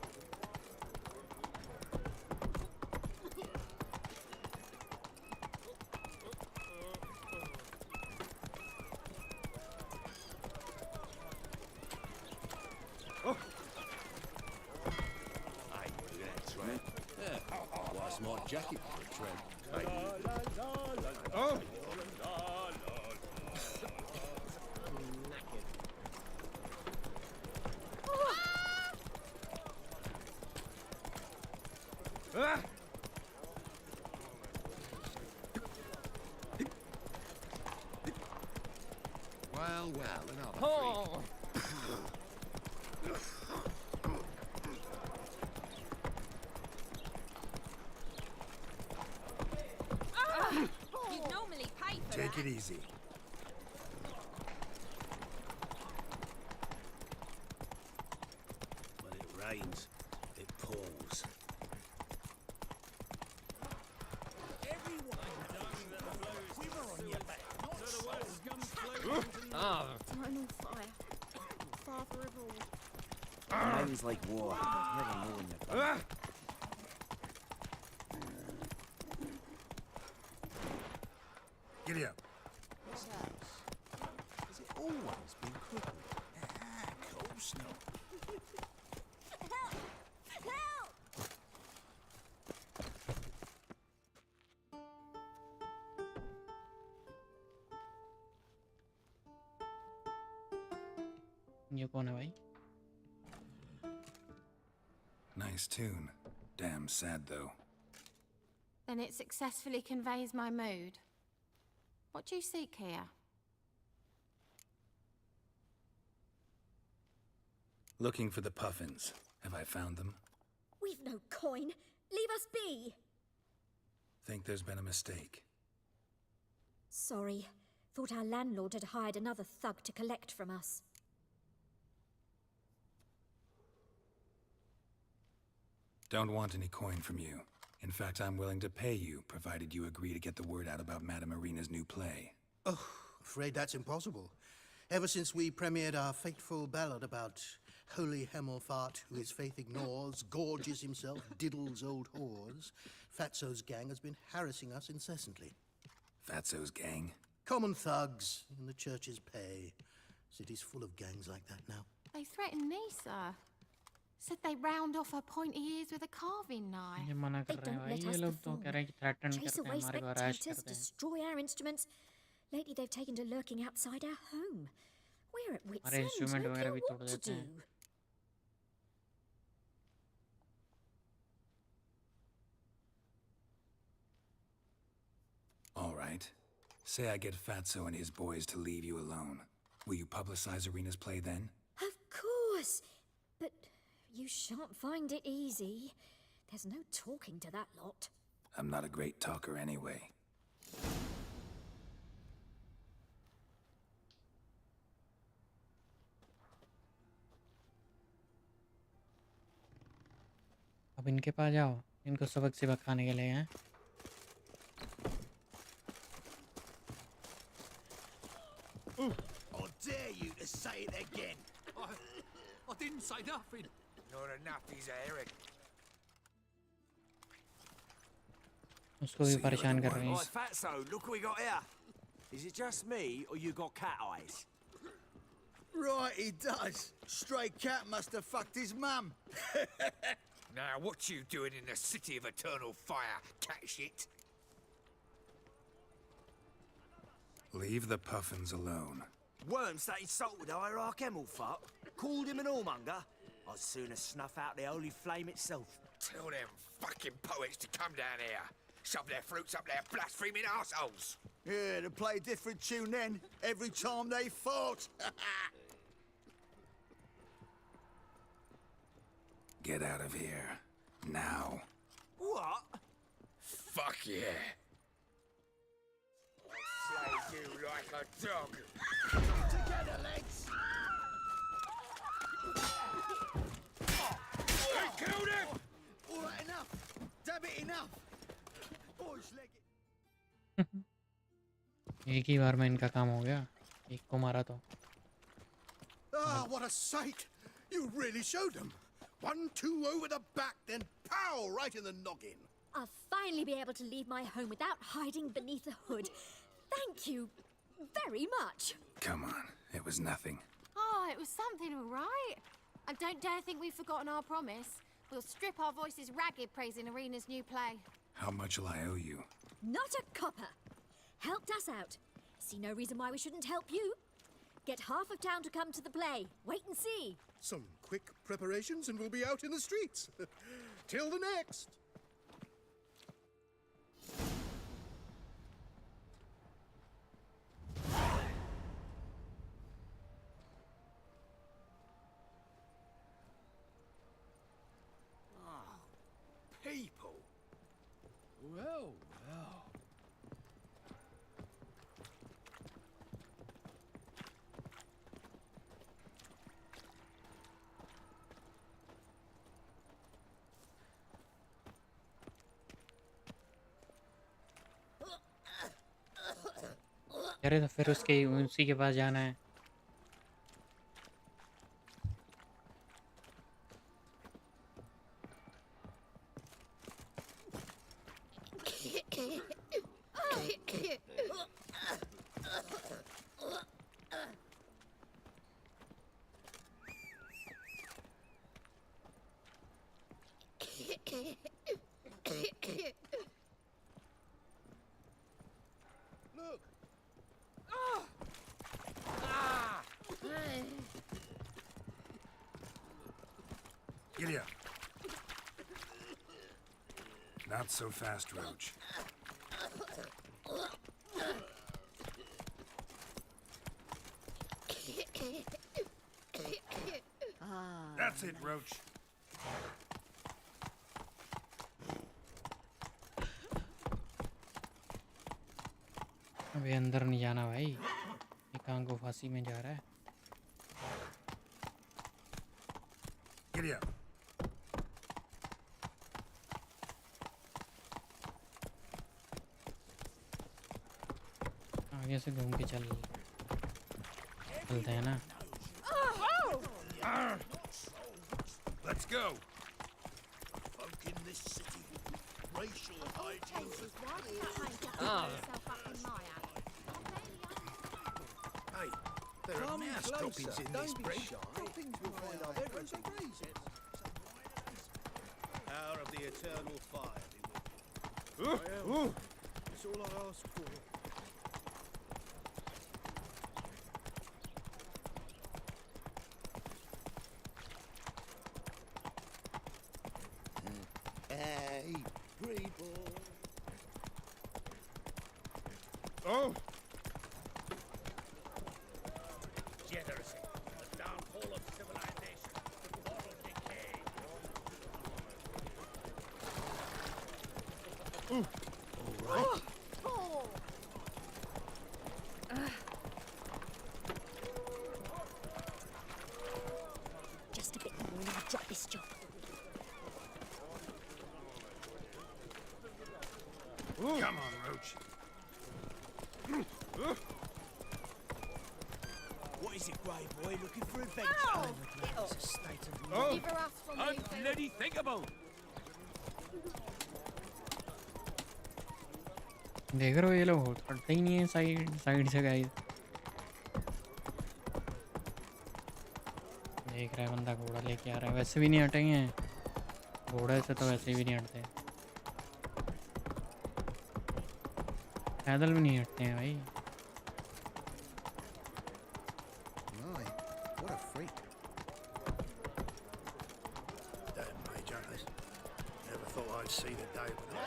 That's right. Yeah. Lost my jacket for a tread. Oh! Ah! Well, another Oh! You normally pay for Take it easy. When it rains, it pours. Final fire. Father of all. Rain's like war. Never know when you're done. Giddy up. This house, has it always been crippled? Of course not. ये कौन है भाई? Nice tune. Damn sad though. Then it successfully conveys my mood. What do you seek here? Looking for the puffins. Have I found them? We've no coin. Leave us be. Think there's been a mistake. Sorry. Thought our landlord had hired another thug to collect from us. Don't want any coin from you. In fact, I'm willing to pay you, provided you agree to get the word out about Madame Irina's new play. Oh, afraid that's impossible. Ever since we premiered our fateful ballad about Holy Hemelfart, who his faith ignores, gorges himself, diddles old whores, Fatso's gang has been harassing us incessantly. Fatso's gang? Common thugs in the church's pay. City's full of gangs like that now. They threatened me, sir. Said they round off her pointy ears with a carving knife. ये मना कर रहे हैं भाई ये लोग तो कह रहे हैं कि threaten Chase करते हैं away हमारे को harass spectators, करते हैं destroy our instruments. Lately they've taken to lurking outside our home. We're at wit's हमारे end, instrument no वगैरह clue भी what तोड़ to देते do. हैं All right. Say I get Fatso and his boys to leave you alone. Will you publicize Irina's play then? Of course, but you shan't find it easy. There's no talking to that lot. I'm not a great talker anyway. अब इनके पास जाओ इनको सबक सिखाने के लिए हैं I dare you to say it again. I didn't say nothing. Not enough, he's a Eric. उसको भी परेशान कर रहे हैं Right, Fatso, look what we got here. Is it just me, or you got cat eyes? Right, he does. Stray cat must have fucked his mum. Now, what you doing in the city of eternal fire, cat shit? Leave the puffins alone. Worms that insulted Hierarch Hemelfart, called him an whoremonger. I'd sooner snuff out the holy flame itself. Tell them fucking poets to come down here. Shove their fruits up their blaspheming arseholes. Yeah, to play a different tune then, every time they fought. Get out of here. Now. What? Fuck yeah. Slay you like a dog. Together, legs. They killed him! All right, enough. Damn it, enough. Boys, leg it. एक ही बार में इनका काम हो गया एक को मारा तो Ah, what a sight! You really showed them. 1-2 over the back, then pow, right in the noggin. I'll finally be able to leave my home without hiding beneath a hood. Thank you very much. Come on, it was nothing. Oh, it was something, all right. And don't dare think we've forgotten our promise. We'll strip our voices ragged praising Irina's new play. How much will I owe you? Not a copper. Helped us out. See no reason why we shouldn't help you. Get half of town to come to the play. Wait and see. Some quick preparations and we'll be out in the streets. Till the next. People. Well, well. अरे तो फिर उसके उसी के पास जाना है Look. Giddy up. Not so fast, Roach. That's it, Roach. अबे अंदर नहीं जाना भाई ये कहाँ को फांसी में जा रहा है Giddy up. आगे से घूम के चलते हैं ना। Let's go. Folk in this city, racial hygiene. Hey, there are mouse droppings in this brig. Droppings will find our everything. Power of the eternal fire be with you. That's all I ask for. Hey, people. Oh! Degeneracy, the downfall of civilization, moral decay. All right. Just a bit more and I'll drop this job. Come on, Roach. What is it, Grey Boy? Looking for adventure? It's a state of Neither us from Bloody thinkable. देख रहे हो ये लोग हटते ही नहीं है side से guys. देख रहा है बंदा घोड़ा लेके आ रहा है, वैसे भी नहीं हटेंगे, घोड़े से तो वैसे भी नहीं हटते, पैदल भी नहीं हटते हैं भाई। My, what a freak. Damn, Mage Hunters. Never thought I'd see the day when I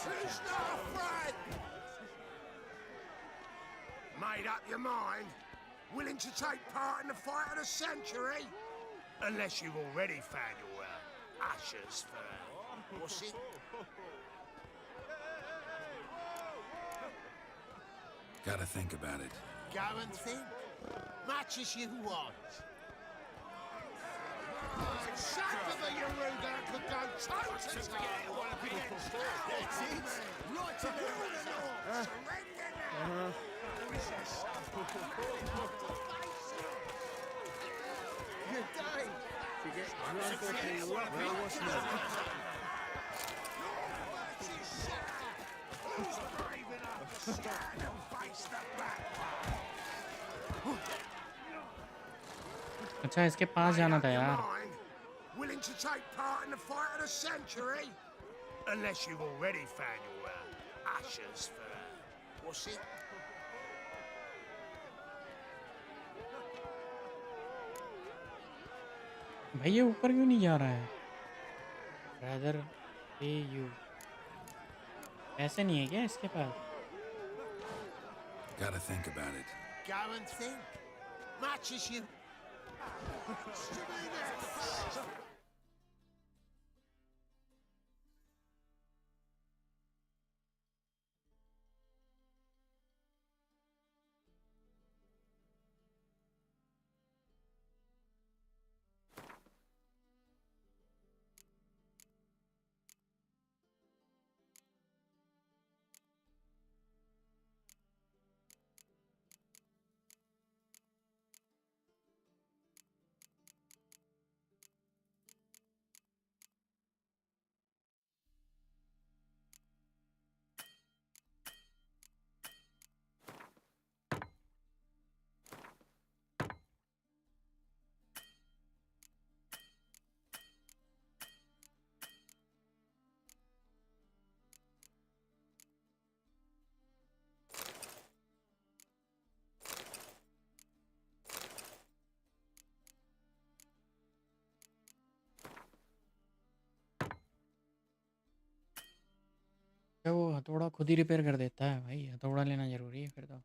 Who's not afraid? Made up your mind? Willing to take part in the fight of the century? Unless you've already found your ashes for... What's it? Gotta think about it. Go and think. Much as you want. Shut of the Yaruga could go toe-to-toe. That's it. Right to the Surrender now. Resist. Good day. To get drunk off the rock, well, what's not? Who's brave enough to stand and face the black अच्छा इसके पास जाना था यार। Willing to take part in the fight of the century? Unless you've already found your ashes for... What's it? भाई ये ऊपर क्यों नहीं जा रहा है? Rather pay you, ऐसे नहीं है क्या इसके पास? Gotta think about it. Go and think. Much as you... क्या वो हथौड़ा खुद ही रिपेयर कर देता है? भाई हथौड़ा लेना जरूरी है फिर तो।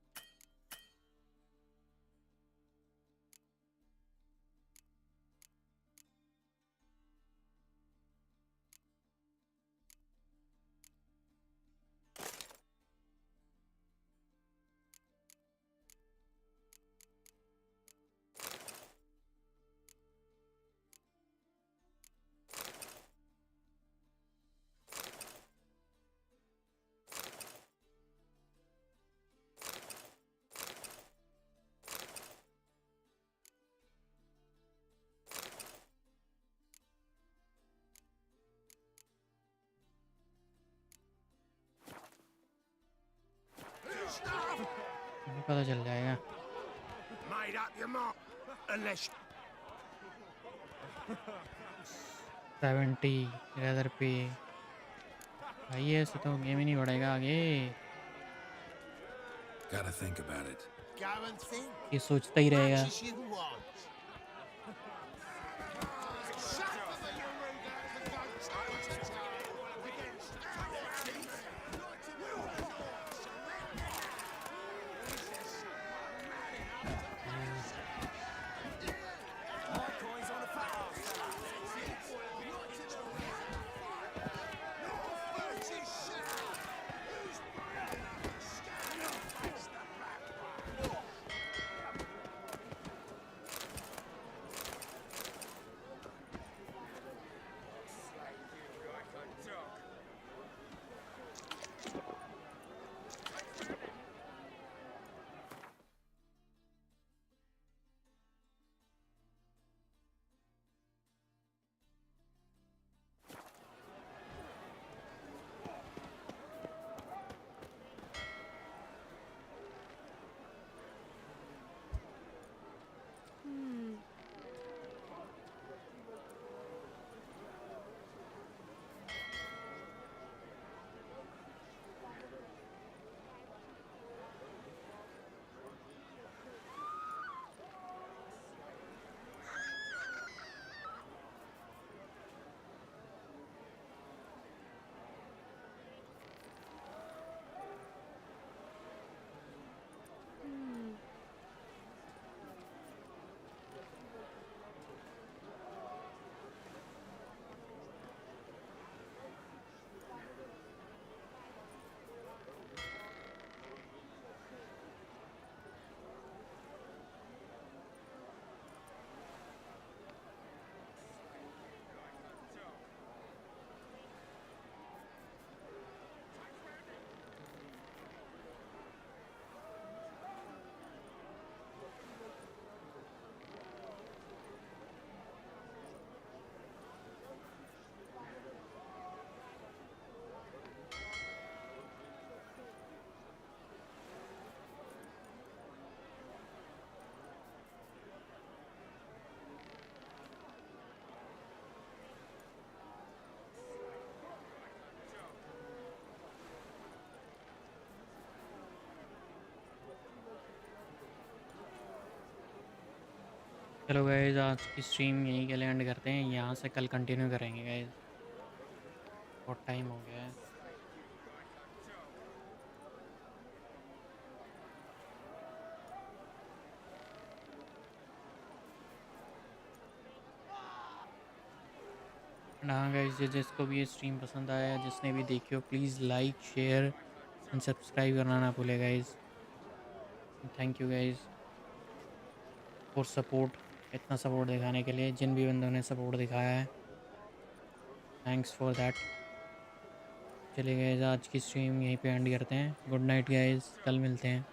अभी पता चल जाएगा। Made up your mind. Unless 70 rather पे भाई, ऐसे तो गेम ही नहीं बढ़ेगा आगे। Gotta think about it. Go and think. ये सोचता ही रहेगा। Much as you want. चलो गाइज, आज की स्ट्रीम यहीं के लिए एंड करते हैं। यहाँ से कल कंटिन्यू करेंगे गाइज, बहुत टाइम हो गया है। हाँ गाइज, जिसको भी ये स्ट्रीम पसंद आया, जिसने भी देखी हो, please like, share and subscribe करना ना भूले guys. Thank you guys for support, इतना सपोर्ट दिखाने के लिए। जिन भी बंदों ने सपोर्ट दिखाया है, थैंक्स फॉर दैट। चलिए गाइज, आज की स्ट्रीम यहीं पे एंड करते हैं। गुड नाइट गाइज, कल मिलते हैं।